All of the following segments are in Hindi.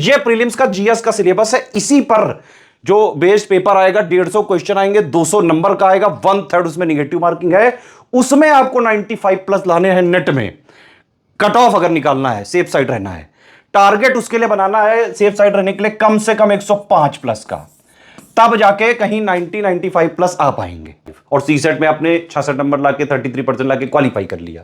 ये प्रीलिम्स का जीएस का सिलेबस है, इसी पर जो बेस्ड पेपर आएगा 150 क्वेश्चन आएंगे, 200 नंबर का आएगा, 1/3 उसमें निगेटिव मार्किंग है, उसमें आपको 95 प्लस लाने हैं नेट में। कट ऑफ अगर निकालना है, सेफ साइड रहना है, टारगेट उसके लिए बनाना है सेफ साइड रहने के लिए कम से कम 105 प्लस का, तब जाके कहीं 90-95 प्लस आ पाएंगे। और सी सेट में आपने 66 नंबर लाके 33% लाके क्वालिफाई कर लिया,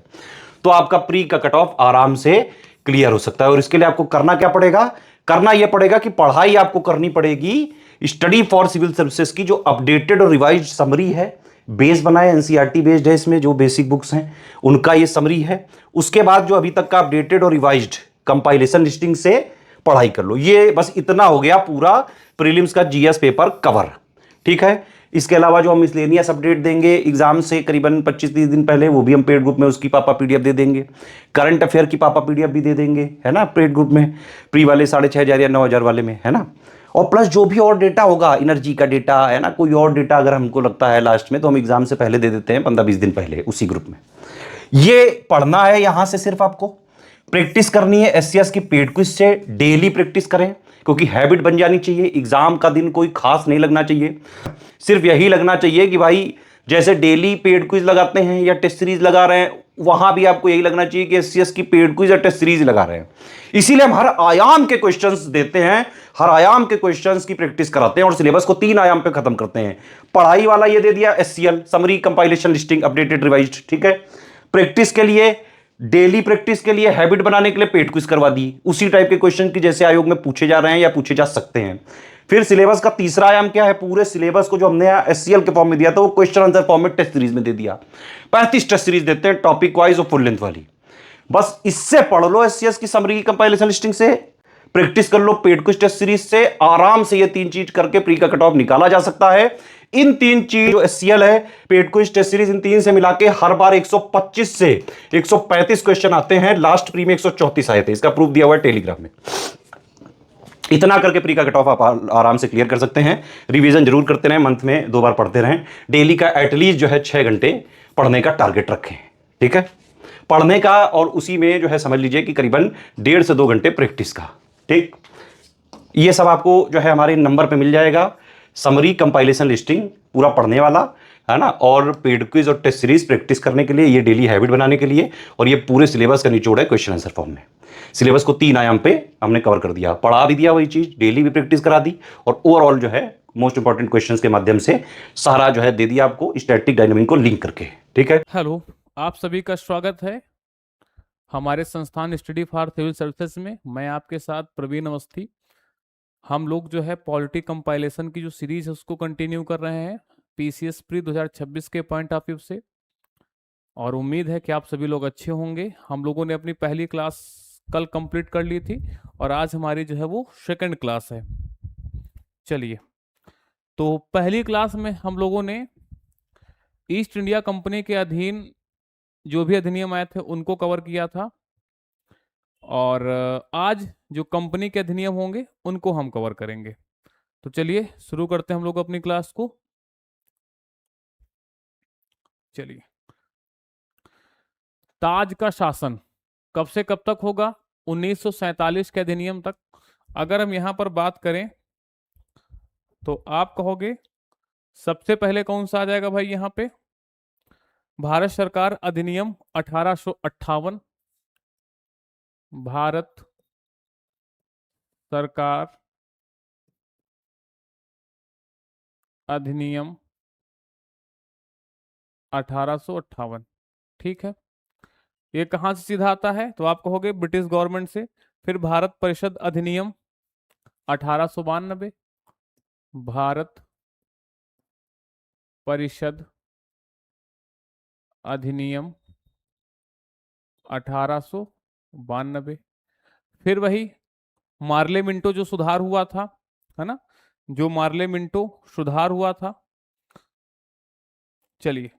तो आपका प्री का कट ऑफ आराम से क्लियर हो सकता है। और इसके लिए आपको करना क्या पड़ेगा? करना यह पड़ेगा कि पढ़ाई आपको करनी पड़ेगी स्टडी फॉर सिविल सर्विसेज की, जो अपडेटेड और रिवाइज्ड समरी है, बेस बनाए, एनसीईआरटी बेस्ड है, इसमें जो बेसिक बुक्स हैं उनका ये समरी है। उसके बाद जो अभी तक का अपडेटेड और रिवाइज्ड कंपाइलेशन लिस्टिंग से पढ़ाई कर लो। ये बस इतना हो गया पूरा प्रीलिम्स का जीएस पेपर कवर, ठीक है। इसके अलावा जो हम मिसलेनियस अपडेट देंगे एग्जाम से करीबन 25-30 दिन पहले, वो भी हम पेड ग्रुप में उसकी पापा पीडीएफ दे देंगे। करंट अफेयर की पापा पीडीएफ भी दे देंगे, है ना, पेड ग्रुप में, प्री वाले 6,500 या 9,000 वाले में, है ना। और प्लस जो भी और डेटा होगा, एनर्जी का डेटा, है ना, कोई और डेटा अगर हमको लगता है लास्ट में, तो हम एग्जाम से पहले दे देते हैं 15-20 दिन पहले उसी ग्रुप में। ये पढ़ना है यहां से, सिर्फ आपको प्रैक्टिस करनी है एससीएस की पेड क्विज से, डेली प्रैक्टिस करें, क्योंकि हैबिट बन जानी चाहिए। एग्जाम का दिन कोई खास नहीं लगना चाहिए, सिर्फ यही लगना चाहिए कि भाई जैसे डेली पेड क्विज लगाते हैं या टेस्ट सीरीज लगा रहे हैं, वहां भी आपको यही लगना चाहिए कि एससीएस की पेड क्विज या टेस्ट सीरीज लगा रहे हैं। इसीलिए हम हर आयाम के क्वेश्चंस देते हैं, हर आयाम के क्वेश्चंस की प्रैक्टिस कराते हैं और सिलेबस को 3 आयाम पे खत्म करते हैं। पढ़ाई वाला ये दे दिया SCL, summary, compilation, listing, updated, revised, ठीक है। प्रैक्टिस के लिए, डेली प्रैक्टिस के लिए, हैबिट बनाने के लिए पेड क्विज करवा दी, उसी टाइप के क्वेश्चन की जैसे आयोग में पूछे जा रहे हैं या पूछे जा सकते हैं। फिर सिलेबस का तीसरा आयाम क्या है? पूरे सिलेबस को जो हमने एससीएल के फॉर्म में दिया था, वो क्वेश्चन आंसर फॉर्म में टेस्ट सीरीज में दे दिया। 35 टेस्ट सीरीज देते हैं, टॉपिक वाइज और फुल लेंथ वाली। बस इससे पढ़ लो एससीएस की समरी की कंपाइलेशन लिस्टिंग से, प्रैक्टिस कर लो पेड क्विज टेस्ट सीरीज से, आराम से ये 3 चीज करके प्री का कट ऑफ निकाला जा सकता है। इन 3 चीज जो एससीएल है, पेड क्विज टेस्ट सीरीज, इन 3 से मिला के हर बार 125 से 135 क्वेश्चन आते हैं। लास्ट प्री में 134 आए थे, इसका प्रूफ दिया हुआ है टेलीग्राम में। इतना करके प्री का कट ऑफ आप आराम से क्लियर कर सकते हैं। रिवीजन जरूर करते रहें, मंथ में 2 बार पढ़ते रहें। डेली का एटलीस्ट जो है 6 घंटे पढ़ने का टारगेट रखें, ठीक है, पढ़ने का। और उसी में जो है समझ लीजिए कि करीबन 1.5 से 2 घंटे प्रैक्टिस का, ठीक। ये सब आपको जो है हमारे नंबर पे मिल जाएगा। समरी, कंपाइलेशन, लिस्टिंग पूरा पढ़ने वाला, है ना, और पेड क्विज और टेस्ट सीरीज प्रैक्टिस करने के लिए, ये डेली हैबिट बनाने के लिए, और ये पूरे सिलेबस का निचोड़ है क्वेश्चन आंसर फॉर्म में। सिलेबस को 3 आयाम पे हमने कवर कर दिया, पढ़ा भी दिया वही चीज, डेली भी प्रैक्टिस करा दी, और ओवरऑल जो है मोस्ट इंपॉर्टेंट क्वेश्चंस के माध्यम से सारा जो है दे दिया आपको स्टैटिक डायनामिक को लिंक करके, ठीक है। हेलो, आप सभी का स्वागत है हमारे संस्थान स्टडी फॉर सिविल सर्विसेज में। मैं आपके साथ प्रवीण अवस्थी। हम लोग जो है पॉलिटी कंपाइलेशन की जो सीरीज है उसको कंटिन्यू कर रहे हैं पीसीएस प्री 2026 के पॉइंट ऑफ व्यू से, और उम्मीद है कि आप सभी लोग अच्छे होंगे। हम लोगों ने अपनी पहली क्लास कल कंप्लीट कर ली थी और आज हमारी जो है वो सेकंड क्लास है। चलिए, तो पहली क्लास में हम लोगों ने ईस्ट इंडिया कंपनी के अधीन जो भी अधिनियम आए थे उनको कवर किया था, और आज जो कंपनी के अधिनियम होंगे उनको हम कवर करेंगे। तो चलिए शुरू करते हैं हम लोग अपनी क्लास को। चलिए, ताज का शासन कब से कब तक होगा? 1947 के अधिनियम तक। अगर हम यहां पर बात करें तो आप कहोगे सबसे पहले कौन सा आ जाएगा भाई? यहां पे भारत सरकार अधिनियम 1858, भारत सरकार अधिनियम 1858, ठीक है। ये कहां से सीधा आता है? तो आप कहोगे ब्रिटिश गवर्नमेंट से। फिर भारत परिषद अधिनियम 1892, भारत परिषद अधिनियम 1892। फिर वही मार्ले मिंटो जो सुधार हुआ था, है ना, जो मार्ले मिंटो सुधार हुआ था। चलिए,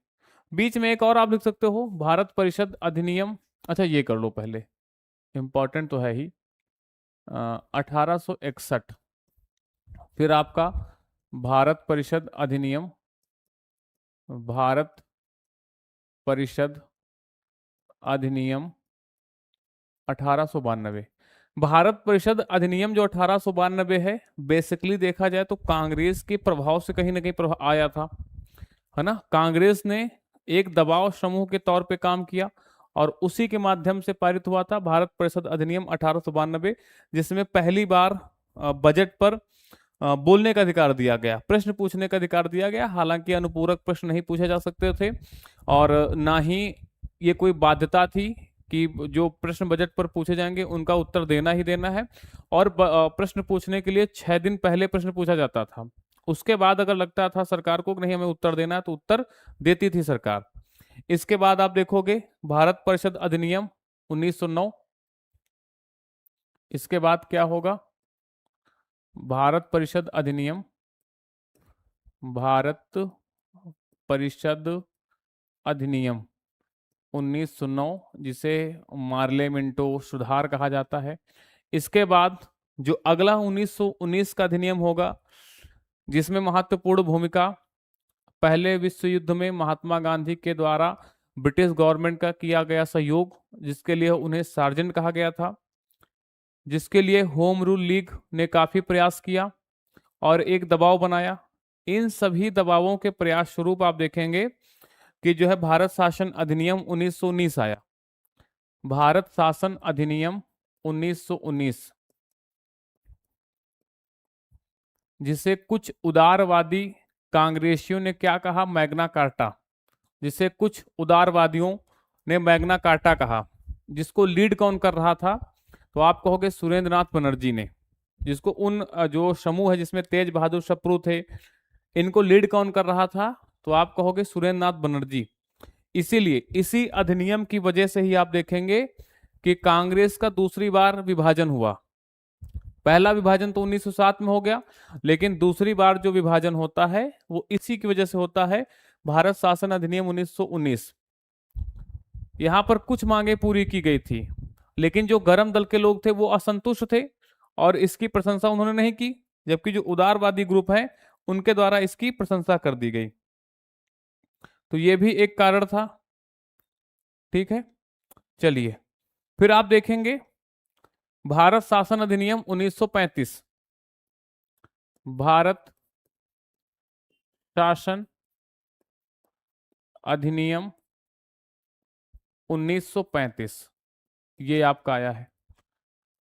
बीच में एक और आप लिख सकते हो, भारत परिषद अधिनियम, अच्छा ये कर लो पहले, इंपॉर्टेंट तो है ही, 1861। फिर आपका भारत परिषद अधिनियम, भारत परिषद अधिनियम 1892। भारत परिषद अधिनियम जो 1892 है, बेसिकली देखा जाए तो कांग्रेस के प्रभाव से कहीं ना कहीं प्रभाव आया था, है ना। कांग्रेस ने एक दबाव समूह के तौर पे काम किया और उसी के माध्यम से पारित हुआ था भारत परिषद अधिनियम 1892, जिसमें पहली बार बजट पर बोलने का अधिकार दिया गया, प्रश्न पूछने का अधिकार दिया गया। हालांकि अनुपूरक प्रश्न नहीं पूछे जा सकते थे और ना ही ये कोई बाध्यता थी कि जो प्रश्न बजट पर पूछे जाएंगे उनका उत्तर देना ही देना है। और प्रश्न पूछने के लिए 6 दिन पहले प्रश्न पूछा जाता था। उसके बाद अगर लगता था सरकार को कि नहीं हमें उत्तर देना है, तो उत्तर देती थी सरकार। इसके बाद आप देखोगे भारत परिषद अधिनियम 1909। इसके बाद क्या होगा? भारत परिषद अधिनियम, भारत परिषद अधिनियम 1909, जिसे मार्ले मिंटो सुधार कहा जाता है। इसके बाद जो अगला 1919 का अधिनियम होगा, जिसमें महत्वपूर्ण भूमिका पहले विश्व युद्ध में महात्मा गांधी के द्वारा ब्रिटिश गवर्नमेंट का किया गया सहयोग, जिसके लिए उन्हें सार्जेंट कहा गया था, जिसके लिए होम रूल लीग ने काफी प्रयास किया और एक दबाव बनाया। इन सभी दबावों के प्रयास स्वरूप आप देखेंगे कि जो है भारत शासन अधिनियम 1919 आया। भारत शासन अधिनियम 1919, जिसे कुछ उदारवादी कांग्रेसियों ने क्या कहा? Magna carta. जिसे कुछ उदारवादियों ने मैग्ना कार्टा कहा, जिसको लीड कौन कर रहा था? तो आप कहोगे सुरेंद्र नाथ बनर्जी ने। जिसको उन जो समूह है जिसमें तेज बहादुर सप्रू थे, इनको लीड कौन कर रहा था? तो आप कहोगे सुरेंद्र नाथ बनर्जी। इसीलिए इसी अधिनियम की वजह से ही आप देखेंगे कि कांग्रेस का दूसरी बार विभाजन हुआ। पहला विभाजन तो 1907 में हो गया, लेकिन दूसरी बार जो विभाजन होता है वो इसी की वजह से होता है, भारत शासन अधिनियम 1919। यहां पर कुछ मांगे पूरी की गई थी, लेकिन जो गरम दल के लोग थे वो असंतुष्ट थे और इसकी प्रशंसा उन्होंने नहीं की, जबकि जो उदारवादी ग्रुप है उनके द्वारा इसकी प्रशंसा कर दी गई। तो ये भी एक कारण था। ठीक है, चलिए फिर आप देखेंगे भारत शासन अधिनियम 1935। भारत शासन अधिनियम 1935 ये आपका आया है।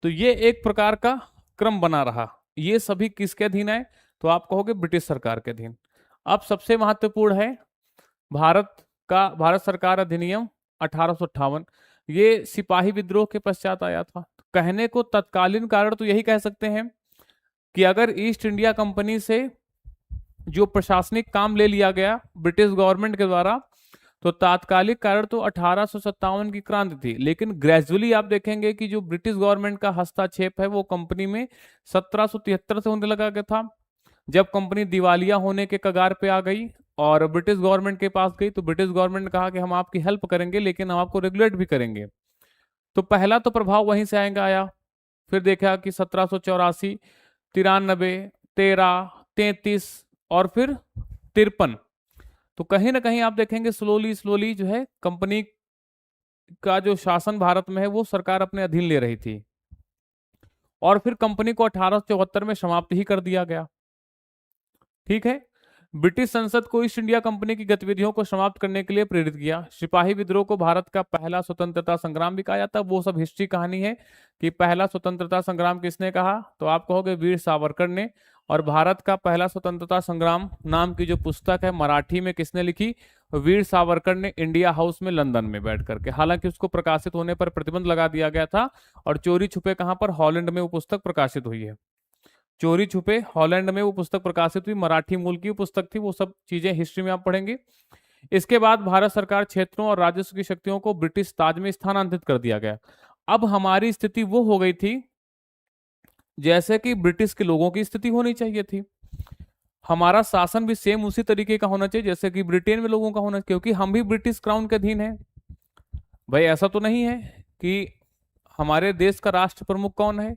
तो ये एक प्रकार का क्रम बना रहा। ये सभी किसके अधीन है? तो आप कहोगे ब्रिटिश सरकार के अधीन। अब सबसे महत्वपूर्ण है भारत सरकार अधिनियम 1858। ये सिपाही विद्रोह के पश्चात आया था। कहने को तत्कालीन कारण तो यही कह सकते हैं कि अगर ईस्ट इंडिया कंपनी से जो प्रशासनिक काम ले लिया गया ब्रिटिश गवर्नमेंट के द्वारा, तो तात्कालिक कारण तो 1857 की क्रांति थी। लेकिन ग्रेजुअली आप देखेंगे कि जो ब्रिटिश गवर्नमेंट का हस्तक्षेप है वो कंपनी में 1773 से होने लगा था। जब कंपनी दिवालिया होने के कगार पे आ गई और ब्रिटिश गवर्नमेंट के पास गई, तो ब्रिटिश गवर्नमेंट ने कहा कि हम आपकी हेल्प करेंगे, लेकिन हम आपको रेगुलेट भी करेंगे। तो पहला तो प्रभाव वहीं से आया। फिर देखा कि 1784, 93, 13, 33 और फिर 53। तो कहीं ना कहीं आप देखेंगे स्लोली जो है कंपनी का जो शासन भारत में है वो सरकार अपने अधीन ले रही थी। और फिर कंपनी को 1874 में समाप्त ही कर दिया गया। ठीक है, ब्रिटिश संसद को ईस्ट इंडिया कंपनी की गतिविधियों को समाप्त करने के लिए प्रेरित किया। सिपाही विद्रोह को भारत का पहला स्वतंत्रता संग्राम भी कहा जाता है। वो सब हिस्ट्री कहानी है कि पहला स्वतंत्रता संग्राम किसने कहा, तो आप कहोगे वीर सावरकर ने। और भारत का पहला स्वतंत्रता संग्राम नाम की जो पुस्तक है मराठी में किसने लिखी, वीर सावरकर ने, इंडिया हाउस में लंदन में बैठ करके। हालांकि उसको प्रकाशित होने पर प्रतिबंध लगा दिया गया था और चोरी छुपे कहां पर, हॉलैंड में वो पुस्तक प्रकाशित हुई है। चोरी छुपे हॉलैंड में वो पुस्तक प्रकाशित हुई, मराठी मूल की पुस्तक थी। वो सब चीजें हिस्ट्री में आप पढ़ेंगे। इसके बाद भारत सरकार क्षेत्रों और राजस्व की शक्तियों को ब्रिटिश ताज में स्थानांतरित कर दिया गया। अब हमारी स्थिति वो हो गई थी जैसे कि ब्रिटिश के लोगों की स्थिति होनी चाहिए थी। हमारा शासन भी सेम उसी तरीके का होना चाहिए जैसे कि ब्रिटेन में लोगों का होना, क्योंकि हम भी ब्रिटिश क्राउन के अधीन है। भाई ऐसा तो नहीं है कि हमारे देश का राष्ट्र प्रमुख कौन है,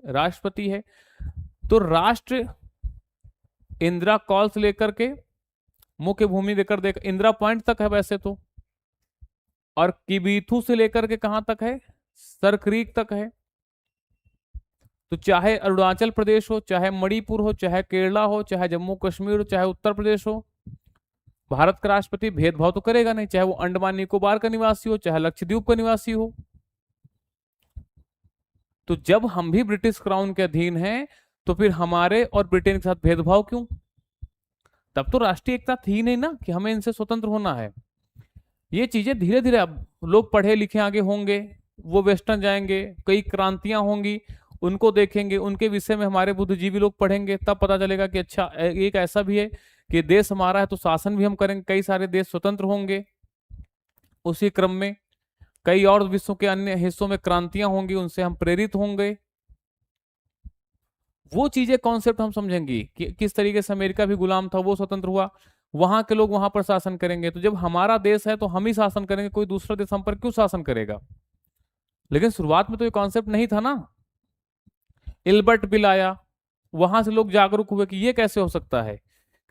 राष्ट्रपति है। तो राष्ट्र इंदिरा कॉल से लेकर के मुख्य भूमि देकर देख इंदिरा पॉइंट तक है वैसे तो, और किबीथू से लेकर के कहां तक है, सर क्रीक तक है। तो चाहे अरुणाचल प्रदेश हो, चाहे मणिपुर हो, चाहे केरला हो, चाहे जम्मू कश्मीर हो, चाहे उत्तर प्रदेश हो, भारत का राष्ट्रपति भेदभाव तो करेगा नहीं, चाहे वो अंडमान निकोबार का निवासी हो, चाहे लक्षद्वीप का निवासी हो। तो जब हम भी ब्रिटिश क्राउन के अधीन हैं, तो फिर हमारे और ब्रिटेन के साथ भेदभाव क्यों? तब तो राष्ट्रीय एकता थी ही नहीं ना कि हमें इनसे स्वतंत्र होना है। ये चीजें धीरे धीरे, अब लोग पढ़े लिखे आगे होंगे, वो वेस्टर्न जाएंगे, कई क्रांतियां होंगी, उनको देखेंगे, उनके विषय में हमारे बुद्धिजीवी लोग पढ़ेंगे, तब पता चलेगा कि अच्छा एक ऐसा भी है कि देश हमारा है तो शासन भी हम करेंगे, कई सारे देश स्वतंत्र होंगे। उसी क्रम में कई और विश्व के अन्य हिस्सों में क्रांतियां होंगी, उनसे हम प्रेरित होंगे। वो चीजें कॉन्सेप्ट हम समझेंगे कि किस तरीके से अमेरिका भी गुलाम था, वो स्वतंत्र हुआ, वहां के लोग वहां पर शासन करेंगे। तो जब हमारा देश है तो हम ही शासन करेंगे, कोई दूसरा देश हम पर क्यों शासन करेगा? लेकिन शुरुआत में तो ये कॉन्सेप्ट नहीं था ना। इल्बर्ट बिल आया, वहां से लोग जागरूक हुए कि ये कैसे हो सकता है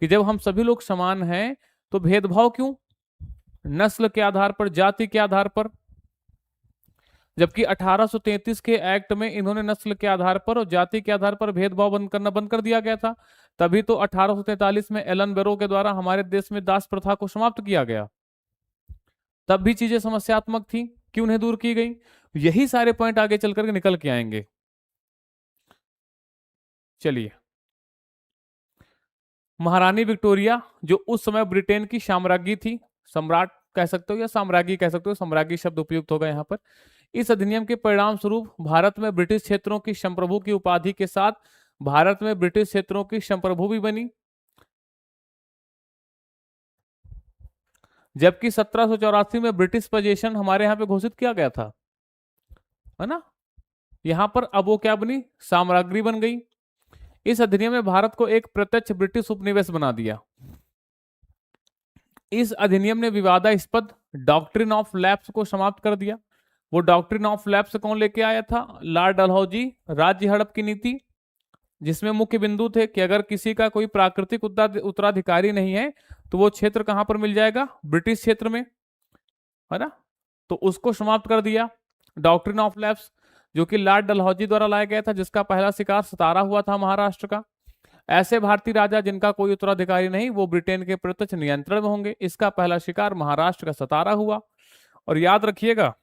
कि जब हम सभी लोग समान हैं तो भेदभाव क्यों, नस्ल के आधार पर, जाति के आधार पर। जबकि 1833 के एक्ट में इन्होंने नस्ल के आधार पर और जाति के आधार पर भेदभाव बंद कर दिया गया था। तभी तो 1843 में एलन बेरो के द्वारा हमारे देश में दास प्रथा को समाप्त किया गया। तब भी चीजें समस्यात्मक थी, क्यों नहीं दूर की गई? यही सारे पॉइंट आगे चल करके निकल के आएंगे। चलिए, महारानी विक्टोरिया जो उस समय ब्रिटेन की साम्राज्ञी थी, सम्राट कह सकते हो या साम्राज्ञी कह सकते हो, साम्राज्ञी शब्द उपयुक्त होगा यहाँ पर। इस अधिनियम के परिणाम स्वरूप भारत में ब्रिटिश क्षेत्रों की संप्रभु की उपाधि के साथ भारत में ब्रिटिश क्षेत्रों की संप्रभु भी बनी। जबकि 1784 में ब्रिटिश पोजीशन हमारे यहाँ पे घोषित किया गया था, है ना। यहां पर अब वो क्या बनी, साम्राज्ञी बन गई। इस अधिनियम में भारत को एक प्रत्यक्ष ब्रिटिश उपनिवेश बना दिया। इस अधिनियम ने विवादास्पद डॉक्ट्रिन ऑफ लैप्स को समाप्त कर दिया। वो डॉक्ट्रिन ऑफ लैप्स कौन लेके आया था? लॉर्ड डलहौजी, राज्य हड़प की नीति, जिसमें मुख्य बिंदु थे कि अगर किसी का कोई प्राकृतिक उत्तराधिकारी नहीं है तो वो क्षेत्र कहां पर मिल जाएगा? ब्रिटिश क्षेत्र में, है ना। तो उसको समाप्त कर दिया डॉक्ट्रिन ऑफ लैप्स, जो कि लॉर्ड डलहौजी द्वारा लाया गया था, जिसका पहला शिकार सतारा हुआ था महाराष्ट्र का। ऐसे भारतीय राजा जिनका कोई उत्तराधिकारी नहीं, वो ब्रिटेन के प्रत्यक्ष नियंत्रण में होंगे। इसका पहला शिकार महाराष्ट्र का सतारा हुआ। और याद रखिएगा,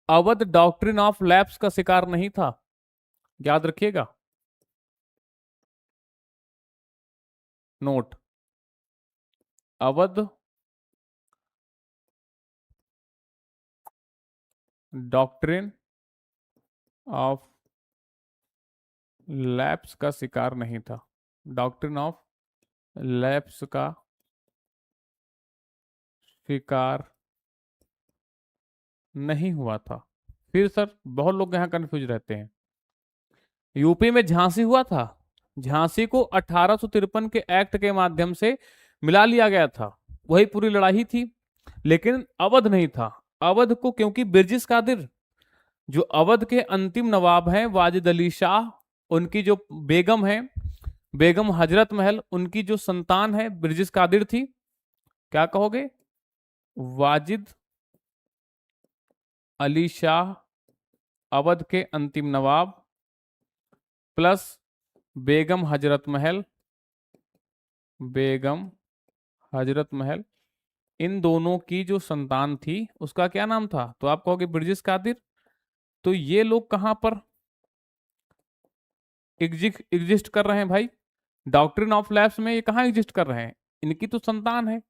अवध डॉक्ट्रिन ऑफ लैप्स का शिकार नहीं था, याद रखिएगा। Note, Awadh doctrine of lapse का शिकार नहीं था, डॉक्ट्रिन ऑफ लैप्स का शिकार नहीं हुआ था। फिर सर, बहुत लोग यहाँ कंफ्यूज रहते हैं। यूपी में झांसी हुआ था, झांसी को 1853 के एक्ट के माध्यम से मिला लिया गया था, वही पूरी लड़ाई थी। लेकिन अवध नहीं था। अवध को क्योंकि बिरजिस कादिर, जो अवध के अंतिम नवाब हैं वाजिद अली शाह, उनकी जो बेगम है, बेगम हजरत महल, उनकी जो संतान है बिरजिस कादिर थी। क्या कहोगे? वाजिद अली शाह, अवध के अंतिम नवाब, प्लस बेगम हजरत महल, बेगम हजरत महल, इन दोनों की जो संतान थी उसका क्या नाम था? तो आप कहोगे बिरजिस कादिर। तो ये लोग कहां पर एग्जिस्ट कर रहे हैं भाई? डॉक्ट्रिन ऑफ लैप्स में ये कहां एग्जिस्ट कर रहे हैं? इनकी तो संतान है।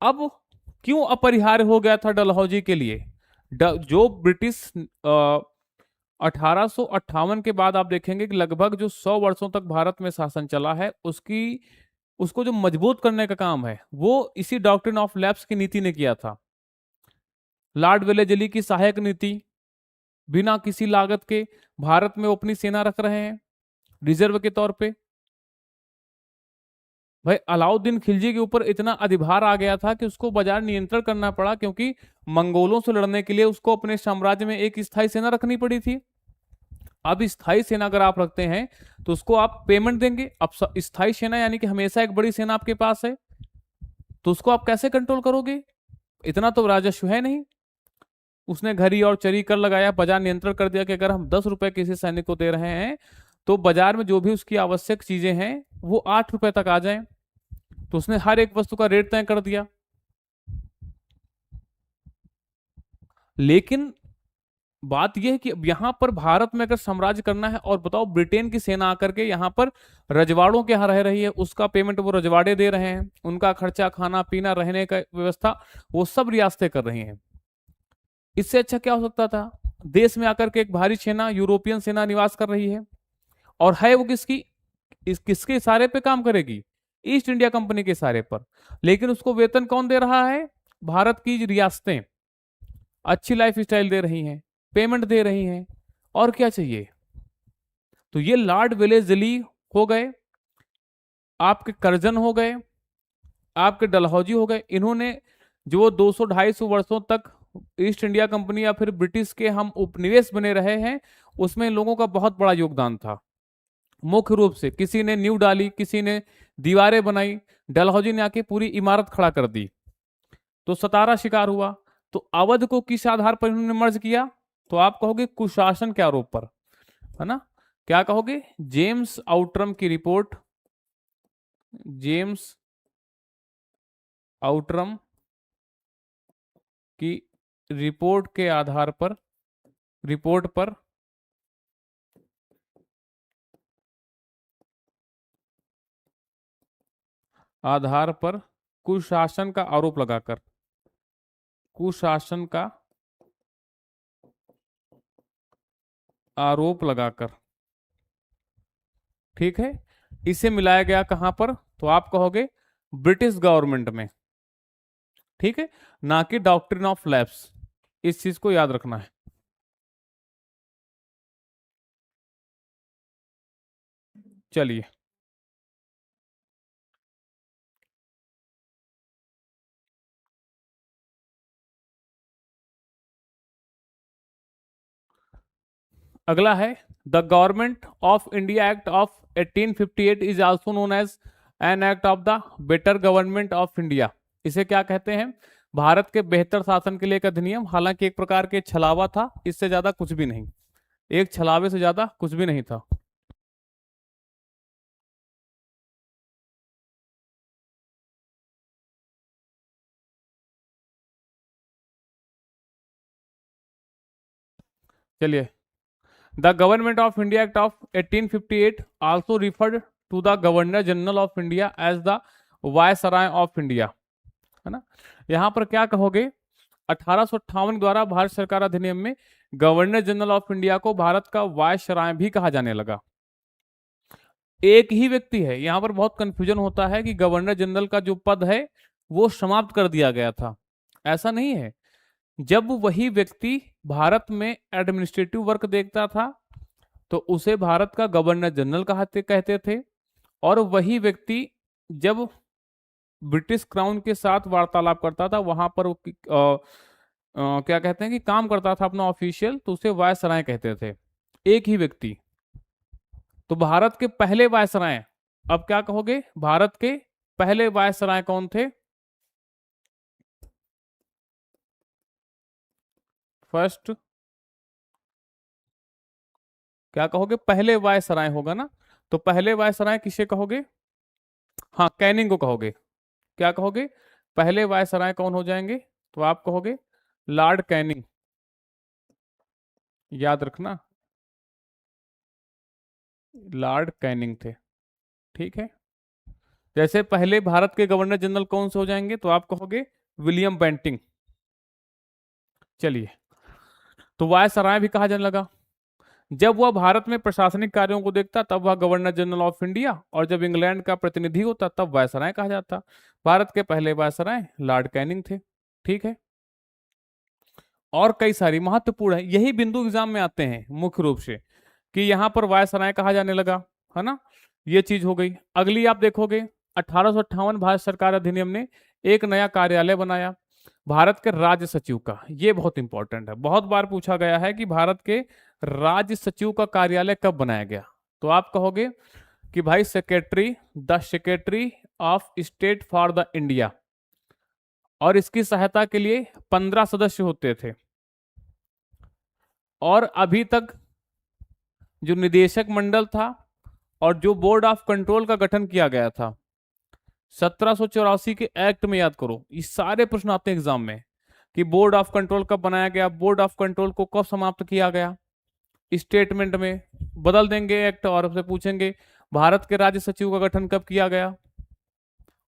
अब क्यों अपरिहार्य हो गया था डलहौजी के लिए? जो ब्रिटिश 1858 के बाद आप देखेंगे कि लगभग जो 100 वर्षों तक भारत में शासन चला है, उसको जो मजबूत करने का काम है वो इसी डॉक्ट्रिन ऑफ लैप्स की नीति ने किया था। लॉर्ड वेलेजली की सहायक नीति, बिना किसी लागत के भारत में वो अपनी सेना रख रहे हैं रिजर्व के तौर पे। भाई अलाउद्दीन खिलजी के ऊपर इतना अधिभार आ गया था कि उसको बाजार नियंत्रण करना पड़ा, क्योंकि मंगोलों से लड़ने के लिए उसको अपने साम्राज्य में एक स्थायी सेना रखनी पड़ी थी। अब स्थायी सेना अगर आप रखते हैं तो उसको आप पेमेंट देंगे। अब स्थायी सेना यानी कि हमेशा एक बड़ी सेना आपके पास है, तो उसको आप कैसे कंट्रोल करोगे? इतना तो राजस्व है नहीं। उसने घड़ी और चरी कर लगाया, बाजार नियंत्रण कर दिया कि अगर हम 10 रुपए किसी सैनिक को दे रहे हैं तो बाजार में जो भी उसकी आवश्यक चीजें हैं वो 8 रुपए तक आ जाएं। तो उसने हर एक वस्तु का रेट तय कर दिया। लेकिन बात यह है कि अब यहां पर भारत में अगर साम्राज्य करना है, और बताओ ब्रिटेन की सेना आकर के यहां पर रजवाड़ों के यहाँ रह रही है, उसका पेमेंट वो रजवाड़े दे रहे हैं, उनका खर्चा, खाना पीना, रहने का व्यवस्था वो सब रियासतें कर रही हैं। इससे अच्छा क्या हो सकता था? देश में आकर के एक भारी सेना, यूरोपियन सेना निवास कर रही है, और है वो किसके इशारे पे काम करेगी? ईस्ट इंडिया कंपनी के इशारे पर। लेकिन उसको वेतन कौन दे रहा है? भारत की रियासतें अच्छी लाइफ स्टाइल दे रही हैं, पेमेंट दे रही हैं, और क्या चाहिए? तो ये लॉर्ड वेलेस्ली हो गए, आपके कर्जन हो गए, आपके डलहौजी हो गए। इन्होंने जो 200-250 वर्षों तक ईस्ट इंडिया कंपनी या फिर ब्रिटिश के हम उपनिवेश बने रहे हैं, उसमें इन लोगों का बहुत बड़ा योगदान था। मुख्य रूप से किसी ने नींव डाली, किसी ने दीवारें बनाई, डलहौजी ने आके पूरी इमारत खड़ा कर दी। तो सतारा शिकार हुआ। तो अवध को किस आधार पर इन्होंने मर्ज किया? तो आप कहोगे कुशासन के आरोप पर, है ना? क्या कहोगे? जेम्स आउटरम की रिपोर्ट, जेम्स आउटरम की रिपोर्ट के आधार पर, रिपोर्ट पर आधार पर कुशासन का आरोप लगाकर, कुशासन का आरोप लगाकर, ठीक है, इसे मिलाया गया कहां पर? तो आप कहोगे ब्रिटिश गवर्नमेंट में, ठीक है, ना कि डॉक्ट्रिन ऑफ लैप्स। इस चीज को याद रखना है। चलिए, अगला है the government of India act of 1858 is also known as an act of the better government of India. इसे क्या कहते हैं? भारत के बेहतर शासन के लिए एक अधिनियम। हालांकि एक प्रकार के छलावा था, इससे ज्यादा कुछ भी नहीं, एक छलावे से ज्यादा कुछ भी नहीं था। चलिए, the government of India act of 1858 also referred to the governor general of India as the viceroy of India, है ना? यहां पर क्या कहोगे? 1858 द्वारा भारत सरकार अधिनियम में गवर्नर जनरल ऑफ इंडिया को भारत का वायसराय भी कहा जाने लगा। एक ही व्यक्ति है, यहां पर बहुत कंफ्यूजन होता है कि गवर्नर जनरल का जो पद है वो समाप्त कर दिया गया था। ऐसा नहीं है। जब वही व्यक्ति भारत में एडमिनिस्ट्रेटिव वर्क देखता था तो उसे भारत का गवर्नर जनरल कहते थे, और वही व्यक्ति जब ब्रिटिश क्राउन के साथ वार्तालाप करता था, वहां पर क्या कहते हैं कि काम करता था अपना ऑफिशियल, तो उसे वायसराय कहते थे। एक ही व्यक्ति। तो भारत के पहले वायसराय, अब क्या कहोगे? भारत के पहले वायसराय कौन थे? फर्स्ट, क्या कहोगे? पहले वायसराय होगा ना? तो पहले वायसराय किसे कहोगे? हाँ, कैनिंग को कहोगे। क्या कहोगे? पहले वायसराय कौन हो जाएंगे? तो आप कहोगे लॉर्ड कैनिंग। याद रखना, लॉर्ड कैनिंग थे, ठीक है। जैसे पहले भारत के गवर्नर जनरल कौन से हो जाएंगे? तो आप कहोगे विलियम बेंटिंग। चलिए, तो वायसराय भी कहा जाने लगा। जब वह भारत में प्रशासनिक कार्यों को देखता तब वह गवर्नर जनरल ऑफ इंडिया, और जब इंग्लैंड का प्रतिनिधि होता तब वायसराय कहा जाता। भारत के पहले वायसराय लॉर्ड कैनिंग थे, ठीक है। और कई सारी महत्वपूर्ण है, यही बिंदु एग्जाम में आते हैं मुख्य रूप से, कि यहां पर वायसराय कहा जाने लगा, है ना? ये चीज हो गई। अगली आप देखोगे 1858 भारत सरकार अधिनियम ने एक नया कार्यालय बनाया, भारत के राज्य सचिव का। ये बहुत इंपॉर्टेंट है, बहुत बार पूछा गया है कि भारत के राज्य सचिव का कार्यालय कब बनाया गया? तो आप कहोगे कि भाई the secretary of state for the India, और इसकी सहायता के लिए 15 सदस्य होते थे। और अभी तक जो निदेशक मंडल था और जो बोर्ड ऑफ कंट्रोल का गठन किया गया था 1784 के एक्ट में, याद करो ये सारे प्रश्न आते हैं एग्जाम में कि बोर्ड ऑफ कंट्रोल कब बनाया गया, बोर्ड ऑफ कंट्रोल को कब समाप्त किया गया, स्टेटमेंट में बदल देंगे एक्ट और आपसे पूछेंगे भारत के राज्य सचिव का गठन कब किया गया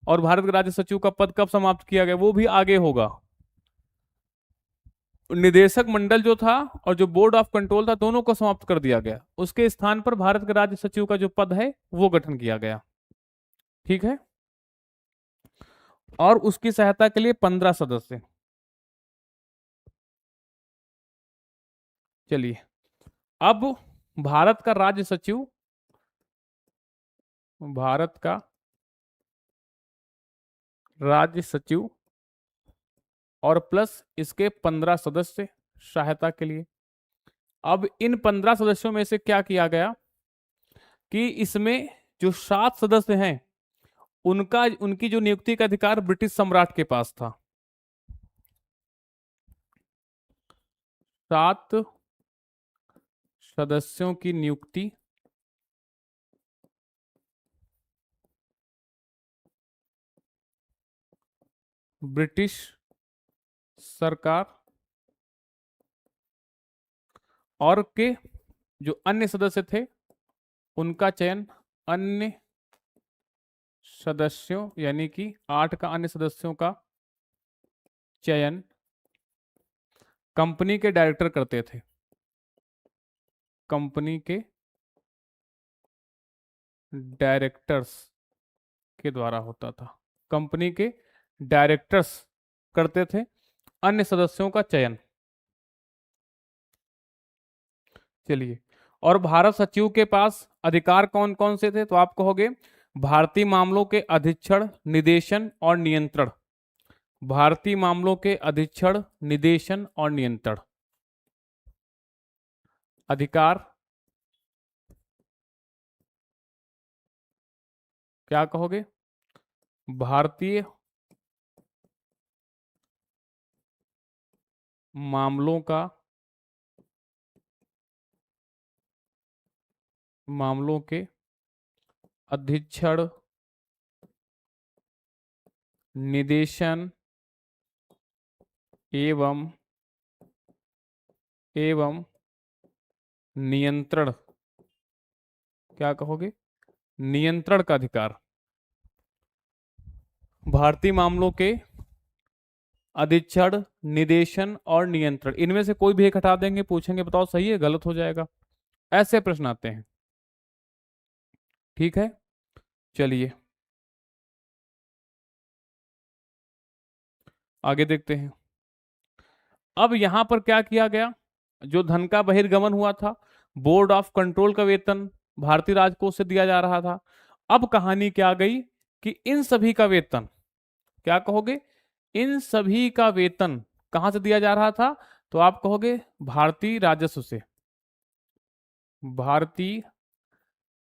और भारत के राज्य सचिव का पद कब समाप्त किया गया, वो भी आगे होगा। निदेशक मंडल जो था और जो बोर्ड ऑफ कंट्रोल था दोनों को समाप्त कर दिया गया, उसके स्थान पर भारत के राज्य सचिव का जो पद है वो गठन किया गया। ठीक है, और उसकी सहायता के लिए 15 सदस्य। चलिए, अब भारत का राज्य सचिव, भारत का राज्य सचिव और प्लस इसके 15 सदस्य सहायता के लिए। अब इन 15 सदस्यों में से क्या किया गया कि इसमें जो 7 सदस्य हैं उनकी जो नियुक्ति का अधिकार ब्रिटिश सम्राट के पास था। 7 सदस्यों की नियुक्ति ब्रिटिश सरकार और के जो अन्य सदस्य थे उनका चयन अन्य सदस्यों यानी कि 8 का अन्य सदस्यों का चयन कंपनी के डायरेक्टर करते थे। कंपनी के डायरेक्टर्स के द्वारा होता था, कंपनी के डायरेक्टर्स करते थे अन्य सदस्यों का चयन। चलिए, और भारत सचिव के पास अधिकार कौन कौन से थे, तो आप कहोगे भारतीय मामलों के अधीक्षण, निदेशन और नियंत्रण। भारतीय मामलों के अधीक्षण, निदेशन और नियंत्रण अधिकार क्या कहोगे, भारतीय मामलों के अधीक्षण, निदेशन एवं नियंत्रण, क्या कहोगे, नियंत्रण का अधिकार। भारतीय मामलों के अधीक्षण, निदेशन और नियंत्रण, इनमें से कोई भी एक हटा देंगे, पूछेंगे बताओ सही है गलत हो जाएगा, ऐसे प्रश्न आते हैं। ठीक है, चलिए आगे देखते हैं। अब यहां पर क्या किया गया, जो धन का बहिर्गमन हुआ था, बोर्ड ऑफ कंट्रोल का वेतन भारतीय राजकोष से दिया जा रहा था। अब कहानी क्या गई कि इन सभी का वेतन, क्या कहोगे, इन सभी का वेतन कहां से दिया जा रहा था, तो आप कहोगे भारतीय राजस्व से। भारतीय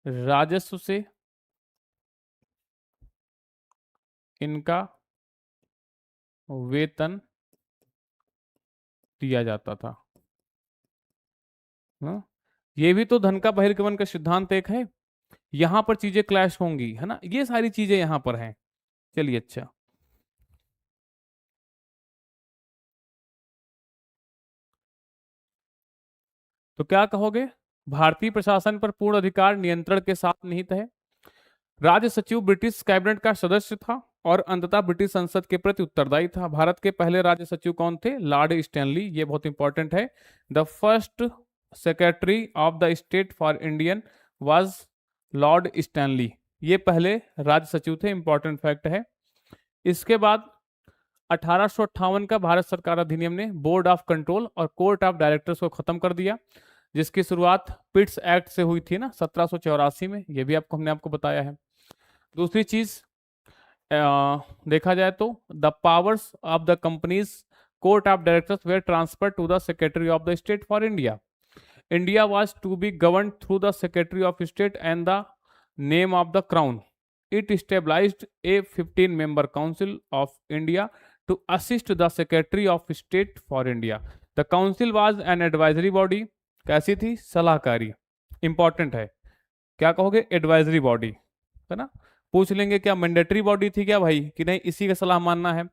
राजस्व से इनका वेतन दिया जाता था। ये भी तो धन का बहिर्गमन का सिद्धांत एक है, यहां पर चीजें क्लैश होंगी, है ना, ये सारी चीजें यहां पर हैं। चलिए, अच्छा तो क्या कहोगे, भारतीय प्रशासन पर पूर्ण अधिकार नियंत्रण के साथ निहित है। राज्य सचिव ब्रिटिश कैबिनेट का सदस्य था और अंततः ब्रिटिश संसद के प्रति उत्तरदायी था। भारत के पहले राज्य सचिव कौन थे, लॉर्ड स्टैनली, ये बहुत इंपॉर्टेंट है। The first secretary of the state for Indian was Lord Stanley, ये पहले राज्य सचिव थे, इंपॉर्टेंट फैक्ट है। इसके बाद 1858 का भारत सरकार अधिनियम ने बोर्ड ऑफ कंट्रोल और कोर्ट ऑफ डायरेक्टर्स को खत्म कर दिया, जिसकी शुरुआत पिट्स एक्ट से हुई थी ना 1784 में, ये भी हमने आपको बताया है। दूसरी चीज देखा जाए तो the powers of the companies court of directors were transfer to the secretary of the state for India. India was to be govern through the secretary of state and the name of the crown. It established a 15-member Council of India to assist the Secretary of State for India. The council was an advisory body कैसी थी? सलाहकारी। इंपॉर्टेंट है। क्या कहोगे? एडवाइजरी बॉडी, है ना। पूछ लेंगे क्या मैंडेटरी बॉडी थी क्या भाई, कि नहीं इसी का सलाह मानना है।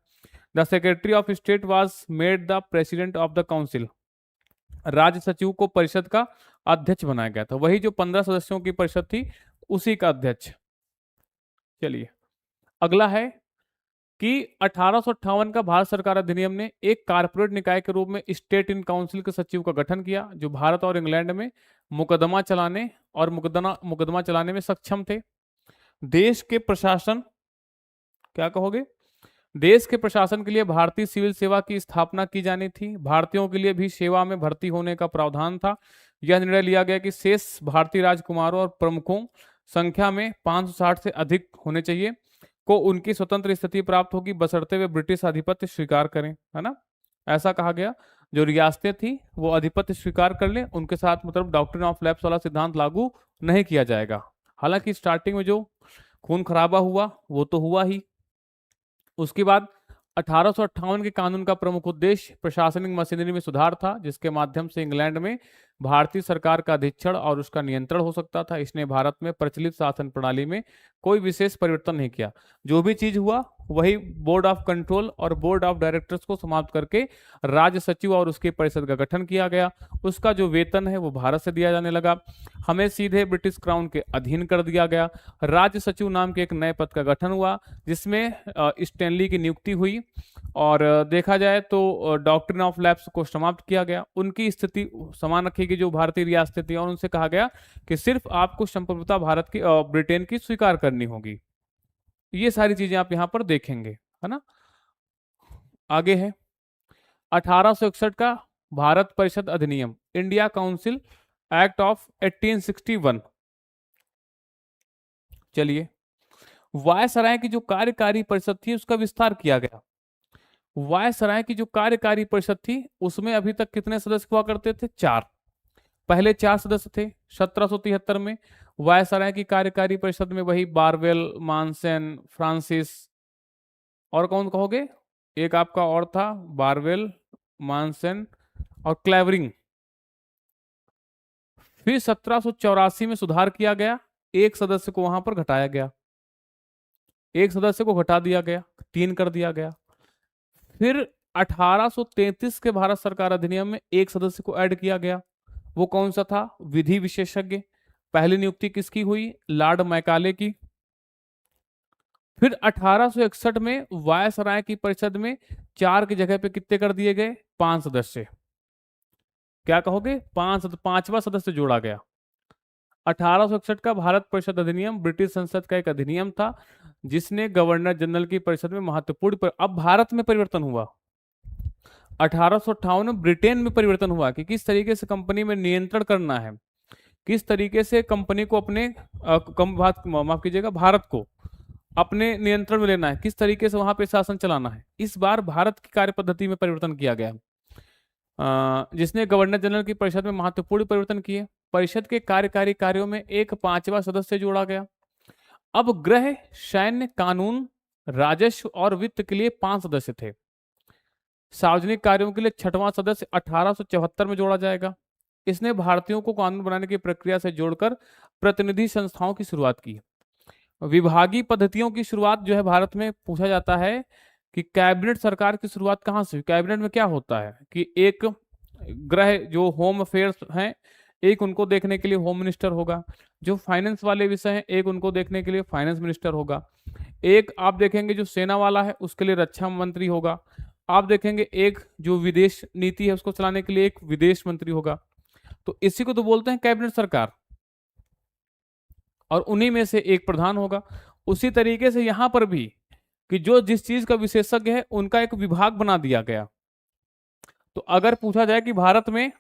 The secretary of state was made the president of the council. राज्य सचिव को परिषद का अध्यक्ष बनाया गया था, वही जो 15 सदस्यों की परिषद थी उसी का अध्यक्ष। चलिए अगला है कि 1858 का भारत सरकार अधिनियम ने एक कारपोरेट निकाय के रूप में स्टेट इन काउंसिल के सचिव का गठन किया, जो भारत और इंग्लैंड में मुकदमा चलाने और मुकदमा चलाने में सक्षम थे। देश के प्रशासन, क्या कहोगे? देश के प्रशासन के लिए भारतीय सिविल सेवा की स्थापना की जानी थी। भारतीयों के लिए भी सेवा में भर्ती होने का प्रावधान था। यह निर्णय लिया गया कि शेष भारतीय राजकुमारों और प्रमुखों संख्या में 560 से अधिक होने चाहिए को उनकी स्वतंत्र स्थिति प्राप्त होगी, बशर्ते वे ब्रिटिश आधिपत्य स्वीकार करें, है ना। ऐसा कहा गया जो रियासतें थी वो आधिपत्य स्वीकार कर लें, उनके साथ मतलब डॉक्ट्रिन ऑफ लैप्स वाला सिद्धांत लागू नहीं किया जाएगा। हालांकि स्टार्टिंग में जो खून खराबा हुआ वो तो हुआ ही। उसके बाद 1858 के कानून का प्रमुख उद्देश्य प्रशासनिक मशीनरी में सुधार था, जिसके माध्यम से इंग्लैंड में भारतीय सरकार का अधीक्षण और उसका नियंत्रण हो सकता था। इसने भारत में प्रचलित शासन प्रणाली में कोई विशेष परिवर्तन नहीं किया। जो भी चीज हुआ वही बोर्ड ऑफ कंट्रोल और बोर्ड ऑफ डायरेक्टर्स को समाप्त करके राज्य सचिव और उसके परिषद का गठन किया गया। उसका जो वेतन है वो भारत से दिया जाने लगा। हमें सीधे ब्रिटिश क्राउन के अधीन कर दिया गया। राज्य सचिव नाम के एक नए पद का गठन हुआ, जिसमें स्टैनली की नियुक्ति हुई। और देखा जाए तो डॉक्ट्रिन ऑफ लैप्स को समाप्त किया गया। उनकी स्थिति समान रखी गई जो भारतीय रियासतें थी, और उनसे कहा गया कि सिर्फ आपको संप्रभुता भारत की ब्रिटेन की स्वीकार करनी होगी। ये सारी चीजें आप यहाँ पर देखेंगे, है ना। आगे है 1861 का भारत परिषद अधिनियम, इंडिया काउंसिल एक्ट ऑफ 1861। चलिए वायसराय की जो कार्यकारी परिषद थी उसका विस्तार किया गया। वायसराय की जो कार्यकारी परिषद थी उसमें अभी तक कितने सदस्य हुआ करते थे? 4। पहले 4 सदस्य थे 1773 में। वायसराय की कार्यकारी परिषद में वही बारवेल, मानसेन, फ्रांसिस, और कौन कहोगे? एक आपका और था, बारवेल, मानसेन और क्लेवरिंग। फिर 1784 में सुधार किया गया, एक सदस्य को वहां पर घटाया गया, एक सदस्य को घटा दिया गया, 3 कर दिया गया। फिर 1833 के भारत सरकार अधिनियम में एक सदस्य को ऐड किया गया। वो कौन सा था? विधि विशेषज्ञ। पहली नियुक्ति किसकी हुई? लॉर्ड मैकाले की। फिर 1861 में वायसराय की परिषद में 4 की जगह पे कितने कर दिए गए? 5 सदस्य। क्या कहोगे? 5वां सदस्य जोड़ा गया। 1861 का भारत परिषद अधिनियम ब्रिटिश संसद का एक अधिनियम था, जिसने गवर्नर जनरल की परिषद में महत्वपूर्ण अब भारत में परिवर्तन हुआ। 1858 में ब्रिटेन में परिवर्तन हुआ कि किस तरीके से कंपनी में नियंत्रण करना है, किस तरीके से कंपनी को अपने माफ कीजिएगा, भारत को अपने नियंत्रण में लेना है, किस तरीके से वहां पे शासन चलाना है। इस बार भारत की कार्य पद्धति में परिवर्तन किया गया, जिसने गवर्नर जनरल की परिषद में महत्वपूर्ण परिवर्तन किए। परिषद के कार्यकारी कार्यों में एक 5वां सदस्य जोड़ा गया। अब गृह, सैन्य, कानून, राजस्व और वित्त के लिए 5 सदस्य थे। सार्वजनिक कार्यों के लिए 6वां सदस्य 1874 में जोड़ा जाएगा। इसने भारतीयों को कानून बनाने की प्रक्रिया से जोड़कर प्रतिनिधि संस्थाओं की शुरुआत की। विभागीय पद्धतियों की शुरुआत जो है भारत में, पूछा जाता है कि कैबिनेट सरकार की शुरुआत कहां से हुई। कैबिनेट में क्या होता है कि एक गृह जो होम अफेयर्स हैं, एक उनको देखने के लिए होम मिनिस्टर होगा, जो फाइनेंस वाले विषय हैं एक उनको देखने के लिए फाइनेंस मिनिस्टर होगा, एक आप देखेंगे जो सेना वाला है उसके लिए रक्षा मंत्री होगा, आप देखेंगे एक जो विदेश नीति है उसको चलाने के लिए एक विदेश मंत्री होगा। तो इसी को तो बोलते हैं कैबिनेट सरकार, और उन्हीं में से एक प्रधान होगा। उसी तरीके से यहां पर भी कि जो जिस चीज का विशेषज्ञ है उनका एक विभाग बना दिया गया। तो अगर पूछा जाए कि भारत में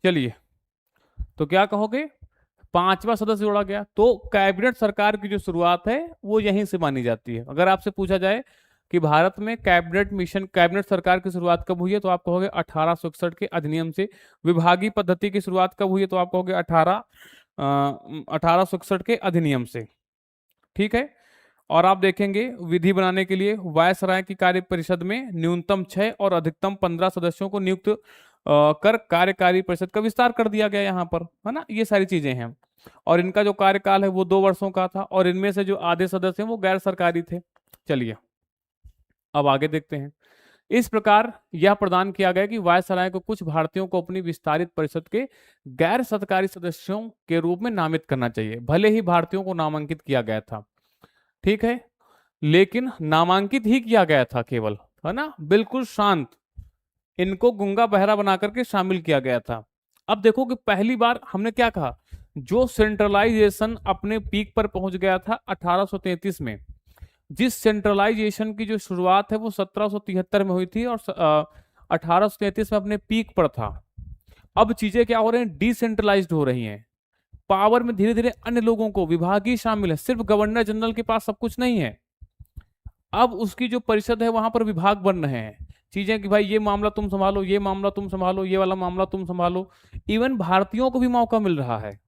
चलिए, तो क्या कहोगे, पांचवा सदस्य जोड़ा गया। तो कैबिनेट सरकार की जो शुरुआत है वो यहीं से मानी जाती है। अगर आपसे पूछा जाए कि भारत में कैबिनेट सरकार की शुरुआत कब हुई है, तो आप कहोगे 1861 के अधिनियम से। विभागीय पद्धति की शुरुआत कब हुई है, तो आप कहोगे 1861 के अधिनियम से। ठीक है। और आप देखेंगे विधि बनाने के लिए वायसराय की कार्य परिषद में न्यूनतम 6 और अधिकतम 15 सदस्यों को नियुक्त कर कार्यकारी परिषद का विस्तार कर दिया गया यहाँ पर, है ना। ये सारी चीजें हैं। और इनका जो कार्यकाल है वो 2 वर्षों का था, और इनमें से जो आधे सदस्य हैं वो गैर सरकारी थे। चलिए अब आगे देखते हैं। इस प्रकार यह प्रदान किया गया कि वायसराय को कुछ भारतीयों को अपनी विस्तारित परिषद के गैर सरकारी सदस्यों के रूप में नामित करना चाहिए। भले ही भारतीयों को नामांकित किया गया था, ठीक है, लेकिन नामांकित ही किया गया था केवल, है ना, बिल्कुल शांत। इनको गूंगा बहरा बना करके शामिल किया गया था। अब देखो कि पहली बार हमने क्या कहा, जो सेंट्रलाइजेशन अपने पीक पर पहुंच गया था 1833 में, जिस सेंट्रलाइजेशन की जो शुरुआत है वो 1773 में हुई थी और 1833 में अपने पीक पर था। अब चीजें क्या हो रही हैं, डिसेंट्रलाइज्ड हो रही हैं। पावर में धीरे धीरे अन्य लोगों को, विभागीय शामिल है, सिर्फ गवर्नर जनरल के पास सब कुछ नहीं है। अब उसकी जो परिषद है वहां पर विभाग बन रहे हैं, चीजें कि भाई ये मामला तुम संभालो, ये मामला तुम संभालो, ये वाला मामला तुम संभालो। इवन भारतीयों को भी मौका मिल रहा है।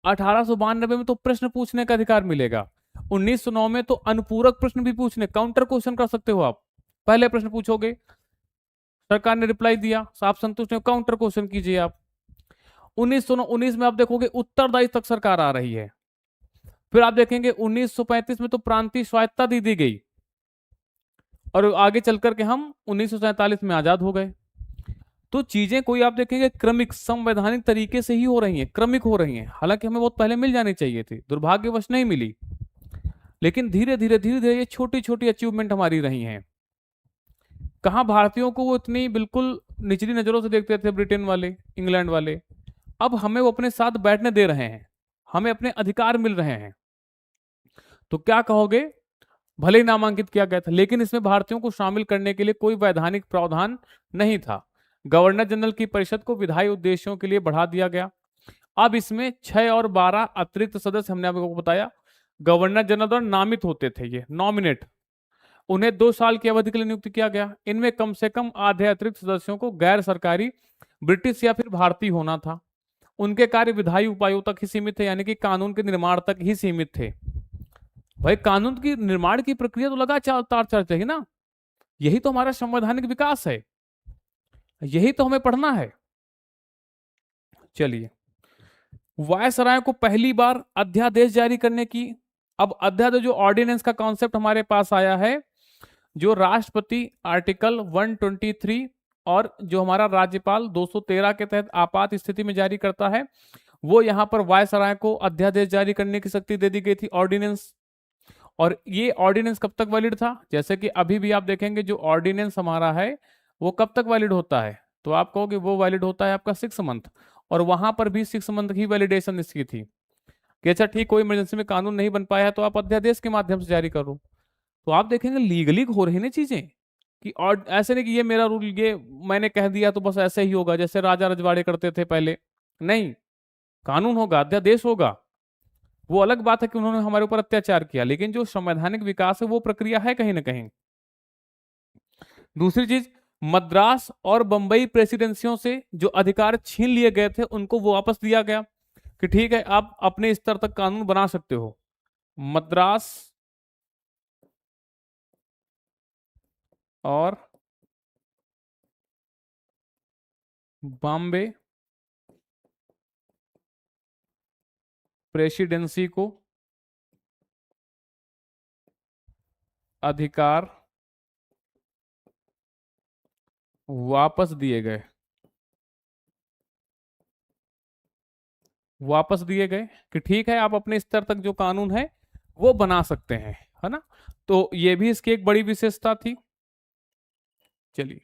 1892 में तो प्रश्न पूछने का अधिकार मिलेगा। 1909 में तो अनुपूरक प्रश्न भी पूछने, काउंटर क्वेश्चन कर सकते हो आप। पहले प्रश्न पूछोगे, सरकार ने रिप्लाई दिया, आप संतुष्ट हो, काउंटर क्वेश्चन कीजिए आप। 1919 में आप देखोगे उत्तरदायी तक सरकार आ रही है। फिर आप देखेंगे 1935 में तो प्रांतीय स्वायत्तता दी गई, और आगे चल करके हम 1947 में आजाद हो गए। तो चीजें कोई आप देखेंगे क्रमिक संवैधानिक तरीके से ही हो रही हैं, क्रमिक हो रही हैं। हालांकि हमें बहुत पहले मिल जानी चाहिए थी, दुर्भाग्यवश नहीं मिली, लेकिन धीरे धीरे ये छोटी छोटी अचीवमेंट हमारी रही हैं। कहां भारतीयों को वो इतनी बिल्कुल निचली नजरों से देखते थे ब्रिटेन वाले, इंग्लैंड वाले, अब हमें वो अपने साथ बैठने दे रहे हैं, हमें अपने अधिकार मिल रहे हैं। तो क्या कहोगे, भले ही नामांकित किया गया था, लेकिन इसमें भारतीयों को शामिल करने के लिए कोई वैधानिक प्रावधान नहीं था। गवर्नर जनरल की परिषद को विधायी उद्देश्यों के लिए बढ़ा दिया गया। अब इसमें 6 और 12 अतिरिक्त सदस्य, हमने आपको बताया, गवर्नर जनरल द्वारा नामित होते थे, ये नॉमिनेट, उन्हें 2 साल की अवधि के लिए नियुक्त किया गया। इनमें कम से कम आधे अतिरिक्त सदस्यों को गैर सरकारी ब्रिटिश या फिर भारतीय होना था। उनके कार्य विधायी उपायों तक ही सीमित थे, यानी कि कानून के निर्माण तक ही सीमित थे। भाई कानून की निर्माण की प्रक्रिया तो लगातार चलती है ना, यही तो हमारा संवैधानिक विकास है, यही तो हमें पढ़ना है। चलिए, वायसराय को पहली बार अध्यादेश जारी करने की, अब अध्यादेश जो ऑर्डिनेंस का कॉन्सेप्ट हमारे पास आया है, जो राष्ट्रपति आर्टिकल 123 और जो हमारा राज्यपाल 213 के तहत आपात स्थिति में जारी करता है, वो यहां पर वायसराय को अध्यादेश जारी करने की शक्ति दे दी गई थी, ऑर्डिनेंस। और ये ऑर्डिनेंस कब तक वैलिड था, जैसे कि अभी भी आप देखेंगे जो ऑर्डिनेंस हमारा है वो कब तक वैलिड होता है, तो आप कहोगे वो वैलिड होता है आपका 6 मंथ, और वहां पर भी 6 मंथ की वैलिडेशन इसकी थी कि अच्छा ठीक, कोई इमरजेंसी में कानून नहीं बन पाया है तो आप अध्यादेश के माध्यम से जारी करो। तो आप देखेंगे लीगली हो रही ना चीजें, कि और ऐसे नहीं कि ये मेरा रूल, ये मैंने कह दिया तो बस ऐसे ही होगा जैसे राजा रजवाड़े करते थे पहले, नहीं, कानून होगा, अध्यादेश होगा। वो अलग बात है कि उन्होंने हमारे ऊपर अत्याचार किया, लेकिन जो संवैधानिक विकास है वो प्रक्रिया है कहीं ना कहीं। दूसरी चीज, मद्रास और बंबई प्रेसिडेंसियों से जो अधिकार छीन लिए गए थे उनको वो वापस दिया गया कि ठीक है आप अपने स्तर तक कानून बना सकते हो। मद्रास और बॉम्बे प्रेसिडेंसी को अधिकार वापस दिए गए, वापस दिए गए कि ठीक है आप अपने स्तर तक जो कानून है वो बना सकते हैं, है ना। तो ये भी इसकी एक बड़ी विशेषता थी। चलिए,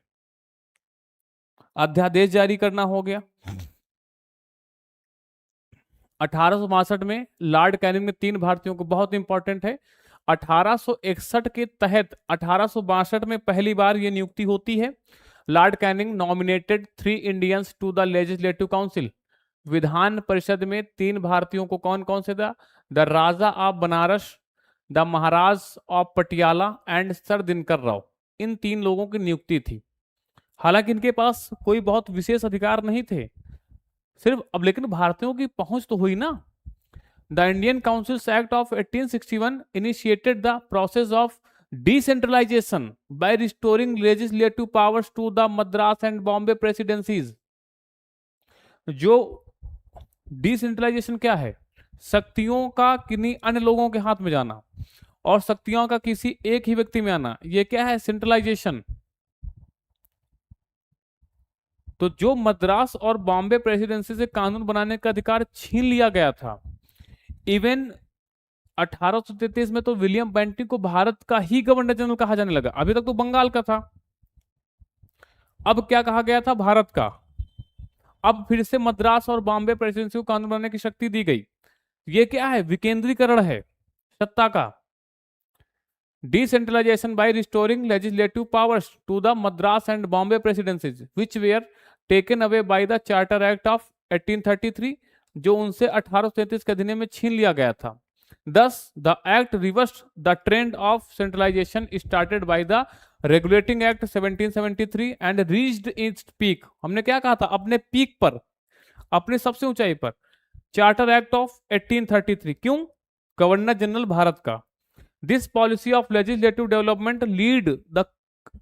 अध्यादेश जारी करना हो गया। 1862 में लॉर्ड कैनिंग ने 3 भारतीयों को, बहुत इंपॉर्टेंट है, 1861 के तहत 1862 में पहली बार ये नियुक्ति होती है। Lord Canning nominated 3 Indians to the legislative council. विधान परिषद में 3 भारतीयों को कौन कौन से था? The raja of Banaras, the maharaja of Patiala and sir Dinkar Rao. इन 3 लोगों की नियुक्ति थी। हालांकि इनके पास कोई बहुत विशेष अधिकार नहीं थे, सिर्फ अब लेकिन भारतीयों की पहुंच तो हुई ना। The Indian councils act of 1861 initiated the process of decentralization by restoring legislative powers to the Madras and Bombay presidencies. जो डिसेंट्रलाइजेशन क्या है? शक्तियों का किन्हीं अन्य लोगों के हाथ में जाना और शक्तियों का किसी एक ही व्यक्ति में आना, ये क्या है? सेंट्रलाइजेशन। तो जो मद्रास और बॉम्बे प्रेसिडेंसी से कानून बनाने का अधिकार छीन लिया गया था। इवन 1833 में तो विलियम बेंटिंग को भारत का ही गवर्नर जनरल कहा जाने लगा, अभी तक तो बंगाल का था। अब क्या कहा गया था? भारत का। अब फिर से मद्रास और बॉम्बे प्रेसिडेंसी को कानून बनाने की शक्ति दी गई। ये क्या है? विकेंद्रीकरण है सत्ता का। Decentralization by restoring legislative powers to the Madras and Bombay presidencies which were taken away by the charter act of 1833, जो उनसे 1833 के अधिनियम में छीन लिया गया था। Thus, the act reversed the trend of centralization started by the Regulating Act 1773 and reached its peak। हमने क्या कहा था? अपने पीक पर, अपने सबसे ऊंचाई पर चार्टर एक्ट ऑफ 1833। क्यों? गवर्नर जनरल भारत का। This policy of legislative development lead the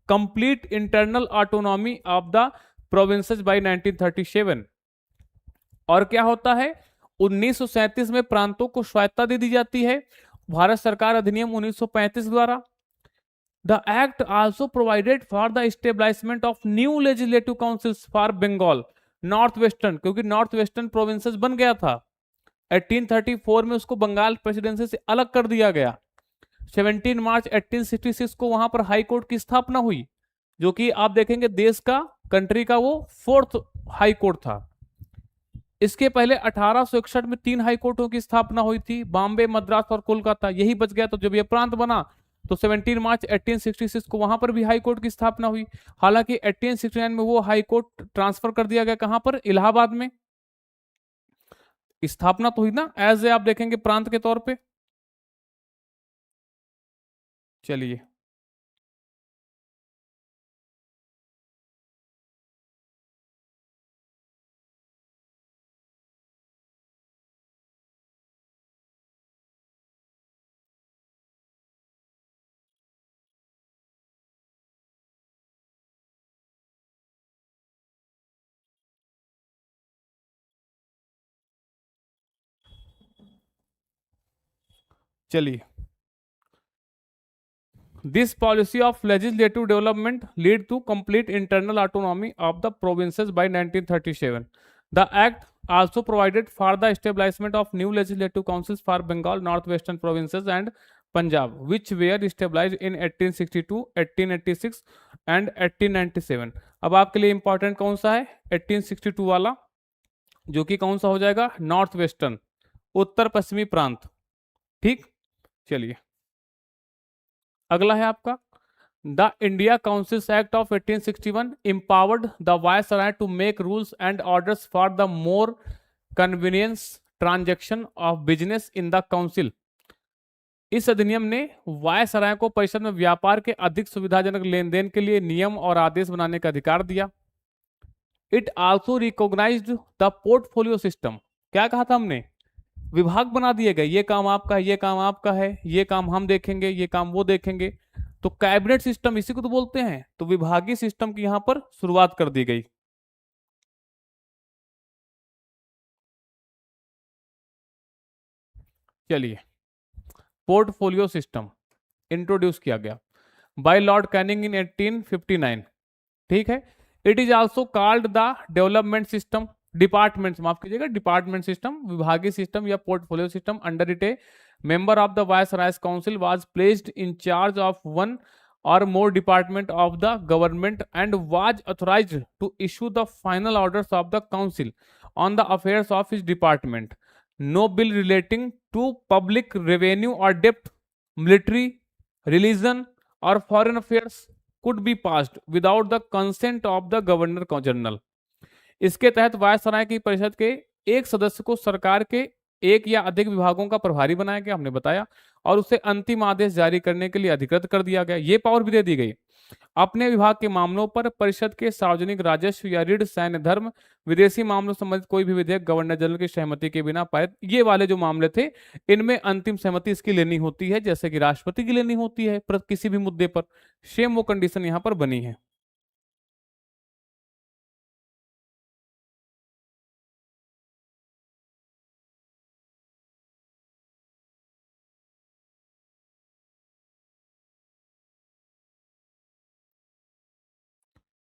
complete internal autonomy of the provinces by 1937। और क्या होता है? 1937 में प्रांतों को स्वायत्तता दे दी जाती है भारत सरकार अधिनियम 1935 द्वारा। The act also provided for the establishment of new legislative councils for Bengal north western, क्योंकि नॉर्थ वेस्टर्न प्रोविंसेस बन गया था। 1834 में उसको बंगाल प्रेसिडेंसी से अलग कर दिया गया। 17 मार्च 1866 को वहां पर हाई कोर्ट की स्थापना हुई, जो कि आप देखेंगे देश का, कंट्री का वो 4th हाई कोर्ट था। इसके पहले 1861 में 3 हाई कोर्टों की स्थापना हुई थी, बॉम्बे, मद्रास और कोलकाता। यही बच गया। तो जब ये प्रांत बना तो 17 मार्च 1866 को वहां पर भी हाई कोर्ट की स्थापना हुई। हालांकि 1869 में वो हाई कोर्ट ट्रांसफर कर दिया गया। कहां पर? इलाहाबाद में। स्थापना तो हुई ना एज ए, आप देखेंगे प्रांत के तौर पे। चलिए, चलिए। This policy of legislative development lead to complete internal autonomy of the provinces by 1937. The act also provided for the establishment of new legislative councils for Bengal, northwestern provinces and Punjab, which were established in 1862, 1886 and 1897. अब आपके लिए इंपॉर्टेंट कौन सा है? 1862 वाला, जो कि कौन सा हो जाएगा? नॉर्थ वेस्टर्न, उत्तर पश्चिमी प्रांत। ठीक, चलिए अगला है आपका the India councils act of 1861 empowered the viceroy to make rules and orders for the more convenience transaction of business in the council। इस अधिनियम ने वायसराय को परिषद में व्यापार के अधिक सुविधाजनक लेन देन के लिए नियम और आदेश बनाने का अधिकार दिया। It also recognized the portfolio system. क्या कहा था हमने? विभाग बना दिए गए, ये काम आपका है, ये काम आपका है, ये काम हम देखेंगे, ये काम वो देखेंगे। तो कैबिनेट सिस्टम इसी को तो बोलते हैं। तो विभागीय सिस्टम की यहां पर शुरुआत कर दी गई। चलिए, पोर्टफोलियो सिस्टम इंट्रोड्यूस किया गया बाय लॉर्ड कैनिंग इन 1859। ठीक है। It is also called the development system, departments, माफ कीजिएगा, डिपार्टमेंट सिस्टम, विभागीय सिस्टम या portfolio system. Under it A member of the viceroy's council was placed in charge of one or more department of the government and was authorized to issue the final orders of the council on the affairs of his department. No bill relating to public revenue or debt, military, religion or foreign affairs could be passed without the consent of the governor general. इसके तहत वायसराय की परिषद के एक सदस्य को सरकार के एक या अधिक विभागों का प्रभारी बनाया गया, हमने बताया, और उसे अंतिम आदेश जारी करने के लिए अधिकृत कर दिया गया। ये पावर भी दे दी गई। अपने विभाग के मामलों पर परिषद के सार्वजनिक राजस्व या ऋण, सैन्य धर्म, विदेशी मामलों संबंधित कोई भी विधेयक गवर्नर जनरल की सहमति के बिना पारित, ये वाले जो मामले थे इनमें अंतिम सहमति इसकी लेनी होती है, जैसे कि राष्ट्रपति की लेनी होती है पर किसी भी मुद्दे पर। सेम वो कंडीशन यहां पर बनी है।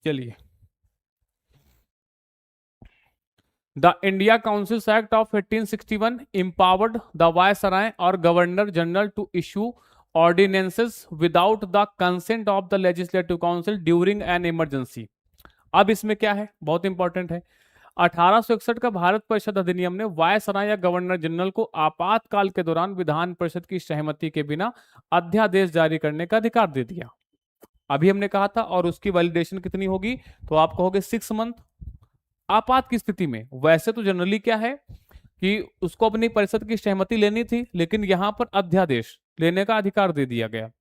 चलिए, the India councils act of 1861 empowered the viceroy और governor general to issue ordinances without the consent of the legislative council during an emergency. अब इसमें क्या है, बहुत इंपॉर्टेंट है। 1861 का भारत परिषद अधिनियम ने वायसराय या गवर्नर जनरल को आपातकाल के दौरान विधान परिषद की सहमति के बिना अध्यादेश जारी करने का अधिकार दे दिया। अभी हमने कहा था, और उसकी वैलिडेशन कितनी होगी, तो आप कहोगे 6 मंथ। आपात की स्थिति में वैसे तो जनरली क्या है कि उसको अपनी परिषद की सहमति लेनी थी, लेकिन यहां पर अध्यादेश लेने का अधिकार दे दिया गया,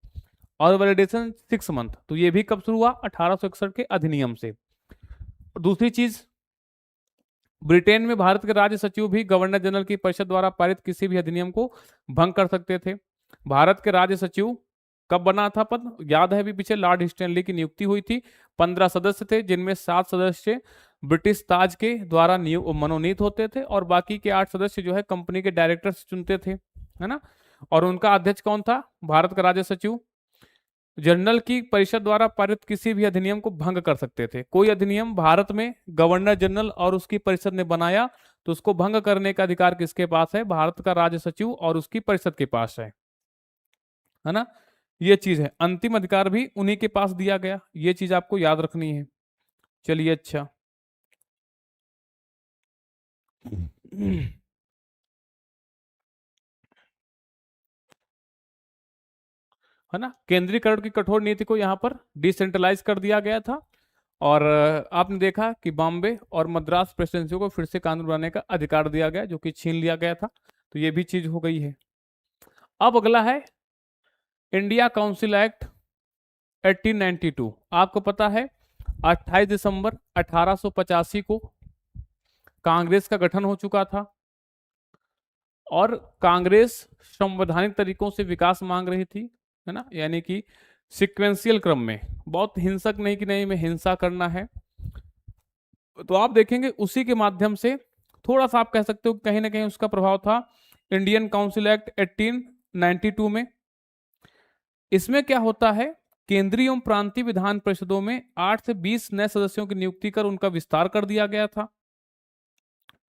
और वैलिडेशन 6 मंथ। तो ये भी कब शुरू हुआ, 1861 के अधिनियम से। दूसरी चीज, ब्रिटेन में भारत के राज्य सचिव भी गवर्नर जनरल की परिषद द्वारा पारित किसी भी अधिनियम को भंग कर सकते थे। भारत के राज्य सचिव कब बना था पद, याद है, अभी पीछे लॉर्ड स्टैनली की नियुक्ति हुई थी। 15 सदस्य थे, जिनमें 7 सदस्य ब्रिटिश ताज के द्वारा मनोनीत होते थे, और बाकी के 8 सदस्य जो है कंपनी के डायरेक्टर से चुनते थे, है ना। और उनका अध्यक्ष कौन था, भारत का राज्य सचिव। जनरल की परिषद द्वारा पारित किसी भी अधिनियम को भंग कर सकते थे। कोई अधिनियम भारत में गवर्नर जनरल और उसकी परिषद ने बनाया तो उसको भंग करने का अधिकार किसके पास है, भारत का राज्य सचिव और उसकी परिषद के पास है ना। ये चीज है, अंतिम अधिकार भी उन्हीं के पास दिया गया, ये चीज आपको याद रखनी है। चलिए, अच्छा है ना। केंद्रीकरण की कठोर नीति को यहाँ पर डिसेंट्रलाइज कर दिया गया था, और आपने देखा कि बॉम्बे और मद्रास प्रेसिडेंसी को फिर से कानून बनाने का अधिकार दिया गया, जो कि छीन लिया गया था। तो ये भी चीज हो गई है। अब अगला है इंडिया काउंसिल एक्ट 1892। आपको पता है 28 दिसंबर 1885 को कांग्रेस का गठन हो चुका था, और कांग्रेस संवैधानिक तरीकों से विकास मांग रही थी, है ना, यानी कि सिक्वेंशियल क्रम में, बहुत हिंसक नहीं कि नहीं में हिंसा करना है। तो आप देखेंगे उसी के माध्यम से थोड़ा सा आप कह सकते हो कहीं ना कहीं उसका प्रभाव था इंडियन काउंसिल एक्ट 1892 में। इसमें क्या होता है, केंद्रीय एवं प्रांतीय विधान परिषदों में 8 से 20 नए सदस्यों की नियुक्ति कर उनका विस्तार कर दिया गया था।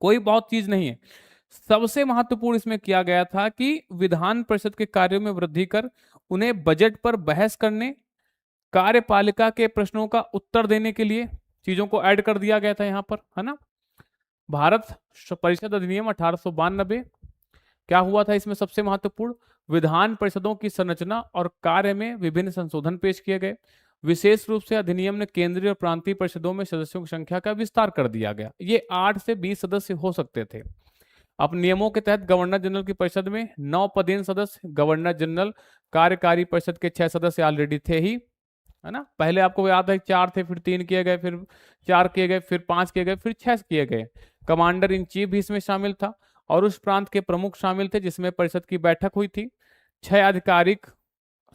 कोई बहुत चीज नहीं है, सबसे महत्वपूर्ण इसमें किया गया था कि विधान परिषद के कार्यों में वृद्धि कर उन्हें बजट पर बहस करने, कार्यपालिका के प्रश्नों का उत्तर देने के लिए चीजों को ऐड कर दिया गया था यहां पर, है ना। भारत परिषद अधिनियम 1892, क्या हुआ था इसमें सबसे महत्वपूर्ण, विधान परिषदों की संरचना और कार्य में विभिन्न संशोधन पेश किए गए। विशेष रूप से अधिनियम ने केंद्रीय और प्रांतीय परिषदों में सदस्यों की संख्या का विस्तार कर दिया गया। ये 8 से 20 सदस्य हो सकते थे। अब नियमों के तहत गवर्नर जनरल की परिषद में 9 पदेन सदस्य, गवर्नर जनरल कार्यकारी परिषद के 6 सदस्य ऑलरेडी थे ही, है ना। पहले आपको याद है 4 थे, फिर 3 किए गए, फिर 4 किए गए, फिर 5 किए गए, फिर 6 किए गए। कमांडर इन चीफ भी इसमें शामिल था, और उस प्रांत के प्रमुख शामिल थे जिसमें परिषद की बैठक हुई थी। 6 आधिकारिक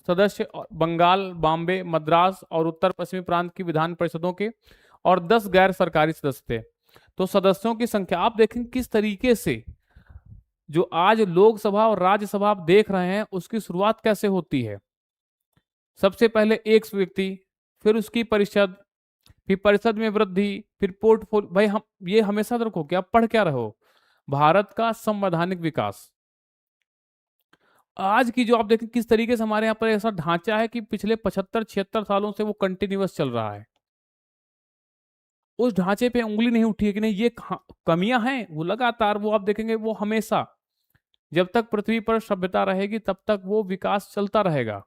सदस्य बंगाल, बॉम्बे, मद्रास और उत्तर पश्चिमी प्रांत की विधान परिषदों के, और 10 गैर सरकारी सदस्य थे। तो सदस्यों की संख्या आप देखें किस तरीके से जो आज लोकसभा और राज्यसभा आप देख रहे हैं उसकी शुरुआत कैसे होती है। सबसे पहले एक व्यक्ति, फिर उसकी परिषद, फिर परिषद में वृद्धि, फिर पोर्टफोलियो। भाई हम ये हमेशा रखो कि आप पढ़ क्या रहो, भारत का संवैधानिक विकास। आज की जो आप देखें किस तरीके से हमारे यहाँ पर ऐसा ढांचा है कि पिछले 75-76 सालों से वो कंटिन्यूअस चल रहा है। उस ढांचे पे उंगली नहीं उठी है कि नहीं ये कमियां हैं, वो लगातार वो आप देखेंगे वो हमेशा जब तक पृथ्वी पर सभ्यता रहेगी तब तक वो विकास चलता रहेगा।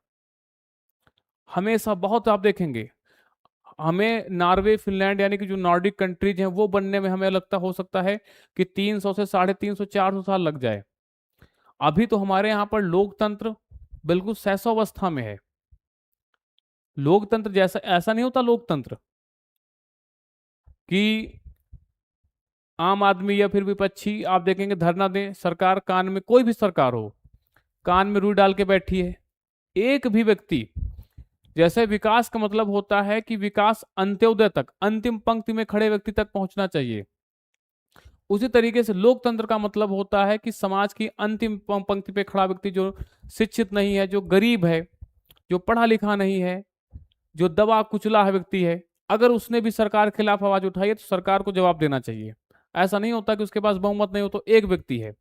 हमेशा बहुत आप देखेंगे, हमें नॉर्वे, फिनलैंड यानी कि जो नॉर्डिक कंट्रीज हैं वो बनने में हमें लगता हो सकता है कि 300 से 350 400 साल लग जाए। अभी तो हमारे यहाँ पर लोकतंत्र बिल्कुल शैशवावस्था में है। लोकतंत्र जैसा ऐसा नहीं होता लोकतंत्र कि आम आदमी या फिर विपक्षी आप देखेंगे धरना दें, सरकार कान में, कोई भी सरकार हो, कान में रुई डाल के बैठी है। एक भी व्यक्ति, जैसे विकास का मतलब होता है कि विकास अंत्योदय तक, अंतिम पंक्ति में खड़े व्यक्ति तक पहुंचना चाहिए, उसी तरीके से लोकतंत्र का मतलब होता है कि समाज की अंतिम पंक्ति पे खड़ा व्यक्ति, जो शिक्षित नहीं है, जो गरीब है, जो पढ़ा लिखा नहीं है, जो दबा कुचला है व्यक्ति है, अगर उसने भी सरकार के खिलाफ आवाज उठाई है तो सरकार को जवाब देना चाहिए। ऐसा नहीं होता कि उसके पास बहुमत नहीं हो तो एक व्यक्ति है।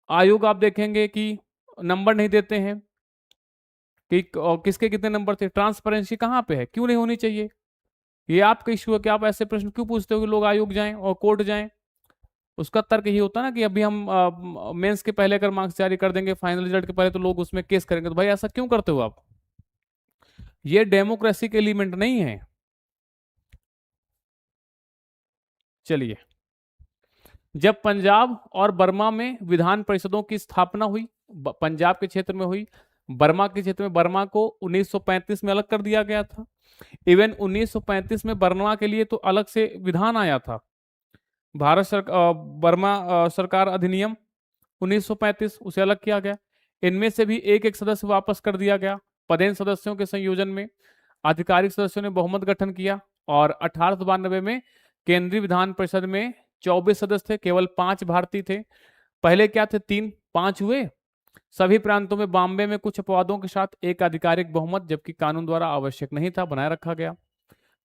आयोग आप देखेंगे कि नंबर नहीं देते हैं कि किसके कितने नंबर थे। ट्रांसपेरेंसी कहाँ पे है, क्यों नहीं होनी चाहिए? ये आपका इश्यू है कि आप ऐसे प्रश्न क्यों पूछते हो कि लोग आयोग जाएं और कोर्ट जाएं। उसका तर्क यही होता है ना कि अभी हम मेंस के पहले अगर मार्क्स जारी कर देंगे फाइनल रिजल्ट के पहले, तो लोग उसमें केस करेंगे। तो भाई ऐसा क्यों करते हो आप? ये डेमोक्रेसी के एलिमेंट नहीं है। चलिए, जब पंजाब और बर्मा में विधान परिषदों की स्थापना हुई, पंजाब के क्षेत्र में हुई, बर्मा के क्षेत्र में, बर्मा को 1935 में अलग कर दिया गया था। इवन 1935 में बर्मा के लिए तो अलग से विधान आया था, भारत सरकार बर्मा सरकार अधिनियम 1935, उसे अलग किया गया। इनमें से भी एक एक सदस्य वापस कर दिया गया। पदेन सदस्यों के संयोजन में आधिकारिक सदस्यों ने बहुमत गठन किया और 1892 में केंद्रीय विधान परिषद में 24 सदस्य थे, केवल 5 भारतीय थे। पहले क्या थे, 3, 5 हुए। सभी प्रांतों में, बॉम्बे में कुछ अपवादों के साथ एक आधिकारिक बहुमत, जबकि कानून द्वारा आवश्यक नहीं था, बनाए रखा गया।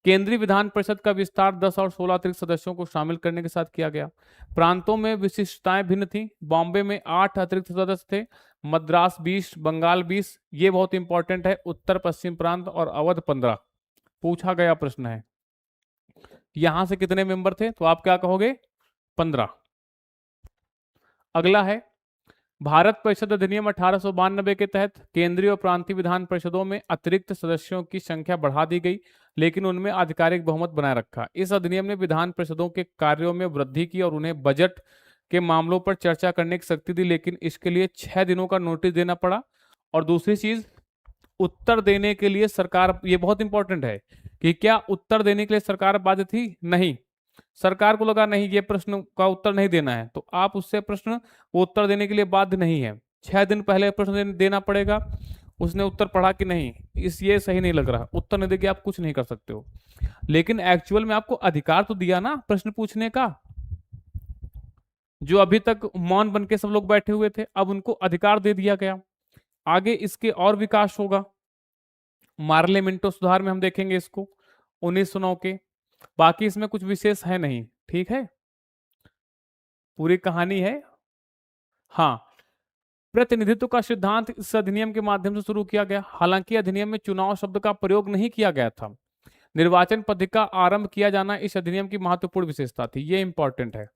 केंद्रीय विधान परिषद का विस्तार 10 और 16 अतिरिक्त सदस्यों को शामिल करने के साथ किया गया। प्रांतों में विशिष्टताएं भिन्न थी। बॉम्बे में 8 अतिरिक्त सदस्य थे, मद्रास 20, बंगाल 20, ये बहुत इंपॉर्टेंट है, उत्तर पश्चिम प्रांत और अवध 15। पूछा गया प्रश्न है, यहां से कितने मेंबर थे, तो आप क्या कहोगे, 15। अगला है भारत परिषद अधिनियम 1892 के तहत केंद्रीय और प्रांतीय विधान परिषदों में अतिरिक्त सदस्यों की संख्या बढ़ा दी गई, लेकिन उनमें आधिकारिक बहुमत बनाए रखा। इस अधिनियम ने विधान परिषदों के कार्यों में वृद्धि की और उन्हें बजट के मामलों पर चर्चा करने की शक्ति दी, लेकिन इसके लिए 6 दिनों का नोटिस देना पड़ा। और दूसरी चीज, उत्तर देने के लिए सरकार, ये बहुत इंपॉर्टेंट है कि क्या उत्तर देने के लिए सरकार बाध्य थी? नहीं। सरकार को लगा नहीं, ये प्रश्न का उत्तर नहीं देना है, तो आप उससे प्रश्न वो उत्तर देने के लिए बाध्य नहीं है। 6 दिन पहले प्रश्न देना पड़ेगा। उसने उत्तर पढ़ा कि नहीं, इस ये सही नहीं लग रहा, उत्तर नहीं देके आप कुछ नहीं कर सकते हो। लेकिन एक्चुअल में आपको अधिकार तो दिया ना प्रश्न पूछने का। जो अभी तक मौन बन के सब लोग बैठे हुए थे, अब उनको अधिकार दे दिया गया। आगे इसके और विकास होगा। मार्ले मिंटो सुधार में हम देखेंगे इसको 1909 के। बाकी इसमें कुछ विशेष है नहीं, ठीक है, पूरी कहानी है। हाँ, प्रतिनिधित्व का सिद्धांत इस अधिनियम के माध्यम से शुरू किया गया। हालांकि अधिनियम में चुनाव शब्द का प्रयोग नहीं किया गया था। निर्वाचन पद्धति का आरंभ किया जाना इस अधिनियम की महत्वपूर्ण विशेषता थी, ये इंपॉर्टेंट है,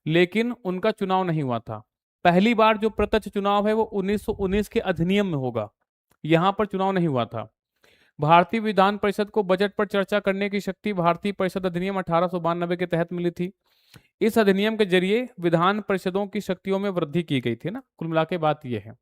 लेकिन उनका चुनाव नहीं हुआ था। पहली बार जो प्रत्यक्ष चुनाव है वो 1919 के अधिनियम में होगा, यहां पर चुनाव नहीं हुआ था। भारतीय विधान परिषद को बजट पर चर्चा करने की शक्ति भारतीय परिषद अधिनियम 1892 के तहत मिली थी। इस अधिनियम के जरिए विधान परिषदों की शक्तियों में वृद्धि की गई थी ना, कुल मिला के बात यह है।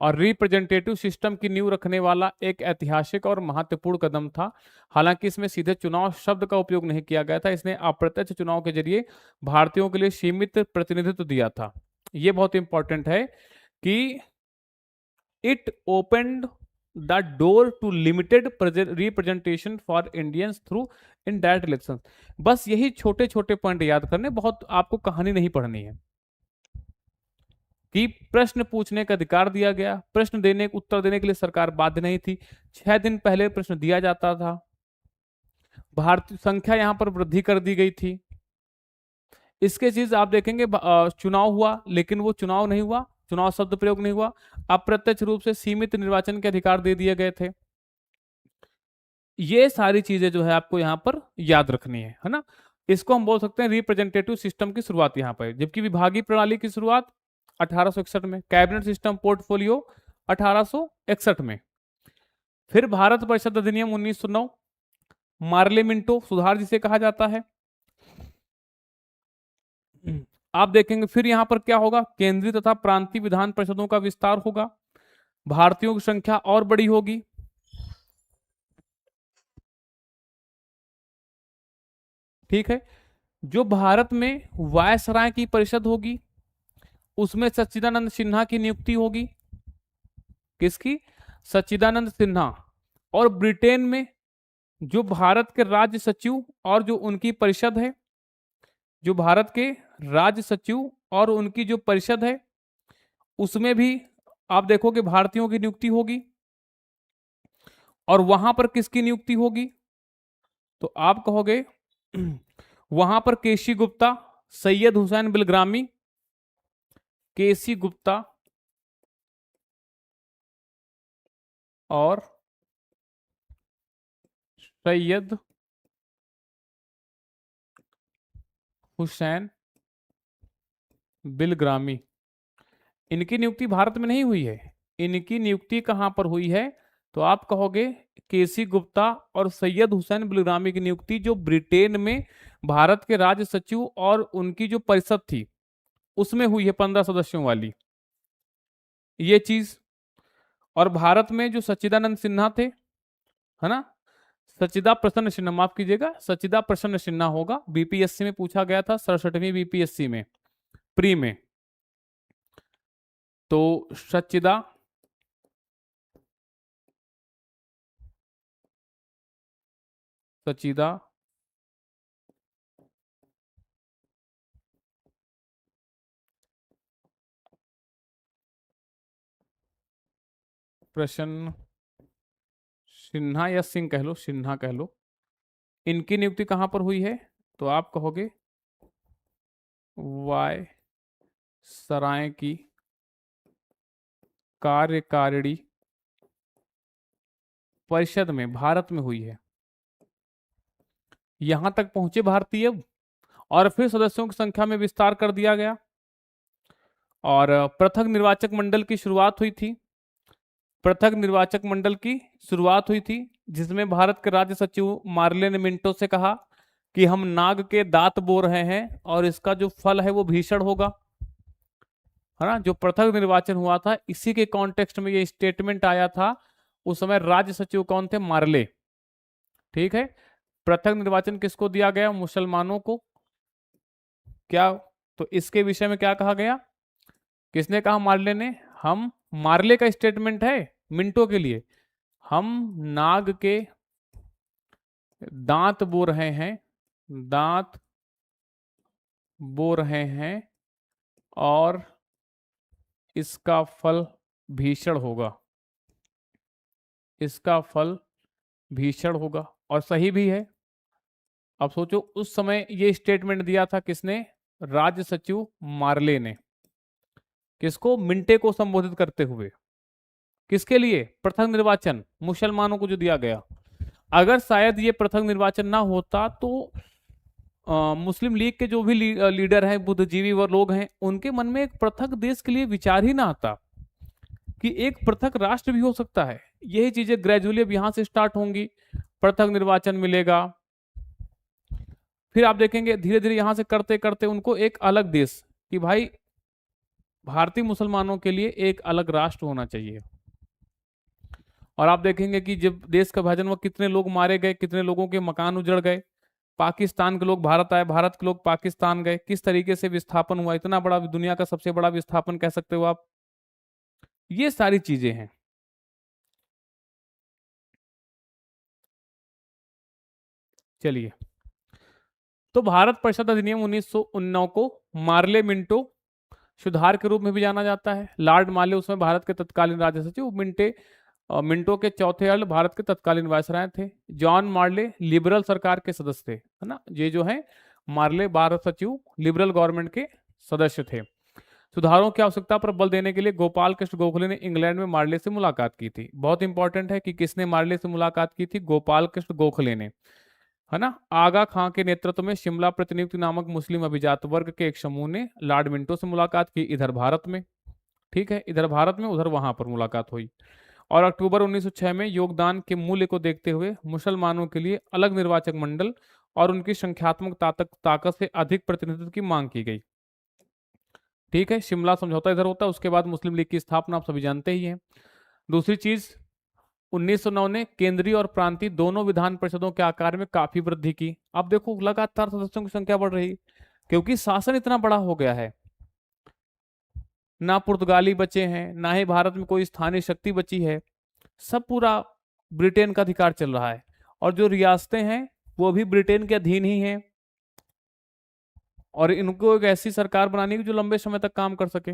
और रिप्रेजेंटेटिव सिस्टम की नींव रखने वाला एक ऐतिहासिक और महत्वपूर्ण कदम था। हालांकि इसमें सीधे चुनाव शब्द का उपयोग नहीं किया गया था, इसने अप्रत्यक्ष चुनाव के जरिए भारतीयों के लिए सीमित प्रतिनिधित्व दिया था। यह बहुत इंपॉर्टेंट है कि it opened the door to limited representation for Indians through indirect elections। बस यही छोटे छोटे पॉइंट याद करने, बहुत आपको कहानी नहीं पढ़नी है। कि प्रश्न पूछने का अधिकार दिया गया, प्रश्न देने उत्तर देने के लिए सरकार बाध्य नहीं थी। 6 दिन पहले प्रश्न दिया जाता था। भारतीय संख्या यहां पर वृद्धि कर दी गई थी। इसके चीज आप देखेंगे, चुनाव हुआ लेकिन वो चुनाव नहीं हुआ, चुनाव शब्द प्रयोग नहीं हुआ। अप्रत्यक्ष रूप से सीमित निर्वाचन के अधिकार दे दिए गए थे। ये सारी चीजें जो है आपको यहां पर याद रखनी है ना। इसको हम बोल सकते हैं रिप्रेजेंटेटिव सिस्टम की शुरुआत यहां पर। जबकि विभागीय प्रणाली की शुरुआत 1861 में, कैबिनेट सिस्टम, पोर्टफोलियो 1861 में। फिर भारत परिषद अधिनियम 1909, मार्ले मिंटो सुधार जिसे कहा जाता है। आप देखेंगे फिर यहां पर क्या होगा, केंद्रीय तथा प्रांतीय विधान परिषदों का विस्तार होगा, भारतीयों की संख्या और बड़ी होगी। ठीक है, जो भारत में वायसराय की परिषद होगी उसमें सच्चिदानंद सिन्हा की नियुक्ति होगी। किसकी? सच्चिदानंद सिन्हा। और ब्रिटेन में जो भारत के राज्य सचिव और जो उनकी परिषद है, जो भारत के राज्य सचिव और उनकी जो परिषद है, उसमें भी आप देखोगे भारतीयों की नियुक्ति होगी। और वहां पर किसकी नियुक्ति होगी? तो आप कहोगे वहां पर केसी गुप्ता, सैयद हुसैन बिलग्रामी, केसी गुप्ता और सैयद हुसैन बिलग्रामी, इनकी नियुक्ति भारत में नहीं हुई है। इनकी नियुक्ति कहां पर हुई है? तो आप कहोगे केसी गुप्ता और सैयद हुसैन बिलग्रामी की नियुक्ति जो ब्रिटेन में भारत के राज्य सचिव और उनकी जो परिषद थी उसमें हुई है, 15 सदस्यों वाली ये चीज। और भारत में जो सच्चिदानंद सिन्हा थे, है ना, सच्चिदा प्रसन्न सिन्हा, माफ कीजिएगा, सच्चिदा प्रसन्न सिन्हा होगा, बीपीएससी में पूछा गया था, 67वीं बीपीएससी में प्री में। तो सच्चिदा सच्चिदा प्रसन्न सिन्हा या सिंह कह लो, सिन्हा कह लो, इनकी नियुक्ति कहां पर हुई है? तो आप कहोगे वाय सराय की कार्यकारिणी परिषद में भारत में हुई है। यहां तक पहुंचे भारतीय, और फिर सदस्यों की संख्या में विस्तार कर दिया गया और पृथक निर्वाचक मंडल की शुरुआत हुई थी। पृथक निर्वाचक मंडल की शुरुआत हुई थी जिसमें भारत के राज्य सचिव मार्ले ने मिंटो से कहा कि हम नाग के दांत बो रहे हैं और इसका जो फल है वो भीषण होगा, है ना। जो पृथक निर्वाचन हुआ था इसी के कॉन्टेक्स्ट में ये स्टेटमेंट आया था। उस समय राज्य सचिव कौन थे? मार्ले। ठीक है, पृथक निर्वाचन किसको दिया गया? मुसलमानों को। क्या? तो इसके विषय में क्या कहा गया? किसने कहा? मार्ले ने। हम, मार्ले का स्टेटमेंट है मिंटो के लिए, हम नाग के दांत बो रहे हैं, दांत बो रहे हैं और इसका फल भीषण होगा, इसका फल भीषण होगा। और सही भी है। अब सोचो उस समय ये स्टेटमेंट दिया था किसने? राज्य सचिव मार्ले ने। किसको? मिंटे को संबोधित करते हुए। किसके लिए? पृथक निर्वाचन, मुसलमानों को जो दिया गया। अगर शायद ये पृथक निर्वाचन ना होता तो मुस्लिम लीग के जो भी लीडर हैं, बुद्धिजीवी वो लोग हैं, उनके मन में एक पृथक देश के लिए विचार ही ना आता कि एक पृथक राष्ट्र भी हो सकता है। यही चीजें ग्रेजुअली अब यहां से स्टार्ट होंगी, पृथक निर्वाचन मिलेगा, फिर आप देखेंगे धीरे धीरे यहां से करते करते उनको एक अलग देश, कि भाई भारतीय मुसलमानों के लिए एक अलग राष्ट्र होना चाहिए। और आप देखेंगे कि जब देश का विभाजन हुआ कितने लोग मारे गए, कितने लोगों के मकान उजड़ गए, पाकिस्तान के लोग भारत आए, भारत के लोग पाकिस्तान गए, किस तरीके से विस्थापन हुआ, इतना बड़ा, दुनिया का सबसे बड़ा विस्थापन कह सकते हो आप। ये सारी चीजें हैं। चलिए, तो भारत परिषद अधिनियम 1919 को मार्ले मिंटो सुधार के रूप में भी जाना जाता है। लॉर्ड मार्ले उसमें भारत के तत्कालीन राज्य सचिव, मिंटो के चौथे अर्ल भारत के तत्कालीन वायसराय थे। जॉन मार्ले लिबरल सरकार के सदस्य थे, है ना। ये जो है मार्ले भारत सचिव लिबरल गवर्नमेंट के सदस्य थे। सुधारों की आवश्यकता पर बल देने के लिए गोपाल कृष्ण गोखले ने इंग्लैंड में मार्ले से मुलाकात की थी। बहुत इंपॉर्टेंट है कि किसने मार्ले से मुलाकात की थी? गोपाल कृष्ण गोखले ने, है ना। आगा खां के नेतृत्व में शिमला प्रतिनियुक्ति नामक मुस्लिम अभिजात वर्ग के एक समूह ने लॉर्ड मिंटो से मुलाकात की इधर भारत में। ठीक है, इधर भारत में उधर वहां पर मुलाकात हुई। और अक्टूबर 1906 में योगदान के मूल्य को देखते हुए मुसलमानों के लिए अलग निर्वाचक मंडल और उनकी संख्यात्मक ताकत से अधिक प्रतिनिधित्व की मांग की गई। ठीक है, शिमला समझौता इधर होता है, उसके बाद मुस्लिम लीग की स्थापना आप सभी जानते ही हैं। दूसरी चीज, 1909 ने केंद्रीय और प्रांतीय दोनों विधान परिषदों के आकार में काफी वृद्धि की। अब देखो लगातार सदस्यों की संख्या बढ़ रही, क्योंकि शासन इतना बड़ा हो गया है, ना पुर्तगाली बचे हैं, ना ही भारत में कोई स्थानीय शक्ति बची है, सब पूरा ब्रिटेन का अधिकार चल रहा है। और जो रियासतें हैं वो भी ब्रिटेन के अधीन ही हैं, और इनको एक ऐसी सरकार बनानी है जो लंबे समय तक काम कर सके।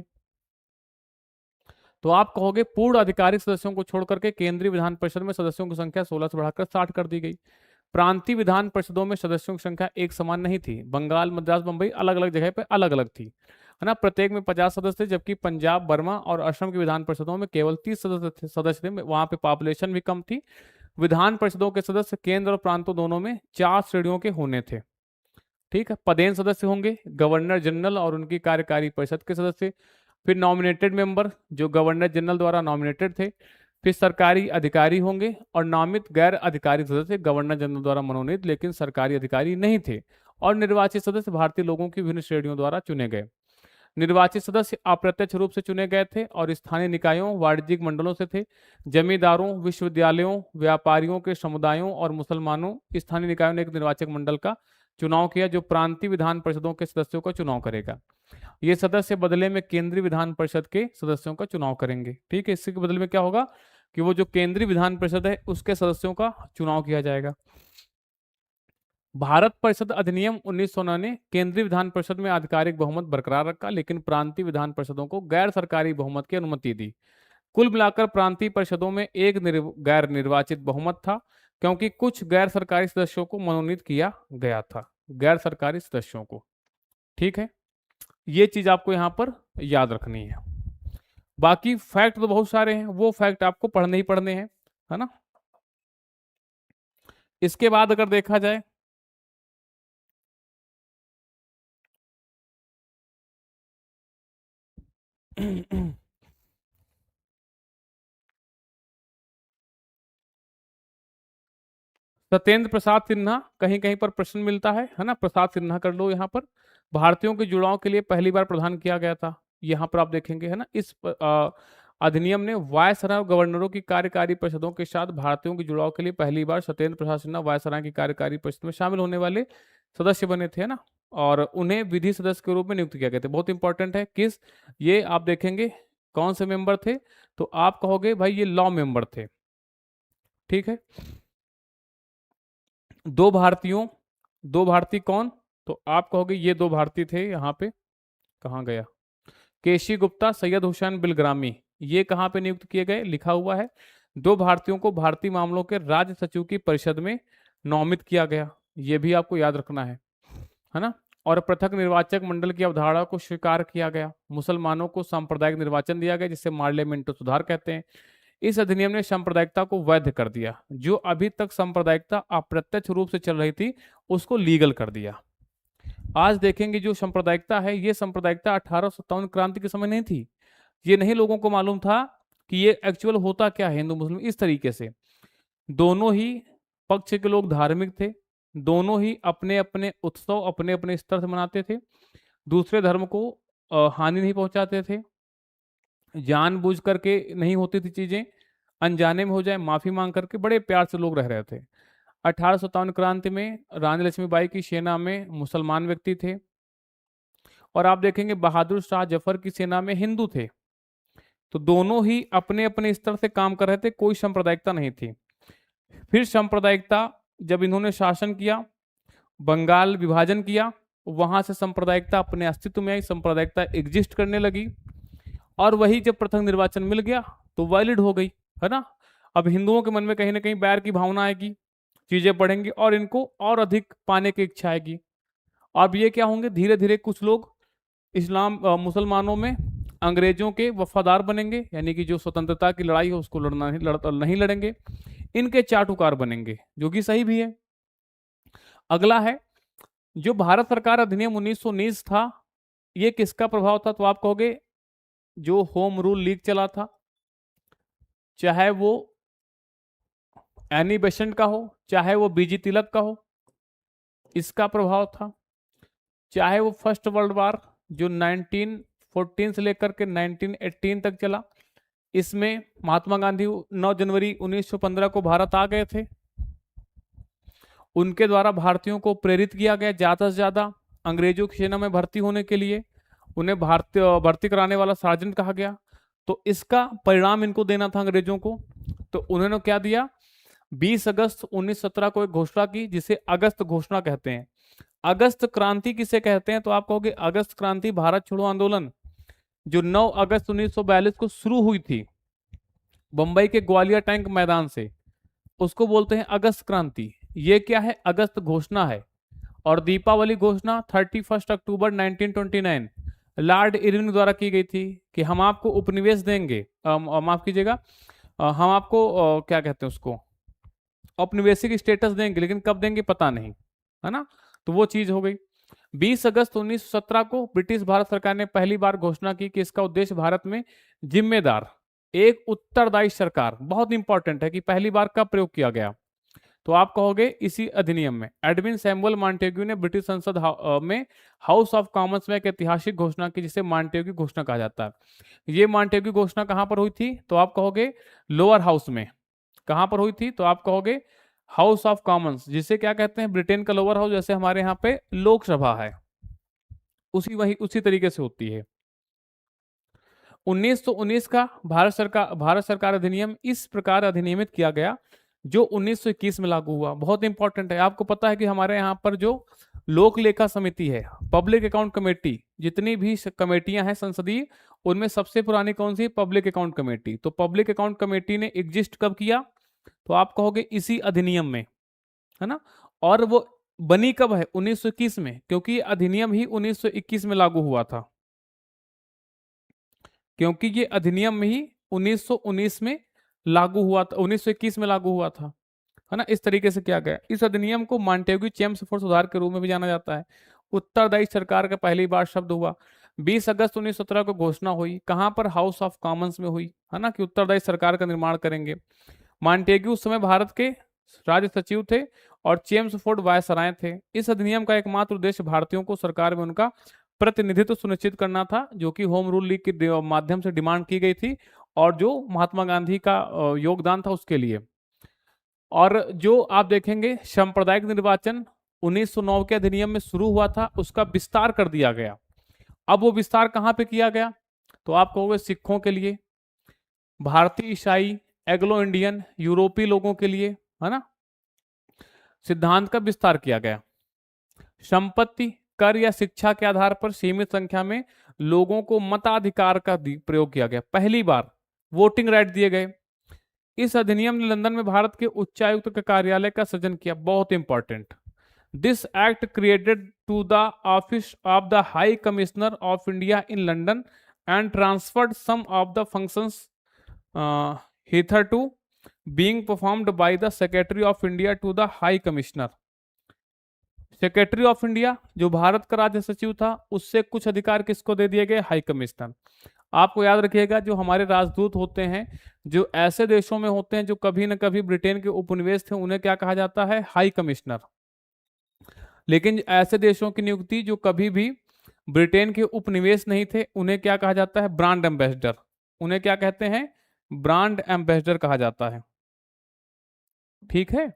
तो आप कहोगे पूर्ण आधिकारिक सदस्यों को छोड़कर के केंद्रीय विधान परिषद में सदस्यों की संख्या 16 से बढ़ाकर 60 कर दी गई। प्रांतीय विधान परिषदों में सदस्यों की संख्या एक समान नहीं थी, बंगाल, मद्रास, बंबई अलग अलग जगह पे अलग अलग थी, है ना। प्रत्येक में 50 सदस्य थे, जबकि पंजाब, बर्मा और असम की विधान परिषदों में केवल 30 सदस्य थे। वहां पे पॉपुलेशन भी कम थी। विधान परिषदों के सदस्य केंद्र और प्रांतों दोनों में 4 श्रेणियों के होने थे। ठीक है, पदेन सदस्य होंगे, गवर्नर जनरल और उनकी कार्यकारी परिषद के सदस्य, फिर नॉमिनेटेड मेंबर जो गवर्नर जनरल द्वारा नॉमिनेटेड थे, फिर सरकारी अधिकारी होंगे, और नामित गैर आधिकारिक सदस्य गवर्नर जनरल द्वारा मनोनीत लेकिन सरकारी अधिकारी नहीं थे, और निर्वाचित सदस्य भारतीय लोगों की विभिन्न श्रेणियों द्वारा चुने गए। निर्वाचित सदस्य अप्रत्यक्ष रूप से चुने गए थे और स्थानीय निकायों, वाणिज्यिक मंडलों से थे। जमींदारों, विश्वविद्यालयों, व्यापारियों के समुदायों और मुसलमानों स्थानीय निकायों ने एक निर्वाचक मंडल का चुनाव किया जो प्रांतीय विधान परिषदों के सदस्यों का चुनाव करेगा। ये सदस्य बदले में केंद्रीय विधान परिषद के सदस्यों का चुनाव करेंगे। ठीक है, इसके बदले में क्या होगा कि वो जो केंद्रीय विधान परिषद है उसके सदस्यों का चुनाव किया जाएगा। भारत परिषद अधिनियम 1909 ने केंद्रीय विधान परिषद में आधिकारिक बहुमत बरकरार रखा, लेकिन प्रांतीय विधान परिषदों को गैर सरकारी बहुमत की अनुमति दी। कुल मिलाकर प्रांतीय परिषदों में एक गैर निर्वाचित बहुमत था, क्योंकि कुछ गैर सरकारी सदस्यों को मनोनीत किया गया था, गैर सरकारी सदस्यों को। ठीक है, ये चीज आपको यहां पर याद रखनी है। बाकी फैक्ट तो बहुत सारे हैं, वो फैक्ट आपको पढ़ने ही पढ़ने हैं, है ना। इसके बाद अगर देखा जाए सत्येंद्र प्रसाद सिन्हा, कहीं कहीं पर प्रश्न मिलता है ना, प्रसाद सिन्हा कर लो। यहाँ पर भारतीयों के जुड़ाव के लिए पहली बार प्रदान किया गया था, यहाँ पर आप देखेंगे, है ना। इस अधिनियम ने वायसराय और गवर्नरों की कार्यकारी परिषदों के साथ भारतीयों के जुड़ाव के लिए पहली बार सत्येंद्र प्रसाद सिन्हा वायसराय की कार्यकारी परिषद में शामिल होने वाले सदस्य बने थे, है ना। और उन्हें विधि सदस्य के रूप में नियुक्त किया गया था। बहुत इंपॉर्टेंट है, किस, ये आप देखेंगे कौन से मेंबर थे, तो आप कहोगे भाई ये लॉ मेंबर थे। ठीक है, दो भारतीय कौन, तो आप कहोगे ये दो भारतीय थे। यहाँ पे कहाँ गया, केशी गुप्ता, सैयद हुसैन बिलग्रामी, ये कहाँ पे नियुक्त किए गए, लिखा हुआ है। दो भारतीयों को भारतीय मामलों के राज्य सचिव की परिषद में नामित किया गया, ये भी आपको याद रखना है ना। और पृथक निर्वाचक मंडल की अवधारणा को स्वीकार किया गया। मुसलमानों को सांप्रदायिक निर्वाचन दिया गया, जिसे पार्लियामेंट सुधार कहते हैं। इस अधिनियम ने सांप्रदायिकता को वैध कर दिया। जो अभी तक सांप्रदायिकता अप्रत्यक्ष रूप से चल रही थी उसको लीगल कर दिया। आज देखेंगे जो सांप्रदायिकता है, ये सांप्रदायिकता 1857 क्रांति के समय नहीं थी। ये नहीं लोगों को मालूम था कि ये एक्चुअल होता क्या है हिंदू मुस्लिम। इस तरीके से दोनों ही पक्ष के लोग धार्मिक थे, दोनों ही अपने अपने उत्सव अपने अपने स्तर से मनाते थे, दूसरे धर्म को हानि नहीं पहुंचाते थे, जानबूझ करके नहीं होती थी चीजें, अनजाने में हो जाए माफी मांग करके बड़े प्यार से लोग रह रहे थे। 1857 क्रांति में रानी लक्ष्मीबाई की सेना में मुसलमान व्यक्ति थे, और आप देखेंगे बहादुर शाह जफर की सेना में हिंदू थे। तो दोनों ही अपने अपने स्तर से काम कर रहे थे, कोई सांप्रदायिकता नहीं थी। फिर सांप्रदायिकता जब इन्होंने शासन किया, बंगाल विभाजन किया, वहां से सांप्रदायिकता अपने अस्तित्व में आई, सांप्रदायिकता एग्जिस्ट करने लगी। और वही जब पृथक निर्वाचन मिल गया तो वैलिड हो गई, है ना। अब हिंदुओं के मन में कहीं ना कहीं बैर की भावना आएगी, चीजें बढ़ेंगी और इनको और अधिक पाने की इच्छा आएगी। अब ये क्या होंगे, धीरे धीरे कुछ लोग मुसलमानों में अंग्रेजों के वफादार बनेंगे, यानी कि जो स्वतंत्रता की लड़ाई है उसको नहीं लड़ेंगे, इनके चाटुकार बनेंगे, जो कि सही भी है। अगला है जो भारत सरकार अधिनियम 1919 था, ये किसका प्रभाव था, तो आप कहोगे जो होम रूल लीग चला था, चाहे वो एनी बेसेंट का हो, चाहे वो बीजी तिलक का हो, इसका प्रभाव था। चाहे वो फर्स्ट वर्ल्ड वार जो 1914 से लेकर के 1918 तक चला, इसमें महात्मा गांधी 9 जनवरी 1915 को भारत आ गए थे। उनके द्वारा भारतीयों को प्रेरित किया गया ज्यादा से ज्यादा अंग्रेजों की सेना में भर्ती होने के लिए, उन्हें भारतीय भर्ती कराने वाला सार्जेंट कहा गया। तो इसका परिणाम इनको देना था अंग्रेजों को। तो उन्होंने क्या दिया, 20 अगस्त 1917 को एक घोषणा की जिसे अगस्त घोषणा कहते हैं। अगस्त क्रांति किसे कहते हैं, तो आप कहोगे अगस्त क्रांति भारत छोड़ो आंदोलन जो 9 अगस्त 1942 को शुरू हुई थी बंबई के ग्वालियर टैंक मैदान से, उसको बोलते हैं अगस्त क्रांति। ये क्या है, अगस्त घोषणा है। और दीपावली घोषणा 31 अक्टूबर 1929 लॉर्ड इरविन द्वारा की गई थी कि हम आपको उपनिवेश देंगे, माफ कीजिएगा, हम आपको क्या कहते हैं उसको, औपनिवेशिक स्टेटस देंगे, लेकिन कब देंगे पता नहीं, है ना। तो वो चीज हो गई। 20 अगस्त 1917 को ब्रिटिश भारत सरकार ने पहली बार घोषणा की कि इसका उद्देश्य भारत में जिम्मेदार एक उत्तरदायी सरकार, बहुत इंपॉर्टेंट है कि पहली बार कब प्रयोग किया गया, तो आप कहोगे इसी अधिनियम में। एडविन सैमुअल मॉन्टेग्यू ने ब्रिटिश संसद में हाउस ऑफ कॉमन्स में एक ऐतिहासिक घोषणा की जिसे मॉन्टेग्यू घोषणा कहा जाता है। ये मॉन्टेग्यू घोषणा कहां पर हुई थी, तो आप कहोगे लोअर हाउस में। कहां पर हुई थी, तो आप कहोगे हाउस ऑफ कॉमन्स, जिसे क्या कहते हैं ब्रिटेन का लोअर हाउस, जैसे हमारे यहाँ पे लोकसभा है, उसी तरीके से होती है। 1919 का भारत सरकार अधिनियम इस प्रकार अधिनियमित किया गया जो 1921 में लागू हुआ। बहुत इंपॉर्टेंट है। आपको पता है कि हमारे यहाँ पर जो लोक लेखा समिति है, पब्लिक अकाउंट कमेटी, जितनी भी कमेटियां हैं संसदीय, उनमें सबसे पुरानी कौन सी है, पब्लिक अकाउंट कमेटी। तो पब्लिक अकाउंट कमेटी ने एग्जिस्ट कब किया, तो आप कहोगे इसी अधिनियम में, है ना। और वो बनी कब है, 1921 में, क्योंकि अधिनियम ही 1921 में लागू हुआ था, क्योंकि ये अधिनियम में ही 1919 में लागू हुआ था, 1921 में लागू हुआ था, है ना। इस तरीके से किया गया। इस अधिनियम को मॉन्टेग्यू चेम्सफोर्ड सुधार के रूप में भी जाना जाता है। उत्तरदायी सरकार का पहली बार शब्द हुआ 20 अगस्त 1917 को घोषणा हुई, कहां पर, हाउस ऑफ कॉमन्स में हुई, है ना, कि उत्तरदायी सरकार का निर्माण करेंगे। मॉन्टेग्यू उस समय भारत के राज्य सचिव थे और चेम्सफोर्ड वायसराय थे। इस अधिनियम का एकमात्र उद्देश्य भारतीयों को सरकार में उनका प्रतिनिधित्व सुनिश्चित करना था, जो कि होम रूल लीग के माध्यम से डिमांड की गई थी और जो महात्मा गांधी का योगदान था उसके लिए। और जो आप देखेंगे सांप्रदायिक निर्वाचन 1909 के अधिनियम में शुरू हुआ था, उसका विस्तार कर दिया गया। अब वो विस्तार कहां पे किया गया, तो आप कहोगे सिखों के लिए, भारतीय ईसाई, एग्लो इंडियन, यूरोपीय लोगों के लिए, है ना। सिद्धांत का विस्तार किया गया। संपत्ति, कर या शिक्षा के आधार पर सीमित संख्या में लोगों को मताधिकार का प्रयोग किया गया। पहली बार वोटिंग राइट दिए गए। इस अधिनियम ने लंदन में भारत के उच्चायुक्त के कार्यालय का सृजन किया। बहुत important, this act created to the office of the high commissioner of India in London and transferred some of the functions hitherto being performed by the Secretary of India to the High Commissioner। Secretary of India जो भारत का राज्य सचिव था, उससे कुछ अधिकार किसको दे दिए गए, हाई कमिश्नर। आपको याद रखिएगा जो हमारे राजदूत होते हैं, जो ऐसे देशों में होते हैं जो कभी न कभी ब्रिटेन के उपनिवेश थे, उन्हें क्या कहा जाता है, हाई कमिश्नर। लेकिन ऐसे देशों की नियुक्ति जो कभी भी ब्रिटेन के उपनिवेश नहीं थे, उन्हें क्या कहा जाता है, ब्रांड एम्बेसडर। उन्हें क्या कहते हैं, ब्रांड एम्बेसडर कहा जाता है। ठीक है।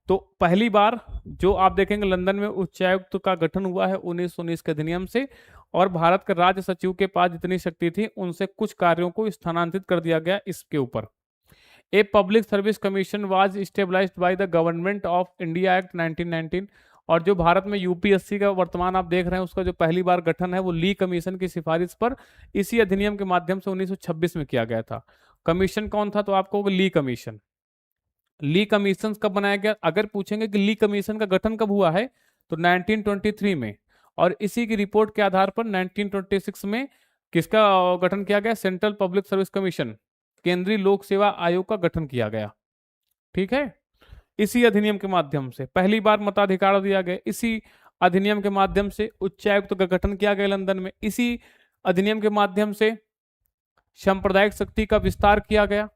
तो पहली बार जो आप देखेंगे लंदन में उच्चायुक्त का गठन हुआ है 1919 के अधिनियम से, और भारत के राज्य सचिव के पास जितनी शक्ति थी उनसे कुछ कार्यों को स्थानांतरित कर दिया गया इसके ऊपर। A public service commission was stabilized by the government of India act 1919। और जो भारत में यूपीएससी का वर्तमान आप देख रहे हैं, उसका जो पहली बार गठन है वो ली कमीशन की सिफारिश पर इसी अधिनियम के माध्यम से 1926 में किया गया था। कमीशन कौन था, तो आपको ली कमीशन। ली कमीशन कब बनाया गया, अगर पूछेंगे कि ली कमीशन का गठन कब हुआ है, तो 1923 में। और इसी की रिपोर्ट के आधार पर 1926 में किसका गठन किया गया, सेंट्रल पब्लिक सर्विस कमीशन, केंद्रीय लोक सेवा आयोग का गठन किया गया। ठीक है। इसी अधिनियम के माध्यम से पहली बार मताधिकार दिया गया। इसी अधिनियम के माध्यम से उच्चायुक्त का गठन किया गया लंदन में। इसी अधिनियम के माध्यम से सांप्रदायिक शक्ति का विस्तार किया गया।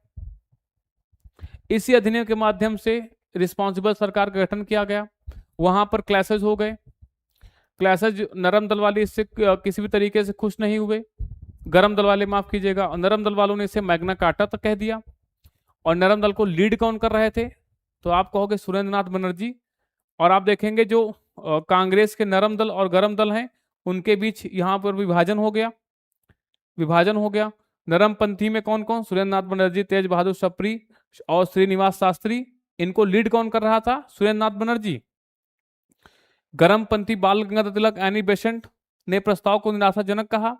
इसी अधिनियम के माध्यम से रिस्पॉन्सिबल सरकार का गठन किया गया। वहां पर क्लैसेज हो गए। क्लैसेज, नरम दल वाले इससे किसी भी तरीके से खुश नहीं हुए, गरम दल वाले, माफ कीजिएगा, और नरम दल वालों ने इसे मैग्ना कार्टा तक कह दिया। और नरम दल को लीड कौन कर रहे थे? तो आप कहोगे सुरेंद्र नाथ बनर्जी। और आप देखेंगे जो कांग्रेस के नरम दल और गरम दल हैं, उनके बीच यहां पर विभाजन हो गया। नरमपंथी में कौन कौन? सुरेंद्र नाथ बनर्जी, तेज बहादुर सप्री और श्रीनिवास शास्त्री। इनको लीड कौन कर रहा था? सुरेंद्र नाथ बनर्जी। गरमपंथी बाल गंगाधर तिलक, एनी बेसेंट ने प्रस्ताव को निराशाजनक कहा।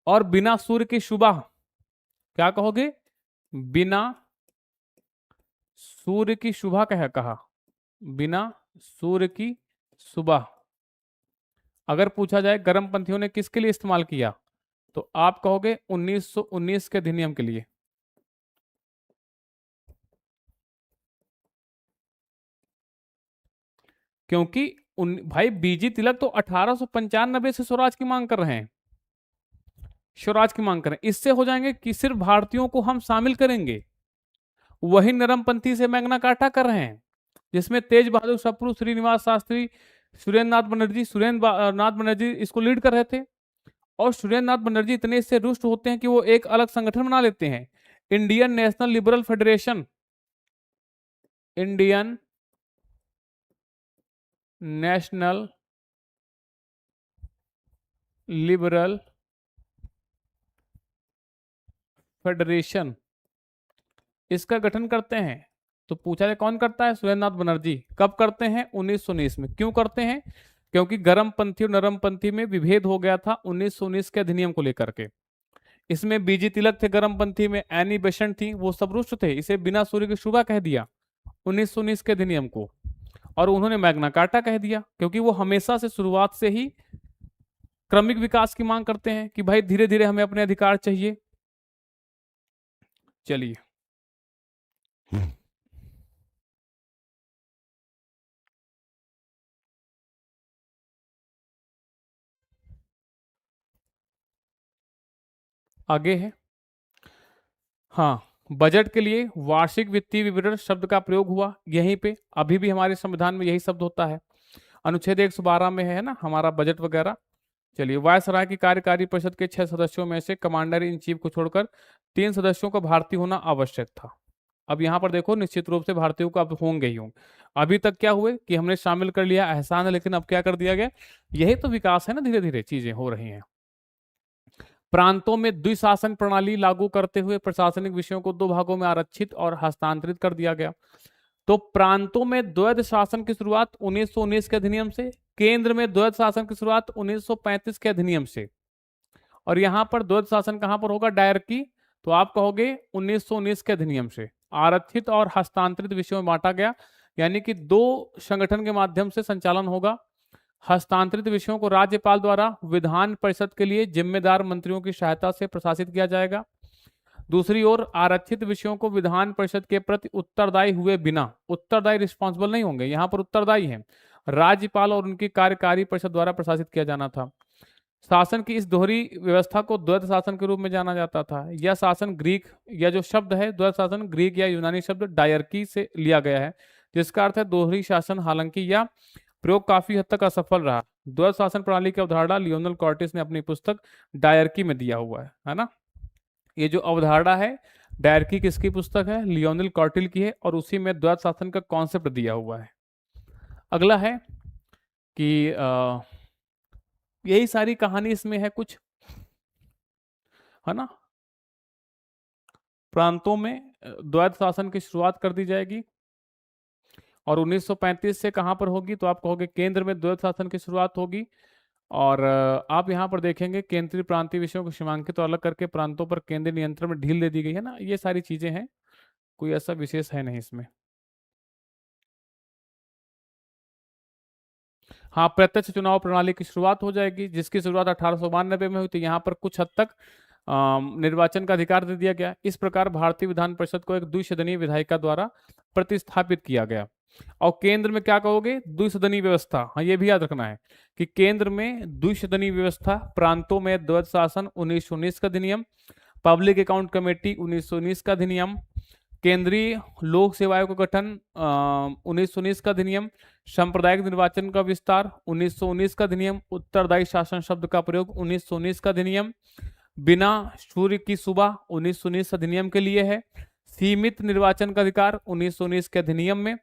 और बिना सूर्य की सुबह, क्या कहोगे? बिना सूर्य की सुबह कहा, बिना सूर्य की सुबह। अगर पूछा जाए गरमपंथियों ने किसके लिए इस्तेमाल किया, तो आप कहोगे 1919 के अधिनियम के लिए। क्योंकि भाई बीजी तिलक तो 1895 से स्वराज की मांग कर रहे हैं, स्वराज की मांग करें। इससे हो जाएंगे कि सिर्फ भारतीयों को हम शामिल करेंगे। वही नरमपंथी से मैग्ना कार्टा कर रहे हैं, जिसमें तेज बहादुर सप्रू, श्रीनिवास शास्त्री, सुरेंद्र नाथ बनर्जी इसको लीड कर रहे थे। और सुरेंद्र नाथ बनर्जी इतने इससे रुष्ट होते हैं कि वो एक अलग संगठन बना लेते हैं, Indian national liberal federation. Indian national liberal federation, इसका गठन करते हैं। तो पूछा जाए कौन करता है? सुरेंद्र नाथ बनर्जी। कब करते हैं? 1919 में। क्यों करते हैं? क्योंकि गरमपंथी और नरमपंथी में विभेद हो गया था 1919 के अधिनियम को लेकर के। इसमें बीजी तिलक थे गरमपंथी में, एनी बेसेंट थी, वो सब रुष्ट थे। इसे बिना सूर्य की सुबह कह दिया 1919 के अधिनियम को। और उन्होंने मैग्ना कार्टा कह दिया, क्योंकि वो हमेशा से शुरुआत से ही क्रमिक विकास की मांग करते हैं कि भाई धीरे धीरे हमें अपने अधिकार चाहिए। चलिए, आगे है। हाँ, बजट के लिए वार्षिक वित्तीय विवरण शब्द का प्रयोग हुआ यहीं पे। अभी भी हमारे संविधान में यही शब्द होता है, अनुच्छेद 112 में है ना हमारा बजट वगैरह। चलिए, वायसराय की कार्यकारी परिषद के 6 सदस्यों में से कमांडर इन चीफ को छोड़कर 3 सदस्यों का भारतीय होना आवश्यक था। अब यहाँ पर देखो, निश्चित रूप से भारतीयों को अब होंगे ही होंगे। अभी तक क्या हुए कि हमने शामिल कर लिया, एहसान है, लेकिन अब क्या कर दिया गया? यही तो विकास है ना, धीरे धीरे चीजें हो रही हैं। प्रांतों में द्विशासन प्रणाली लागू करते हुए प्रशासनिक विषयों को 2 भागों में आरक्षित और हस्तांतरित कर दिया गया। तो प्रांतों में द्वैध शासन की शुरुआत 1919 के अधिनियम से, केंद्र में द्वैध शासन की शुरुआत 1935 के अधिनियम से। और यहां पर द्वैध शासन कहां पर होगा? डायरकी। तो आप कहोगे 1919 के अधिनियम से। आरक्षित और हस्तांतरित विषयों में बांटा गया, यानी कि 2 संगठन के माध्यम से संचालन होगा। हस्तांतरित विषयों को राज्यपाल द्वारा विधान परिषद के लिए जिम्मेदार मंत्रियों की सहायता से प्रशासित किया जाएगा। दूसरी ओर आरक्षित विषयों को विधान परिषद के प्रति उत्तरदायी हुए बिना, उत्तरदायी रिस्पॉन्सिबल नहीं होंगे, यहां पर उत्तरदायी है, राज्यपाल और उनकी कार्यकारी परिषद द्वारा प्रशासित किया जाना था। शासन की इस दोहरी व्यवस्था को द्वैध शासन के रूप में जाना जाता था। यह शासन ग्रीक, या जो शब्द है द्वैध शासन, ग्रीक या यूनानी शब्द डायरकी से लिया गया है, जिसका अर्थ है दोहरी शासन। हालांकि यह प्रयोग काफी हद तक असफल रहा। द्वैध शासन प्रणाली की अवधारणा लियोनल कॉर्टिस ने अपनी पुस्तक डायरकी में दिया हुआ है ना। ये जो अवधारणा है डायरकी किसकी पुस्तक है? लियोनल कॉर्टिल की है, और उसी में द्वैध शासन का कॉन्सेप्ट दिया हुआ है। अगला है कि यही सारी कहानी इसमें है कुछ, है ना। प्रांतों में द्वैध शासन की शुरुआत कर दी जाएगी, और 1935 से कहां पर होगी? तो आप कहोगे केंद्र में द्वैध शासन की शुरुआत होगी। और आप यहां पर देखेंगे केंद्रीय प्रांतीय विषयों को सीमांकित तो अलग करके प्रांतों पर केंद्रीय नियंत्रण में ढील दे दी गई है ना। ये सारी चीजें हैं, कोई ऐसा विशेष है नहीं इसमें। हाँ, प्रत्यक्ष चुनाव प्रणाली की शुरुआत हो जाएगी, जिसकी शुरुआत 1892 में हुई। तो यहाँ पर कुछ हद तक निर्वाचन का अधिकार दे दिया गया। इस प्रकार भारतीय विधान परिषद को एक द्विसदनीय विधायिका द्वारा प्रतिस्थापित किया गया। और केंद्र में क्या कहोगे? द्विसदनीय व्यवस्था। हाँ, ये भी याद रखना है कि केंद्र में द्विसदनीय व्यवस्था, प्रांतों में द्वैध शासन 1919 का अधिनियम, पब्लिक अकाउंट कमेटी 1919 का अधिनियम, केंद्रीय लोक सेवा आयोग का गठन 1919 का अधिनियम, सांप्रदायिक निर्वाचन का विस्तार 1919 का अधिनियम, उत्तरदायी शासन शब्द का प्रयोग 1919 का अधिनियम, बिना सूर्य की सुबह 1919 अधिनियम के लिए है, सीमित निर्वाचन का अधिकार 1919 के अधिनियम में,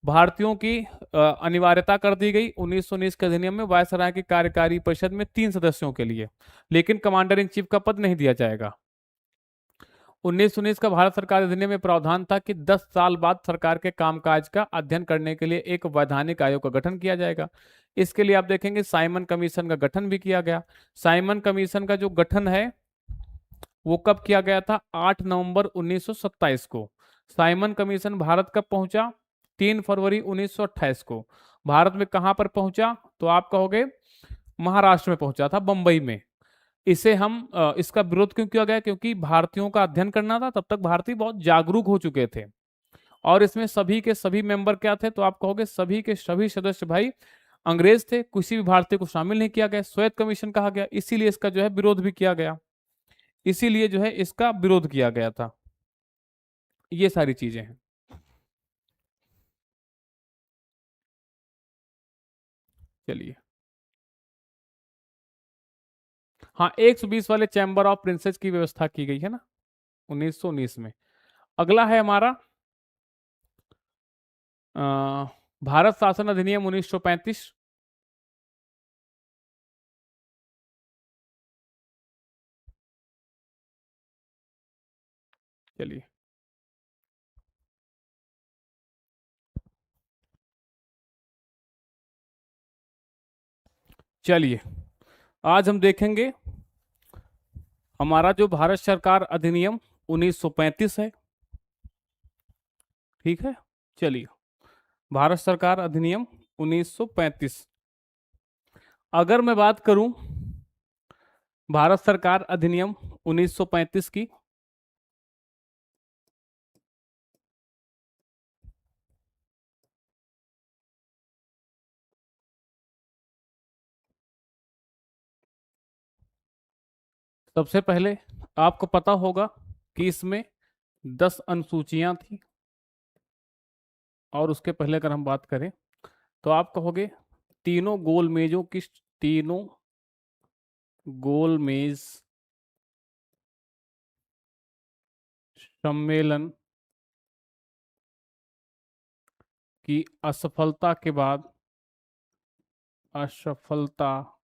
भारतीयों की अनिवार्यता कर दी गई 1919 के अधिनियम में वायसराय की कार्यकारी परिषद में 3 सदस्यों के लिए, लेकिन कमांडर इन चीफ का पद नहीं दिया जाएगा। 1919 का भारत सरकार अधिनियम में प्रावधान था कि 10 साल बाद सरकार के कामकाज का अध्ययन करने के लिए एक वैधानिक आयोग का गठन किया जाएगा। इसके लिए आप देखेंगे साइमन कमीशन का गठन भी किया गया। साइमन कमीशन का जो गठन है वो कब किया गया था? 8 नवंबर 1927 को। साइमन कमीशन भारत कब पहुंचा? 3 फरवरी 1928 को। भारत में कहां पर पहुंचा? तो आप कहोगे महाराष्ट्र में पहुंचा था, बंबई में। इसे हम इसका विरोध क्यों किया गया? क्योंकि भारतीयों का अध्ययन करना था। तब तक भारतीय बहुत जागरूक हो चुके थे और इसमें सभी के सभी मेंबर क्या थे? तो आप कहोगे सभी के सभी सदस्य भाई अंग्रेज थे, किसी भी भारतीय को शामिल नहीं किया गया। श्वेत कमीशन कहा गया, इसीलिए इसका जो है विरोध भी किया गया, इसीलिए जो है इसका विरोध किया गया था। ये सारी चीजें हैं। चलिए, हाँ, 120 वाले चैम्बर ऑफ प्रिंसेस की व्यवस्था की गई है ना 1919 में। अगला है हमारा भारत शासन अधिनियम 1935। चलिए, चलिए आज हम देखेंगे हमारा जो भारत सरकार अधिनियम 1935 है। ठीक है, चलिए, भारत सरकार अधिनियम 1935। अगर मैं बात करूं भारत सरकार अधिनियम 1935 की, सबसे पहले आपको पता होगा कि इसमें 10 अनुसूचियां थी। और उसके पहले अगर हम बात करें तो आप कहोगे तीनों गोल मेजों की, तीनों गोल मेज सम्मेलन की असफलता के बाद, असफलता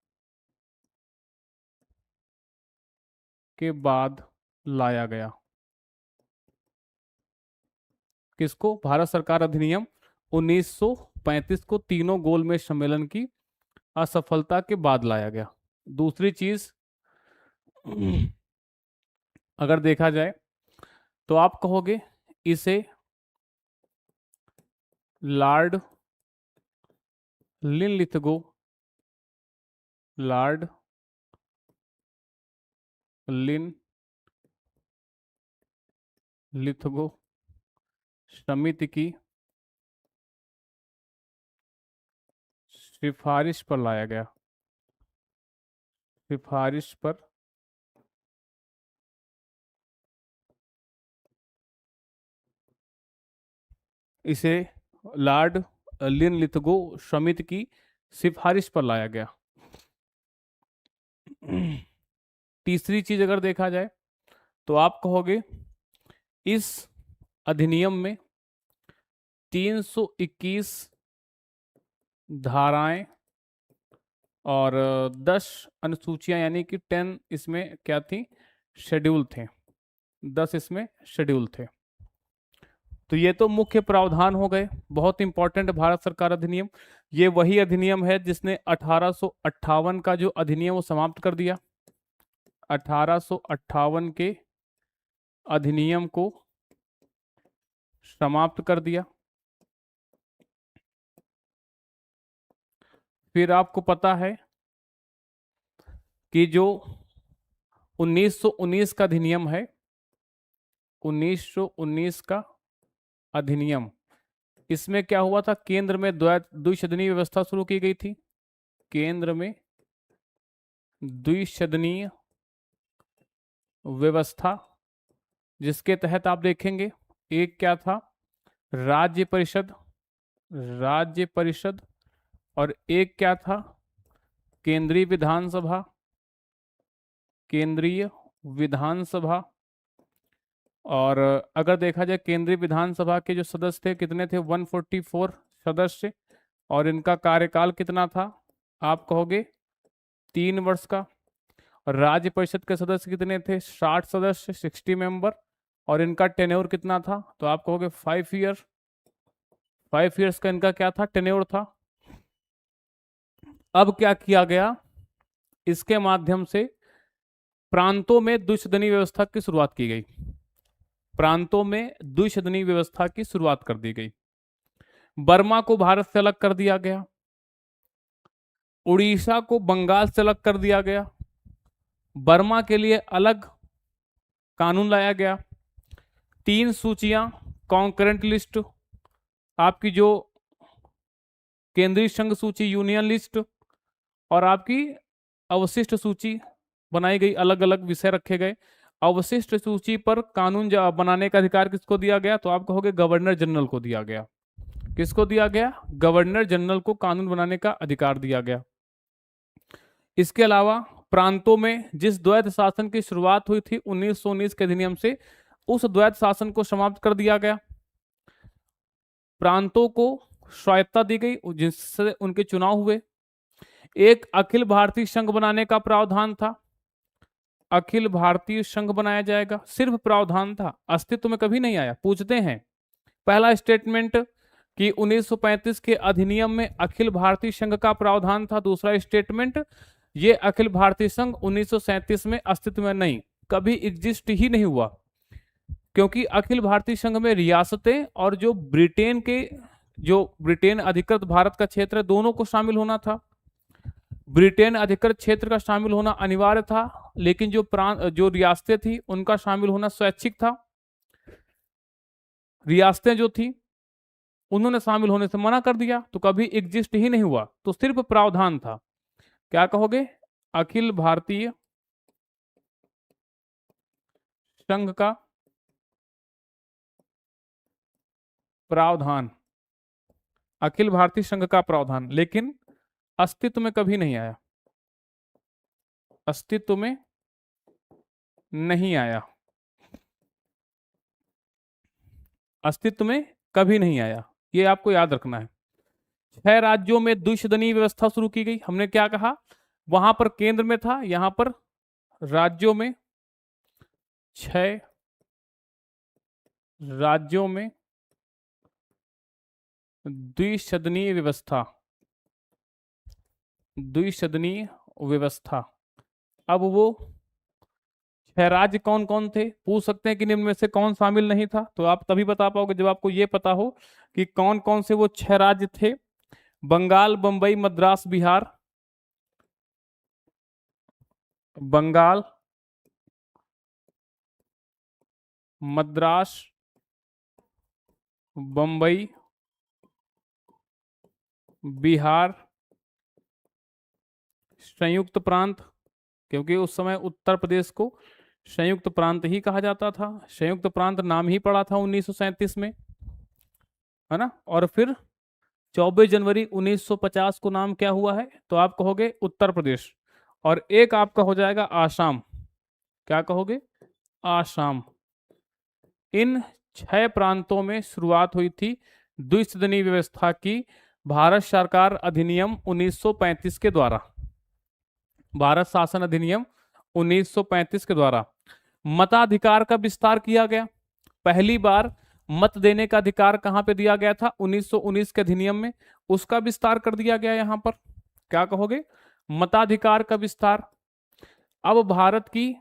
के बाद लाया गया। किसको? भारत सरकार अधिनियम 1935 को तीनों गोलमेज सम्मेलन की असफलता के बाद लाया गया। दूसरी चीज अगर देखा जाए तो आप कहोगे इसे लॉर्ड लिनलिथगो, लॉर्ड लिनलिथगो समिति की सिफारिश पर लाया गया। सिफारिश पर इसे लॉर्ड लिनलिथगो समिति की सिफारिश पर लाया गया। तीसरी चीज अगर देखा जाए तो आप कहोगे इस अधिनियम में 321 धाराएं और 10 अनुसूचियां यानी कि 10 इसमें क्या थी? शेड्यूल थे। 10 इसमें शेड्यूल थे। तो ये तो मुख्य प्रावधान हो गए, बहुत इंपॉर्टेंट भारत सरकार अधिनियम। ये वही अधिनियम है जिसने 1858 का जो अधिनियम वो समाप्त कर दिया। 1858 के अधिनियम को समाप्त कर दिया। फिर आपको पता है कि जो 1919 का अधिनियम है, 1919 का अधिनियम, इसमें क्या हुआ था? केंद्र में द्विसदनीय व्यवस्था शुरू की गई थी। केंद्र में द्विसदनीय व्यवस्था, जिसके तहत आप देखेंगे एक क्या था, राज्य परिषद, राज्य परिषद, और एक क्या था, केंद्रीय विधानसभा, केंद्रीय विधानसभा। और अगर देखा जाए केंद्रीय विधानसभा के जो सदस्य थे कितने थे, 144 सदस्य, और इनका कार्यकाल कितना था, आप कहोगे 3 वर्ष का। और राज्य परिषद के सदस्य कितने थे, 60 सदस्य, 60 मेंबर, और इनका टेन्योर कितना था, तो आप कहोगे 5 ईयर, 5 ईयर्स का इनका क्या था, टेन्योर था। अब क्या किया गया, इसके माध्यम से प्रांतों में द्विसदनी व्यवस्था की शुरुआत की गई, प्रांतों में द्विसदनी व्यवस्था की शुरुआत कर दी गई। बर्मा को भारत से अलग कर दिया गया, उड़ीसा को बंगाल से अलग कर दिया गया, बर्मा के लिए अलग कानून लाया गया, 3 सूचियां, कॉन्करेंट लिस्ट, आपकी जो केंद्रीय संघ सूची यूनियन लिस्ट, और आपकी अवशिष्ट सूची बनाई गई, अलग अलग विषय रखे गए। अवशिष्ट सूची पर कानून बनाने का अधिकार किसको दिया गया, तो आप कहोगे गवर्नर जनरल को दिया गया। किसको दिया गया, गवर्नर जनरल को कानून बनाने का अधिकार दिया गया। इसके अलावा प्रांतों में जिस द्वैध शासन की शुरुआत हुई थी 1919 के अधिनियम से, उस द्वैध शासन को समाप्त कर दिया गया। प्रांतों को स्वायत्तता दी गई जिससे उनके चुनाव हुए। एक अखिल भारतीय संघ बनाने का प्रावधान था, अखिल भारतीय संघ बनाया जाएगा, सिर्फ प्रावधान था, अस्तित्व में कभी नहीं आया। पूछते हैं पहला स्टेटमेंट कि 1935 के अधिनियम में अखिल भारतीय संघ का प्रावधान था, दूसरा स्टेटमेंट ये अखिल भारतीय संघ 1937 में अस्तित्व में नहीं, कभी एग्जिस्ट ही नहीं हुआ, क्योंकि अखिल भारतीय संघ में रियासतें और जो ब्रिटेन अधिकृत भारत का क्षेत्र है दोनों को शामिल होना था। ब्रिटेन अधिकृत क्षेत्र का शामिल होना अनिवार्य था, लेकिन जो रियासतें थी उनका शामिल होना स्वैच्छिक था। रियासतें जो थी उन्होंने शामिल होने से मना कर दिया, तो कभी एग्जिस्ट ही नहीं हुआ, तो सिर्फ प्रावधान था। क्या कहोगे, अखिल भारतीय संघ का प्रावधान, अखिल भारतीय संघ का प्रावधान, लेकिन अस्तित्व में कभी नहीं आया, अस्तित्व में नहीं आया, अस्तित्व में कभी नहीं आया, ये आपको याद रखना है। 6 राज्यों में द्विसदनीय व्यवस्था शुरू की गई। हमने क्या कहा, वहां पर केंद्र में था, यहां पर राज्यों में, 6 राज्यों में द्विसदनीय व्यवस्था, द्विसदनीय व्यवस्था। अब वो 6 राज्य कौन कौन थे, पूछ सकते हैं कि निम्न में से कौन शामिल नहीं था, तो आप तभी बता पाओगे जब आपको ये पता हो कि कौन कौन से वो 6 राज्य थे। बंगाल, बंबई, मद्रास, बिहार। बंगाल, मद्रास, बंबई, बिहार, संयुक्त प्रांत, क्योंकि उस समय उत्तर प्रदेश को संयुक्त प्रांत ही कहा जाता था, संयुक्त प्रांत नाम ही पड़ा था 1937 में, है ना। और फिर 24 जनवरी 1950 को नाम क्या हुआ है, तो आप कहोगे उत्तर प्रदेश, और एक आपका हो जाएगा आसाम। क्या कहोगे, आसाम। इन 6 प्रांतों में शुरुआत हुई थी द्विसदनीय व्यवस्था की भारत सरकार अधिनियम 1935 के द्वारा, भारत शासन अधिनियम 1935 के द्वारा। मताधिकार का विस्तार किया गया। पहली बार मत देने का अधिकार कहां पे दिया गया था, 1919 के अधिनियम में, उसका विस्तार कर दिया गया यहां पर। क्या कहोगे, मताधिकार का विस्तार। अब भारत की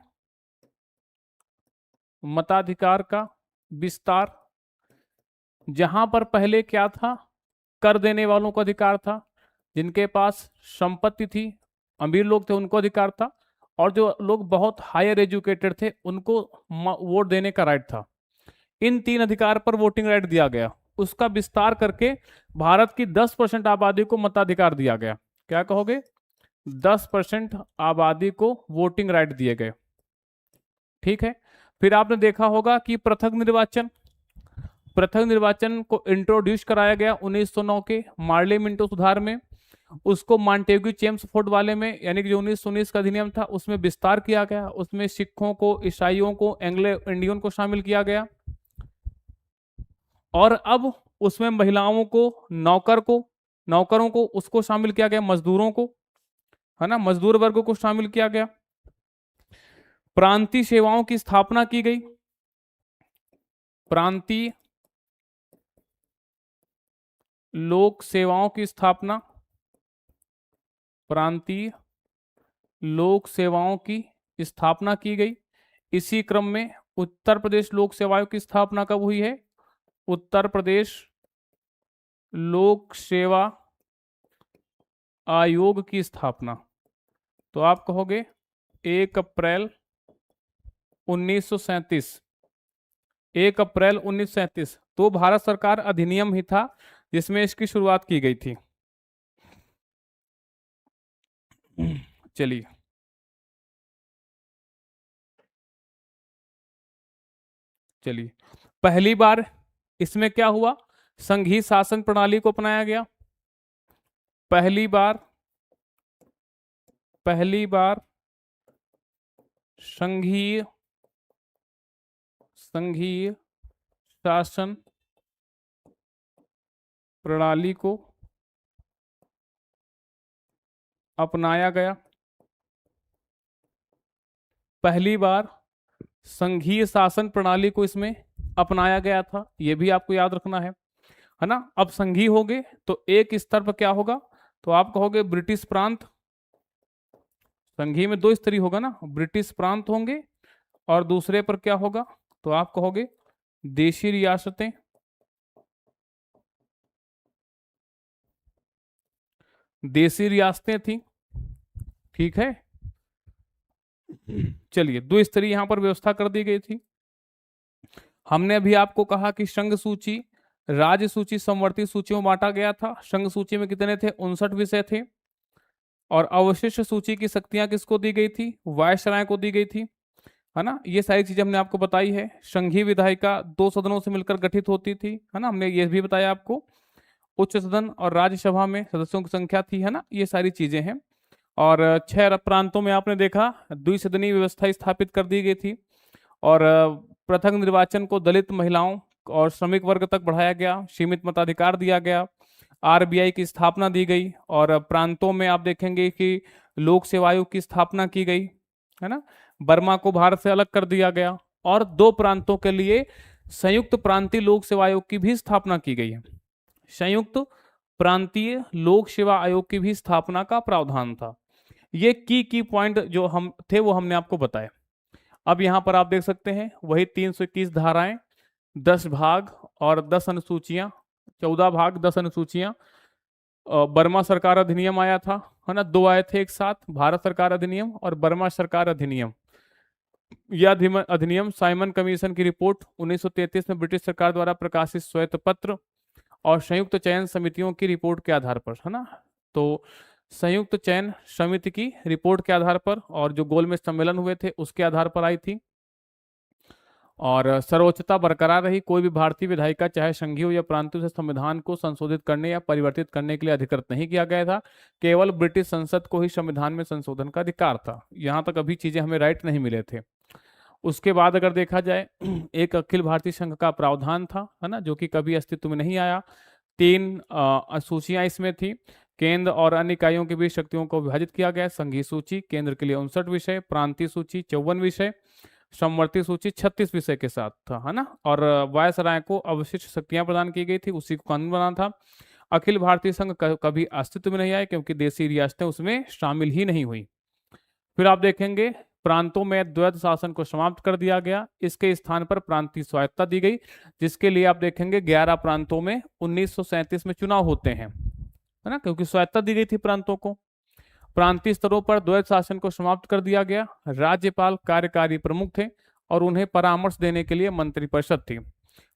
मताधिकार का विस्तार, जहां पर पहले क्या था, कर देने वालों को अधिकार था, जिनके पास संपत्ति थी, अमीर लोग थे, उनको अधिकार था, और जो लोग बहुत हायर एजुकेटेड थे उनको वोट देने का राइट था। इन 3 अधिकार पर वोटिंग राइट दिया गया। उसका विस्तार करके भारत की 10% आबादी को मताधिकार दिया गया। क्या कहोगे, 10% आबादी को वोटिंग राइट दिए गए। ठीक है। फिर आपने देखा होगा कि पृथक निर्वाचन को इंट्रोड्यूस कराया गया 1909 के मार्ले मिंटो सुधार में। उसको मॉन्टेग्यू चेम्सफोर्ड वाले में, यानी कि जो 1919 का अधिनियम था उसमें विस्तार किया गया। उसमें सिखों को, ईसाइयों को, एंग्लो इंडियन को शामिल किया गया। और अब उसमें महिलाओं को, नौकरों को उसको शामिल किया गया, मजदूरों को, है ना, मजदूर वर्ग को शामिल किया गया। प्रांतीय सेवाओं की स्थापना की गई। प्रांतीय लोक सेवाओं की स्थापना, प्रांतीय लोक सेवाओं की स्थापना की गई। इसी क्रम में उत्तर प्रदेश लोक सेवाओं की स्थापना कब हुई है? उत्तर प्रदेश लोक सेवा आयोग की स्थापना। तो आप कहोगे 1 अप्रैल 1937, 1 अप्रैल 1937। तो भारत सरकार अधिनियम ही था जिसमें इसकी शुरुआत की गई थी। चलिए, पहली बार इसमें क्या हुआ? संघीय शासन प्रणाली को अपनाया गया। पहली बार संघीय शासन प्रणाली को अपनाया गया। पहली बार संघीय शासन प्रणाली को इसमें अपनाया गया था, यह भी आपको याद रखना है ना। अब संघीय हो गए तो एक स्तर पर क्या होगा? तो आप कहोगे ब्रिटिश प्रांत। संघीय में 2 स्तरीय होगा ना, ब्रिटिश प्रांत होंगे और दूसरे पर क्या होगा? तो आप कहोगे देशी रियासतें। देशी रियासतें थी, ठीक है। चलिए, 2 स्तरीय यहां पर व्यवस्था कर दी गई थी। हमने अभी आपको कहा कि संघ सूची, राज्य सूची, समवर्ती सूचियों में बांटा गया था। संघ सूची में कितने थे? 59 विषय थे। और अवशिष्ट सूची की शक्तियां किसको दी गई थी? वायसराय को दी गई थी, है ना। ये सारी चीजें हमने आपको बताई है। संघीय विधायिका 2 सदनों से मिलकर गठित होती थी, है ना, हमने ये भी बताया आपको। उच्च सदन और राज्यसभा में सदस्यों की संख्या थी, है ना, ये सारी चीजें हैं। और 6 प्रांतों में आपने देखा द्विसदनीय व्यवस्था स्थापित कर दी गई थी। और पृथक निर्वाचन को दलित, महिलाओं और श्रमिक वर्ग तक बढ़ाया गया। सीमित मताधिकार दिया गया। आरबीआई की स्थापना दी गई। और प्रांतों में आप देखेंगे कि लोक सेवा आयोग की स्थापना की गई, है ना। बर्मा को भारत से अलग कर दिया गया। और 2 प्रांतों के लिए संयुक्त प्रांतीय लोक सेवा आयोग की भी स्थापना की गई है। संयुक्त प्रांतीय लोक सेवा आयोग की भी स्थापना का प्रावधान था। ये की पॉइंट जो हम थे वो हमने आपको बताया। अब यहां पर आप देख सकते हैं वही 321 धाराएं, 10 भाग और 10 अनुसूचियां, 14 भाग 10 अनुसूचियां। बर्मा सरकार अधिनियम आया था, है ना, 2 आए थे एक साथ, भारत सरकार अधिनियम और बर्मा सरकार अधिनियम। यह अधिनियम साइमन कमीशन की रिपोर्ट 1933 में ब्रिटिश सरकार द्वारा प्रकाशित श्वेत पत्र और संयुक्त चयन समितियों की रिपोर्ट के आधार पर, है ना। तो संयुक्त चयन समिति की रिपोर्ट के आधार पर और जो गोलमेज सम्मेलन हुए थे उसके आधार पर आई थी। और सर्वोच्चता बरकरार रही। कोई भी भारतीय विधायिका चाहे संघीय हो या प्रांतीय से संविधान को संशोधित करने या परिवर्तित करने के लिए अधिकृत नहीं किया गया था। केवल ब्रिटिश संसद को ही संविधान में संशोधन का अधिकार था। यहाँ तक अभी चीजें हमें राइट नहीं मिले थे। उसके बाद अगर देखा जाए एक अखिल भारतीय संघ का प्रावधान था, है ना, जो कि कभी अस्तित्व में नहीं आया। 3 सूचियां इसमें थी। केंद्र और अन्य इकाइयों के बीच शक्तियों को विभाजित किया गया। संघीय सूची केंद्र के लिए 59 विषय, प्रांतीय सूची 54 विषय, समवर्ती सूची 36 विषय के साथ था, है ना। और वायसराय को अवशिष्ट शक्तियां प्रदान की गई थी, उसी को कानून बना था। अखिल भारतीय संघ कभी अस्तित्व में नहीं आए क्योंकि देशी रियासतें उसमें शामिल ही नहीं हुई। फिर आप देखेंगे प्रांतों में द्वैध शासन को समाप्त कर दिया गया। इसके स्थान पर प्रांतीय स्वायत्तता दी गई, जिसके लिए आप देखेंगे 11 प्रांतों में 1937 में चुनाव होते हैं, है ना, क्योंकि स्वायत्तता दी गई थी प्रांतों को। प्रांतीय स्तरों पर द्वैध शासन को समाप्त कर दिया गया। राज्यपाल कार्यकारी प्रमुख थे और उन्हें परामर्श देने के लिए मंत्रिपरिषद थी।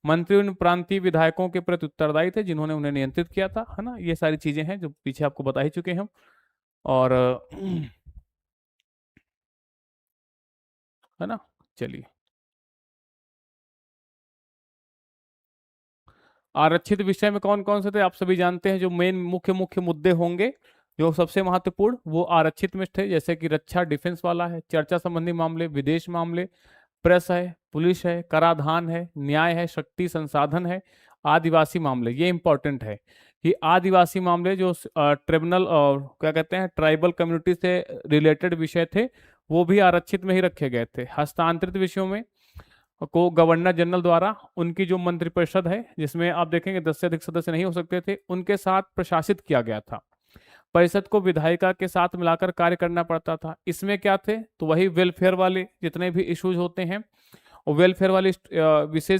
मंत्री उन प्रांतीय विधायकों के प्रति उत्तरदायी थे जिन्होंने उन्हें नियंत्रित किया था, है ना। ये सारी चीजें हैं जो पीछे आपको बता ही चुके हैं हम। और है ना, चलिए, आरक्षित विषय में कौन कौन से थे आप सभी जानते हैं। जो मेन मुख्य मुख्य मुद्दे होंगे जो सबसे महत्वपूर्ण, वो आरक्षित में थे, जैसे कि रक्षा डिफेंस वाला है, चर्चा संबंधी मामले, विदेश मामले, प्रेस है, पुलिस है, कराधान है, न्याय है, शक्ति संसाधन है, आदिवासी मामले। ये इंपॉर्टेंट है कि आदिवासी मामले जो ट्रिब्यूनल और क्या कहते हैं ट्राइबल कम्युनिटी से रिलेटेड विषय थे, वो भी आरक्षित में ही रखे गए थे। हस्तांतरित विषयों में को गवर्नर जनरल द्वारा उनकी जो मंत्रिपरिषद है, जिसमें आप देखेंगे 10 से अधिक सदस्य नहीं हो सकते थे, उनके साथ प्रशासित किया गया था। परिषद को विधायिका के साथ मिलाकर कार्य करना पड़ता था। इसमें क्या थे, तो वही वेलफेयर वाले जितने भी इश्यूज होते हैं, और वेलफेयर वाले विषय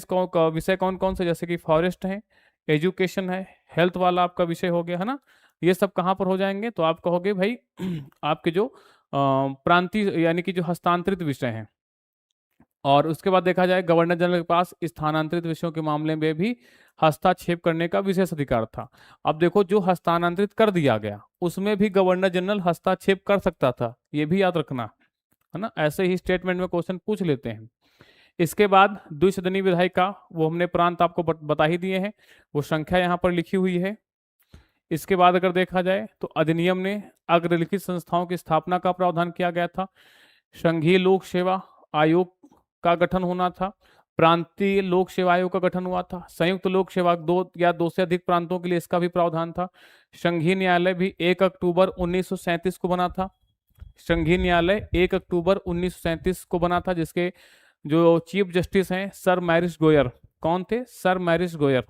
कौन कौन से, जैसे कि फॉरेस्ट है, एजुकेशन है, हेल्थ वाला आपका विषय हो गया है ना, ये सब कहाँ पर हो जाएंगे, तो आप कहोगे भाई आपके जो प्रांतीय यानी कि जो हस्तांतरित विषय हैं। और उसके बाद देखा जाए गवर्नर जनरल के पास स्थानांतरित विषयों के मामले में भी हस्तक्षेप करने का विशेष अधिकार था। अब देखो, जो हस्तांतरित कर दिया गया उसमें भी गवर्नर जनरल हस्तक्षेप कर सकता था, ये भी याद रखना है ना, ऐसे ही स्टेटमेंट में क्वेश्चन पूछ लेते हैं। इसके बाद द्विसदनीय विधायिका, वो हमने प्रांत आपको बता ही दिए हैं, वो संख्या यहाँ पर लिखी हुई है। इसके बाद अगर देखा जाए तो अधिनियम ने अग्रलिखित संस्थाओं की स्थापना का प्रावधान किया गया था। संघीय लोक सेवा आयोग का गठन होना था, प्रांतीय लोक सेवा आयोग का गठन हुआ था, संयुक्त लोक सेवा 2 या 2 से अधिक प्रांतों के लिए इसका भी प्रावधान था। संघीय न्यायालय भी 1 अक्टूबर 1937 को बना था। संघीय न्यायालय 1 अक्टूबर 1937 को बना था, जिसके जो चीफ जस्टिस हैं सर मैरिस गोयर। कौन थे? सर मैरिस गोयर।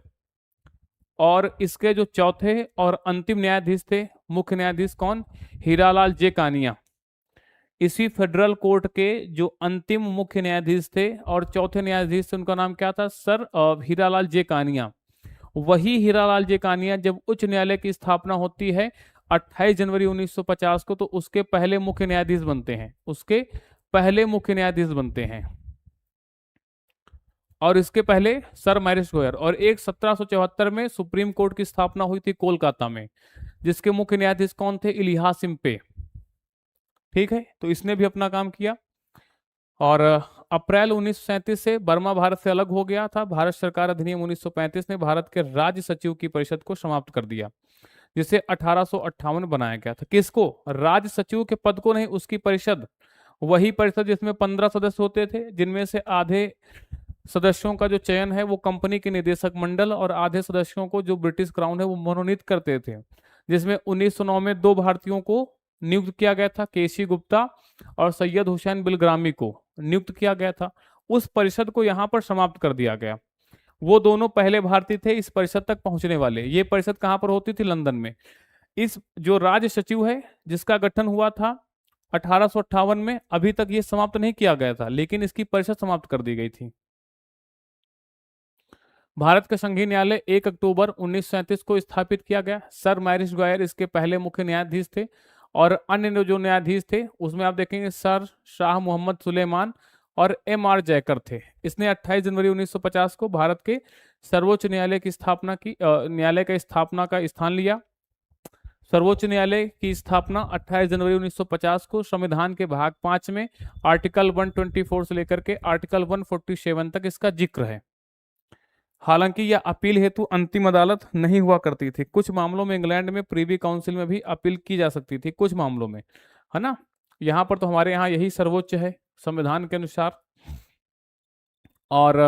और इसके जो चौथे और अंतिम न्यायाधीश थे, मुख्य न्यायाधीश कौन? हीरालाल जे कानिया। इसी फेडरल कोर्ट के जो अंतिम मुख्य न्यायाधीश थे और चौथे न्यायाधीश थे, उनका नाम क्या था? सर हीरालाल जे कानिया। वही हीरालाल जे कानिया जब उच्च न्यायालय की स्थापना होती है 28 जनवरी 1950 को, तो उसके पहले मुख्य न्यायाधीश बनते हैं, उसके पहले मुख्य न्यायाधीश बनते हैं। और इसके पहले सर मैरिस गोयर। और एक 1774 में सुप्रीम कोर्ट की स्थापना हुई थी कोलकाता में, जिसके मुख्य न्यायाधीश कौन थे? इलियास सिम्पे। ठीक है, तो इसने भी अपना काम किया। और अप्रैल 1937 से बर्मा भारत से अलग हो गया था। भारत सरकार अधिनियम 1935 ने भारत के राज्य सचिव की परिषद को समाप्त कर दिया, जिसे 1858 बनाया गया था। किसको? राज्य सचिव के पद को नहीं, उसकी परिषद। वही परिषद जिसमें 15 सदस्य होते थे, जिनमें से आधे सदस्यों का जो चयन है वो कंपनी के निदेशक मंडल और आधे सदस्यों को जो ब्रिटिश क्राउन है वो मनोनीत करते थे। जिसमें 1909 में 2 भारतीयों को नियुक्त किया गया था, केसी गुप्ता और सैयद हुसैन बिलग्रामी को नियुक्त किया गया था। उस परिषद को यहाँ पर समाप्त कर दिया गया। वो दोनों पहले भारतीय थे इस परिषद तक पहुंचने वाले। ये परिषद कहाँ पर होती थी? लंदन में। इस जो राज्य सचिव है जिसका गठन हुआ था 1858 में, अभी तक ये समाप्त नहीं किया गया था, लेकिन इसकी परिषद समाप्त कर दी गई थी। भारत का संघीय न्यायालय 1 अक्टूबर 1937 को स्थापित किया गया। सर मैरिस गोयर इसके पहले मुख्य न्यायाधीश थे। और अन्य जो न्यायाधीश थे उसमें आप देखेंगे सर शाह मोहम्मद सुलेमान और M.R. जयकर थे। इसने 28 जनवरी 1950 को भारत के सर्वोच्च न्यायालय की स्थापना की, न्यायालय का स्थापना का स्थान लिया। सर्वोच्च न्यायालय की स्थापना 28 जनवरी 1950 को संविधान के भाग 5 में आर्टिकल 124 से लेकर के आर्टिकल 147 तक इसका जिक्र है। हालांकि यह अपील हेतु अंतिम अदालत नहीं हुआ करती थी। कुछ मामलों में इंग्लैंड में प्रीवी काउंसिल में भी अपील की जा सकती थी, कुछ मामलों में, है ना। यहाँ पर तो हमारे यहाँ यही सर्वोच्च है संविधान के अनुसार। और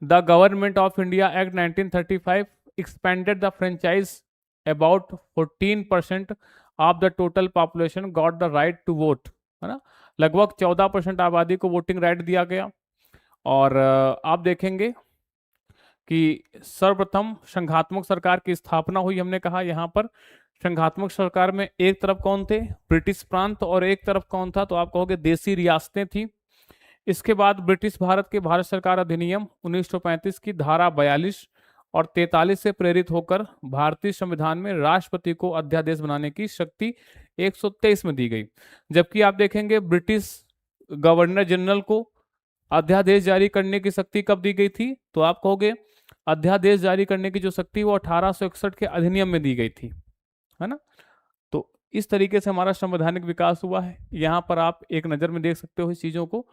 the government of India act 1935 expanded the franchise about 14% of the total population got the right to vote, है ना। लगभग 14% आबादी को वोटिंग राइट दिया गया। और आप देखेंगे कि सर्वप्रथम संघात्मक सरकार की स्थापना हुई। हमने कहा यहाँ पर संघात्मक सरकार में एक तरफ कौन थे? ब्रिटिश प्रांत, और एक तरफ कौन था? तो आप कहोगे देसी रियासतें थी। इसके बाद ब्रिटिश भारत के भारत सरकार अधिनियम 1935 की धारा 42 और 43 से प्रेरित होकर भारतीय संविधान में राष्ट्रपति को अध्यादेश बनाने की शक्ति 123 में दी गई। जबकि आप देखेंगे ब्रिटिश गवर्नर जनरल को अध्यादेश जारी करने की शक्ति कब दी गई थी? तो आप कहोगे अध्यादेश जारी करने की जो शक्ति वो 1861 के अधिनियम में दी गई थी, है ना। तो इस तरीके से हमारा संवैधानिक विकास हुआ है। यहाँ पर आप एक नज़र में देख सकते हो इस चीज़ों को।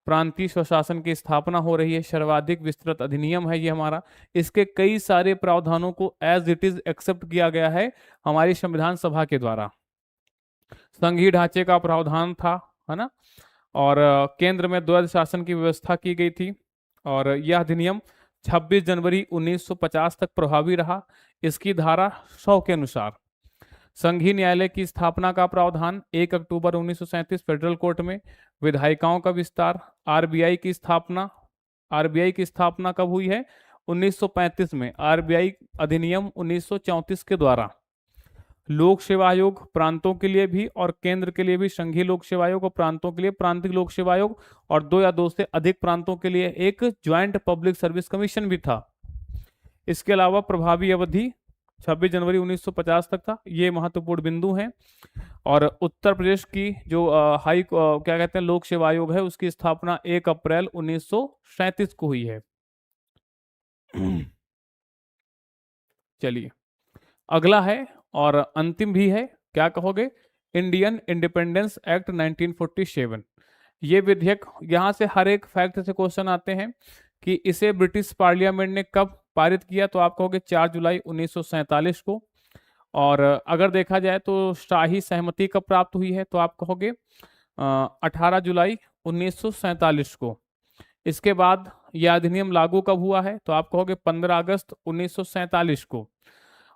प्रांतीय स्वशासन की स्थापना हो रही है, सर्वाधिक विस्तृत अधिनियम है ये हमारा। इसके कई सारे प्रावधानों को एज इट इज एक्सेप्ट किया गया है हमारी संविधान सभा के द्वारा। संघीय ढांचे का प्रावधान था, है ना, और केंद्र में द्वैध शासन की व्यवस्था की गई थी, और यह अधिनियम 26 जनवरी 1950 तक प्रभावी रहा। इसकी धारा 100 के अनुसार संघीय न्यायालय की स्थापना का प्रावधान 1 अक्टूबर 1937 फेडरल कोर्ट में, विधायिकाओं का विस्तार, आरबीआई की स्थापना कब हुई है? 1935 में, आरबीआई अधिनियम 1934 के द्वारा। लोक सेवा आयोग प्रांतों के लिए भी और केंद्र के लिए भी संघीय लोक सेवा आयोग, और प्रांतों के लिए प्रांतिक लोक सेवा आयोग, और 2 या 2 से अधिक प्रांतों के लिए एक ज्वाइंट पब्लिक सर्विस कमीशन भी था। इसके अलावा प्रभावी अवधि 26 जनवरी 1950 तक था। ये महत्वपूर्ण बिंदु हैं। और उत्तर प्रदेश की जो क्या कहते हैं लोक सेवा आयोग है, उसकी स्थापना 1 अप्रैल 1937 को हुई है। चलिए अगला है और अंतिम भी है, क्या कहोगे? Indian independence act 1947। ये विधेयक, यहां से हर एक फैक्ट से क्वेश्चन आते हैं कि इसे ब्रिटिश पार्लियामेंट ने कब पारित किया, तो आप कहोगे 4 जुलाई 1947 को। और अगर देखा जाए तो शाही सहमति कब प्राप्त हुई है, तो आप कहोगे 18 जुलाई 1947 को। इसके बाद यह अधिनियम लागू कब हुआ है, तो आप कहोगे 15 अगस्त 1947 को।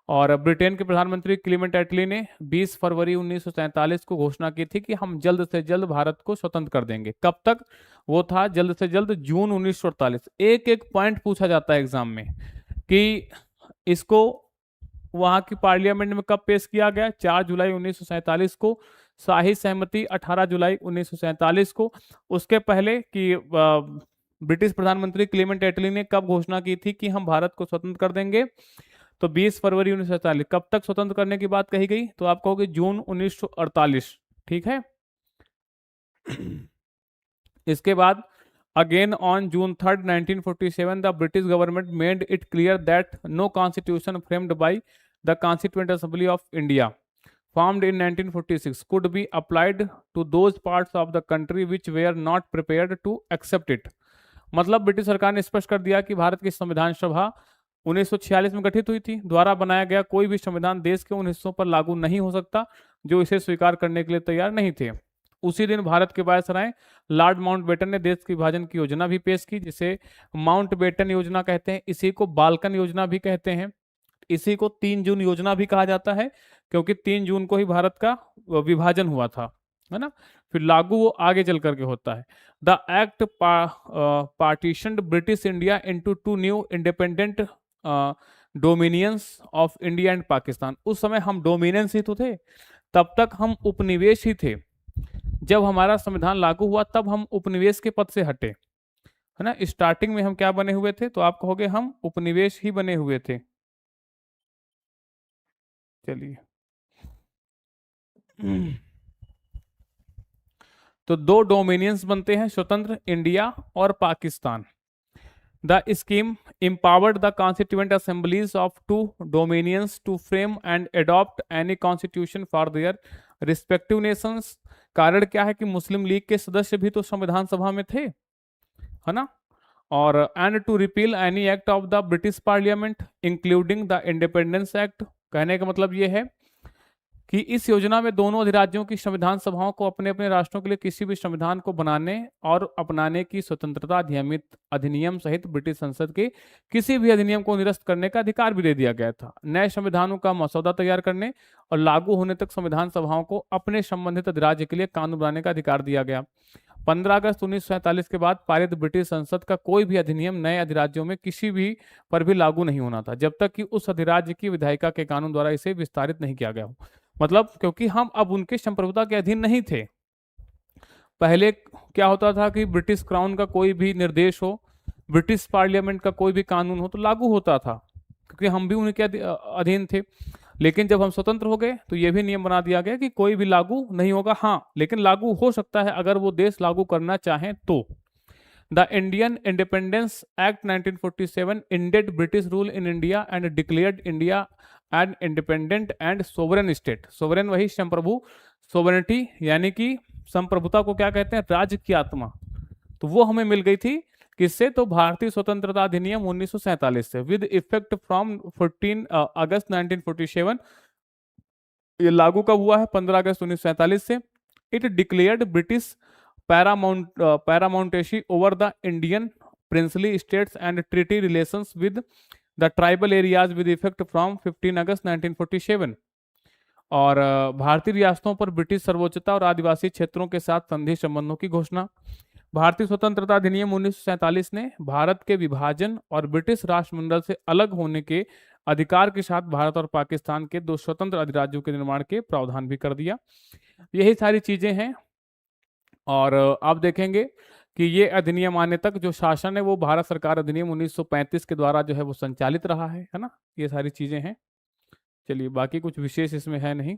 और ब्रिटेन के प्रधानमंत्री क्लीमेंट एटली ने 20 फरवरी 1947 को घोषणा की थी कि हम जल्द से जल्द भारत को स्वतंत्र कर देंगे। कब तक? वो था जल्द से जल्द जून 1948। एक एक पॉइंट पूछा जाता है एग्जाम में कि इसको वहां की पार्लियामेंट में कब पेश किया गया? 4 जुलाई 1947 को। शाही सहमति 18 जुलाई 1947 को। उसके पहले कि ब्रिटिश प्रधानमंत्री क्लीमेंट एटली ने कब घोषणा की थी कि हम भारत को स्वतंत्र कर देंगे, तो 20 फरवरी 1947। कब तक स्वतंत्र करने की बात कही गई, तो आप कहोगे जून 1948। ठीक है। इसके बाद again on June 3, 1947 the British government made it clear that no constitution framed by the constituent assembly of India formed in 1946 could be applied to those parts of the country which were not prepared to accept it। मतलब ब्रिटिश सरकार ने स्पष्ट कर दिया कि भारत की संविधान सभा 1946 में गठित हुई थी, द्वारा बनाया गया कोई भी संविधान देश के उन हिस्सों पर लागू नहीं हो सकता जो इसे स्वीकार करने के लिए तैयार नहीं थे। उसी दिन भारत के वायसराय लॉर्ड माउंटबेटन ने देश के विभाजन की योजना भी पेश की, जिसे माउंटबेटन योजना कहते हैं। इसी को बाल्कन योजना भी कहते हैं। इसी को 3 जून योजना भी कहा जाता है, क्योंकि 3 जून को ही भारत का विभाजन हुआ था, है ना। फिर लागू वो आगे चल करके होता है। The act partitioned British India into 2 new independent dominions of India and Pakistan. उस समय हम डोमिनियंस ही तो थे, तब तक हम उपनिवेश ही थे। जब हमारा संविधान लागू हुआ तब हम उपनिवेश के पद से हटे, है ना। स्टार्टिंग में हम क्या बने हुए थे, तो आप कहोगे हम उपनिवेश ही बने हुए थे। चलिए तो 2 डोमिनियंस बनते हैं, स्वतंत्र इंडिया और Pakistan. The scheme empowered the constituent assemblies of 2 dominions to frame and adopt any constitution for their respective nations। कारण क्या है कि मुस्लिम लीग के सदस्य भी तो संविधान सभा में थे, है ना। और and to repeal any act of the British parliament including the independence act. कहने का मतलब यह है कि इस योजना में दोनों अधिराज्यों की संविधान सभाओं को अपने अपने राष्ट्रों के लिए किसी भी संविधान को बनाने और अपनाने की स्वतंत्रता अधिनियम सहित ब्रिटिश संसद के किसी भी अधिनियम को निरस्त करने का अधिकार भी दे दिया गया था। नए संविधानों का मसौदा तैयार करने और लागू होने तक संविधान सभाओं को अपने संबंधित अधिराज्य के लिए कानून बनाने का अधिकार दिया गया। 15 अगस्त 1947 के बाद पारित ब्रिटिश संसद का कोई भी अधिनियम नए अधिराज्यों में किसी भी पर भी लागू नहीं होना था, जब तक कि उस अधिराज्य की विधायिका के कानून द्वारा इसे विस्तारित नहीं किया गया हो। मतलब क्योंकि हम अब उनके संप्रभुता के अधीन नहीं थे। पहले क्या होता था कि ब्रिटिश क्राउन का कोई भी निर्देश हो, ब्रिटिश पार्लियामेंट का कोई भी कानून हो तो लागू होता था, क्योंकि हम भी उनके अधीन थे। लेकिन जब हम स्वतंत्र हो गए तो यह भी नियम बना दिया गया कि कोई भी लागू नहीं होगा। हाँ, लेकिन लागू हो सकता है अगर वो देश लागू करना चाहें तो। The Indian independence act 1947 ended British rule in India and declared India and independent and sovereign state. Sovereign वही संप्रभु, सोवरेनिटी यानी कि संप्रभुता को क्या कहते हैं? राज्य की आत्मा। तो वो हमें मिल गई थी किससे? तो भारतीय स्वतंत्रता अधिनियम 1947 से, विद इफेक्ट फ्रॉम 14 अगस्त 1947। ये लागू कब हुआ है? 15 अगस्त 1947 से। It declared British paramountcy over the Indian princely states and treaty relations with the tribal areas with effect from 15 अगस्त 1947। और भारतीय रियासतों पर ब्रिटिश सर्वोच्चता और आदिवासी क्षेत्रों के साथ संधि संबंधों की घोषणा। भारतीय स्वतंत्रता अधिनियम 1947 ने भारत के विभाजन और ब्रिटिश राष्ट्रमंडल से अलग होने के अधिकार के साथ भारत और पाकिस्तान के दो स्वतंत्र अधिराज्यों के निर्माण के प्रावधान भी कर दिया। यही सारी चीजें हैं। और आप देखेंगे कि ये अधिनियम आने तक जो शासन है वो भारत सरकार अधिनियम 1935 के द्वारा जो है वो संचालित रहा है ना। ये सारी चीजें हैं। चलिए, बाकी कुछ विशेष इसमें है नहीं।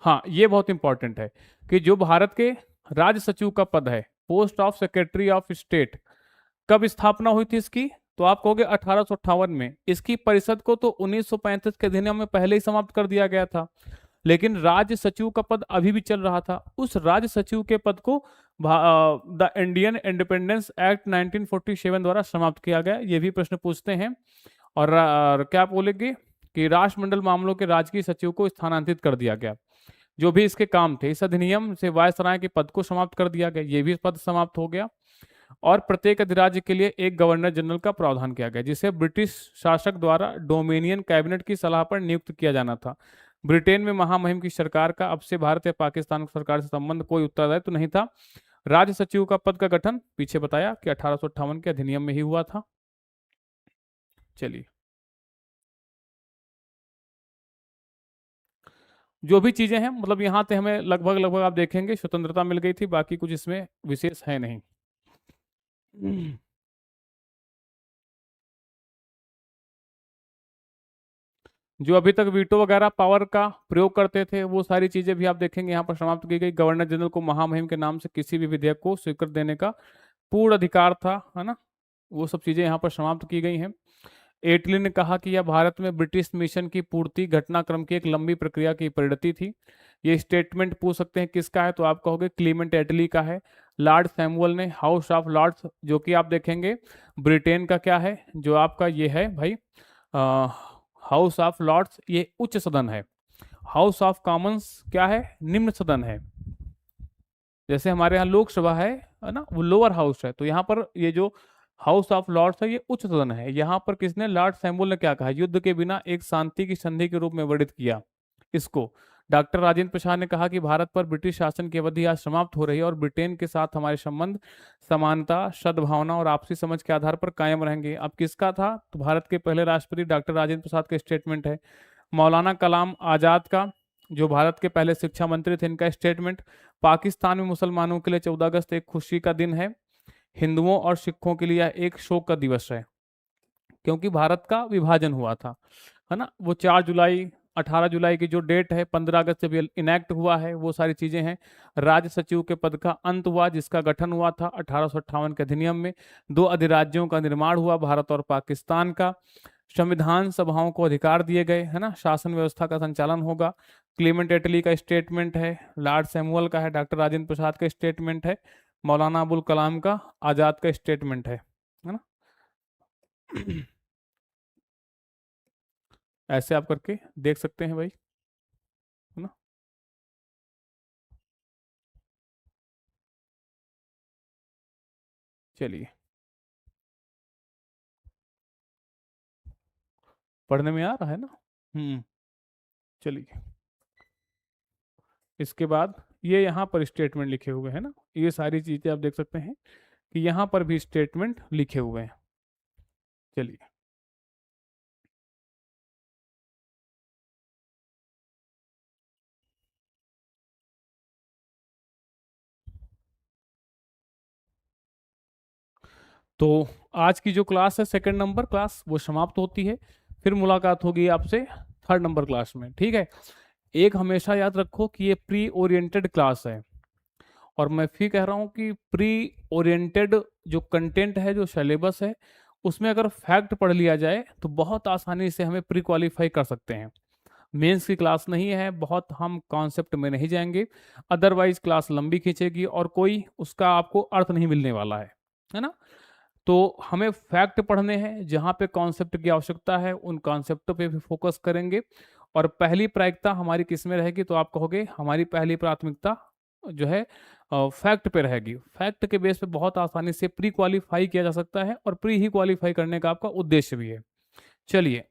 हाँ, ये बहुत इंपॉर्टेंट है कि जो भारत के राज्य सचिव का पद है, post of secretary of state, कब स्थापना हुई थी इसकी? तो आप कहोगे 1858 में। इसकी परिषद को तो 1935 के अधिनियम में पहले ही समाप्त कर दिया गया था, लेकिन राज्य सचिव का पद अभी भी चल रहा था। उस राज्य सचिव के पद को द इंडियन इंडिपेंडेंस एक्ट 1947 द्वारा समाप्त किया गया। ये भी प्रश्न पूछते हैं। और क्या बोलेंगे कि राष्ट्रमंडल मामलों के राजकीय सचिव को स्थानांतरित कर दिया गया। जो भी इसके काम थे, इस अधिनियम से वायसराय के पद को समाप्त कर दिया गया। ये भी पद समाप्त हो गया। और प्रत्येक अधिराज्य के लिए एक गवर्नर जनरल का प्रावधान किया गया, जिसे ब्रिटिश शासक द्वारा डोमिनियन कैबिनेट की सलाह पर नियुक्त किया जाना था। ब्रिटेन में महामहिम की सरकार का अब से भारत या पाकिस्तान सरकार से संबंध कोई उत्तरदायित्व तो नहीं था। राज्य सचिव का पद का गठन पीछे बताया कि 1858 के अधिनियम में ही हुआ था। चलिए, जो भी चीजें हैं, मतलब यहाँ से हमें लगभग आप देखेंगे स्वतंत्रता मिल गई थी। बाकी कुछ इसमें विशेष है नहीं। जो अभी तक वीटो वगैरह पावर का प्रयोग करते थे, वो सारी चीजें भी आप देखेंगे यहाँ पर समाप्त की गई। गवर्नर जनरल को महामहिम के नाम से किसी भी विधेयक को स्वीकृत देने का पूर्ण अधिकार था, है ना। वो सब चीजें यहाँ पर समाप्त की गई हैं। एटली ने कहा कि यह भारत में ब्रिटिश मिशन की पूर्ति घटनाक्रम की एक लंबी प्रक्रिया की परिणति थी। ये स्टेटमेंट पूछ सकते हैं किसका है, तो आप कहोगे क्लीमेंट एटली का है। लॉर्ड सैमुअल ने हाउस ऑफ लॉर्ड्स, जो कि आप देखेंगे ब्रिटेन का क्या है, जो आपका ये है भाई हाउस ऑफ लॉर्ड्स, ये उच्च सदन है। हाउस ऑफ कॉमन्स क्या है? निम्न सदन है। जैसे हमारे यहाँ लोकसभा है ना, वो लोअर हाउस है। तो यहाँ पर ये जो हाउस ऑफ लॉर्ड्स है, ये उच्च सदन है। यहाँ पर किसने? लॉर्ड सैमुअल ने क्या कहा? युद्ध के बिना एक शांति की संधि के रूप में वर्णित किया इसको। डॉक्टर राजेंद्र प्रसाद ने कहा कि भारत पर ब्रिटिश शासन की अवधि आज समाप्त हो रही है और ब्रिटेन के साथ हमारे संबंध समानता, सद्भावना और आपसी समझ के आधार पर कायम रहेंगे। अब किसका था? तो भारत के पहले राष्ट्रपति डॉक्टर राजेंद्र प्रसाद का स्टेटमेंट है। मौलाना कलाम आजाद का, जो भारत के पहले शिक्षा मंत्री थे, इनका स्टेटमेंट। पाकिस्तान में मुसलमानों के लिए 14 अगस्त एक खुशी का दिन है। हिंदुओं और सिखों के लिए एक शोक का दिवस है, क्योंकि भारत का विभाजन हुआ था, है ना। वो 4 जुलाई 18 जुलाई की जो डेट है, 15 अगस्त जब इनैक्ट हुआ है, वो सारी चीजें हैं। राज्य सचिव के पद का अंत हुआ, जिसका गठन हुआ था 1858 के अधिनियम में। 2 अधिराज्यों का निर्माण हुआ, भारत और पाकिस्तान का। संविधान सभाओं को अधिकार दिए गए, है ना। शासन व्यवस्था का संचालन होगा। क्लीमेंट एटली का स्टेटमेंट है, लॉर्ड सैमुअल का है, डॉक्टर राजेंद्र प्रसाद का स्टेटमेंट है, मौलाना अबुल कलाम का, आजाद का स्टेटमेंट है ना। ऐसे आप करके देख सकते हैं भाई, है ना। चलिए, पढ़ने में आ रहा है ना। चलिए, इसके बाद ये यहाँ पर स्टेटमेंट लिखे हुए हैं ना। ये सारी चीजें आप देख सकते हैं कि यहाँ पर भी स्टेटमेंट लिखे हुए हैं। चलिए, तो आज की जो क्लास है, सेकंड नंबर क्लास, वो समाप्त होती है। फिर मुलाकात होगी आपसे थर्ड नंबर क्लास में, ठीक है। एक हमेशा याद रखो कि ये प्री ओरिएंटेड क्लास है, और मैं फिर कह रहा हूँ कि प्री ओरिएंटेड जो कंटेंट है, जो सिलेबस है, उसमें अगर फैक्ट पढ़ लिया जाए तो बहुत आसानी से हमें प्री क्वालिफाई कर सकते हैं। मेंस की क्लास नहीं है, बहुत हम कॉन्सेप्ट में नहीं जाएंगे, अदरवाइज क्लास लंबी खींचेगी और कोई उसका आपको अर्थ नहीं मिलने वाला है ना। तो हमें फैक्ट पढ़ने हैं, जहाँ पे कॉन्सेप्ट की आवश्यकता है उन कॉन्सेप्टों पे भी फोकस करेंगे। और पहली प्राथमिकता हमारी किस में रहेगी, तो आप कहोगे हमारी पहली प्राथमिकता जो है फैक्ट पे रहेगी। फैक्ट के बेस पे बहुत आसानी से प्री क्वालिफाई किया जा सकता है और प्री ही क्वालिफाई करने का आपका उद्देश्य भी है। चलिए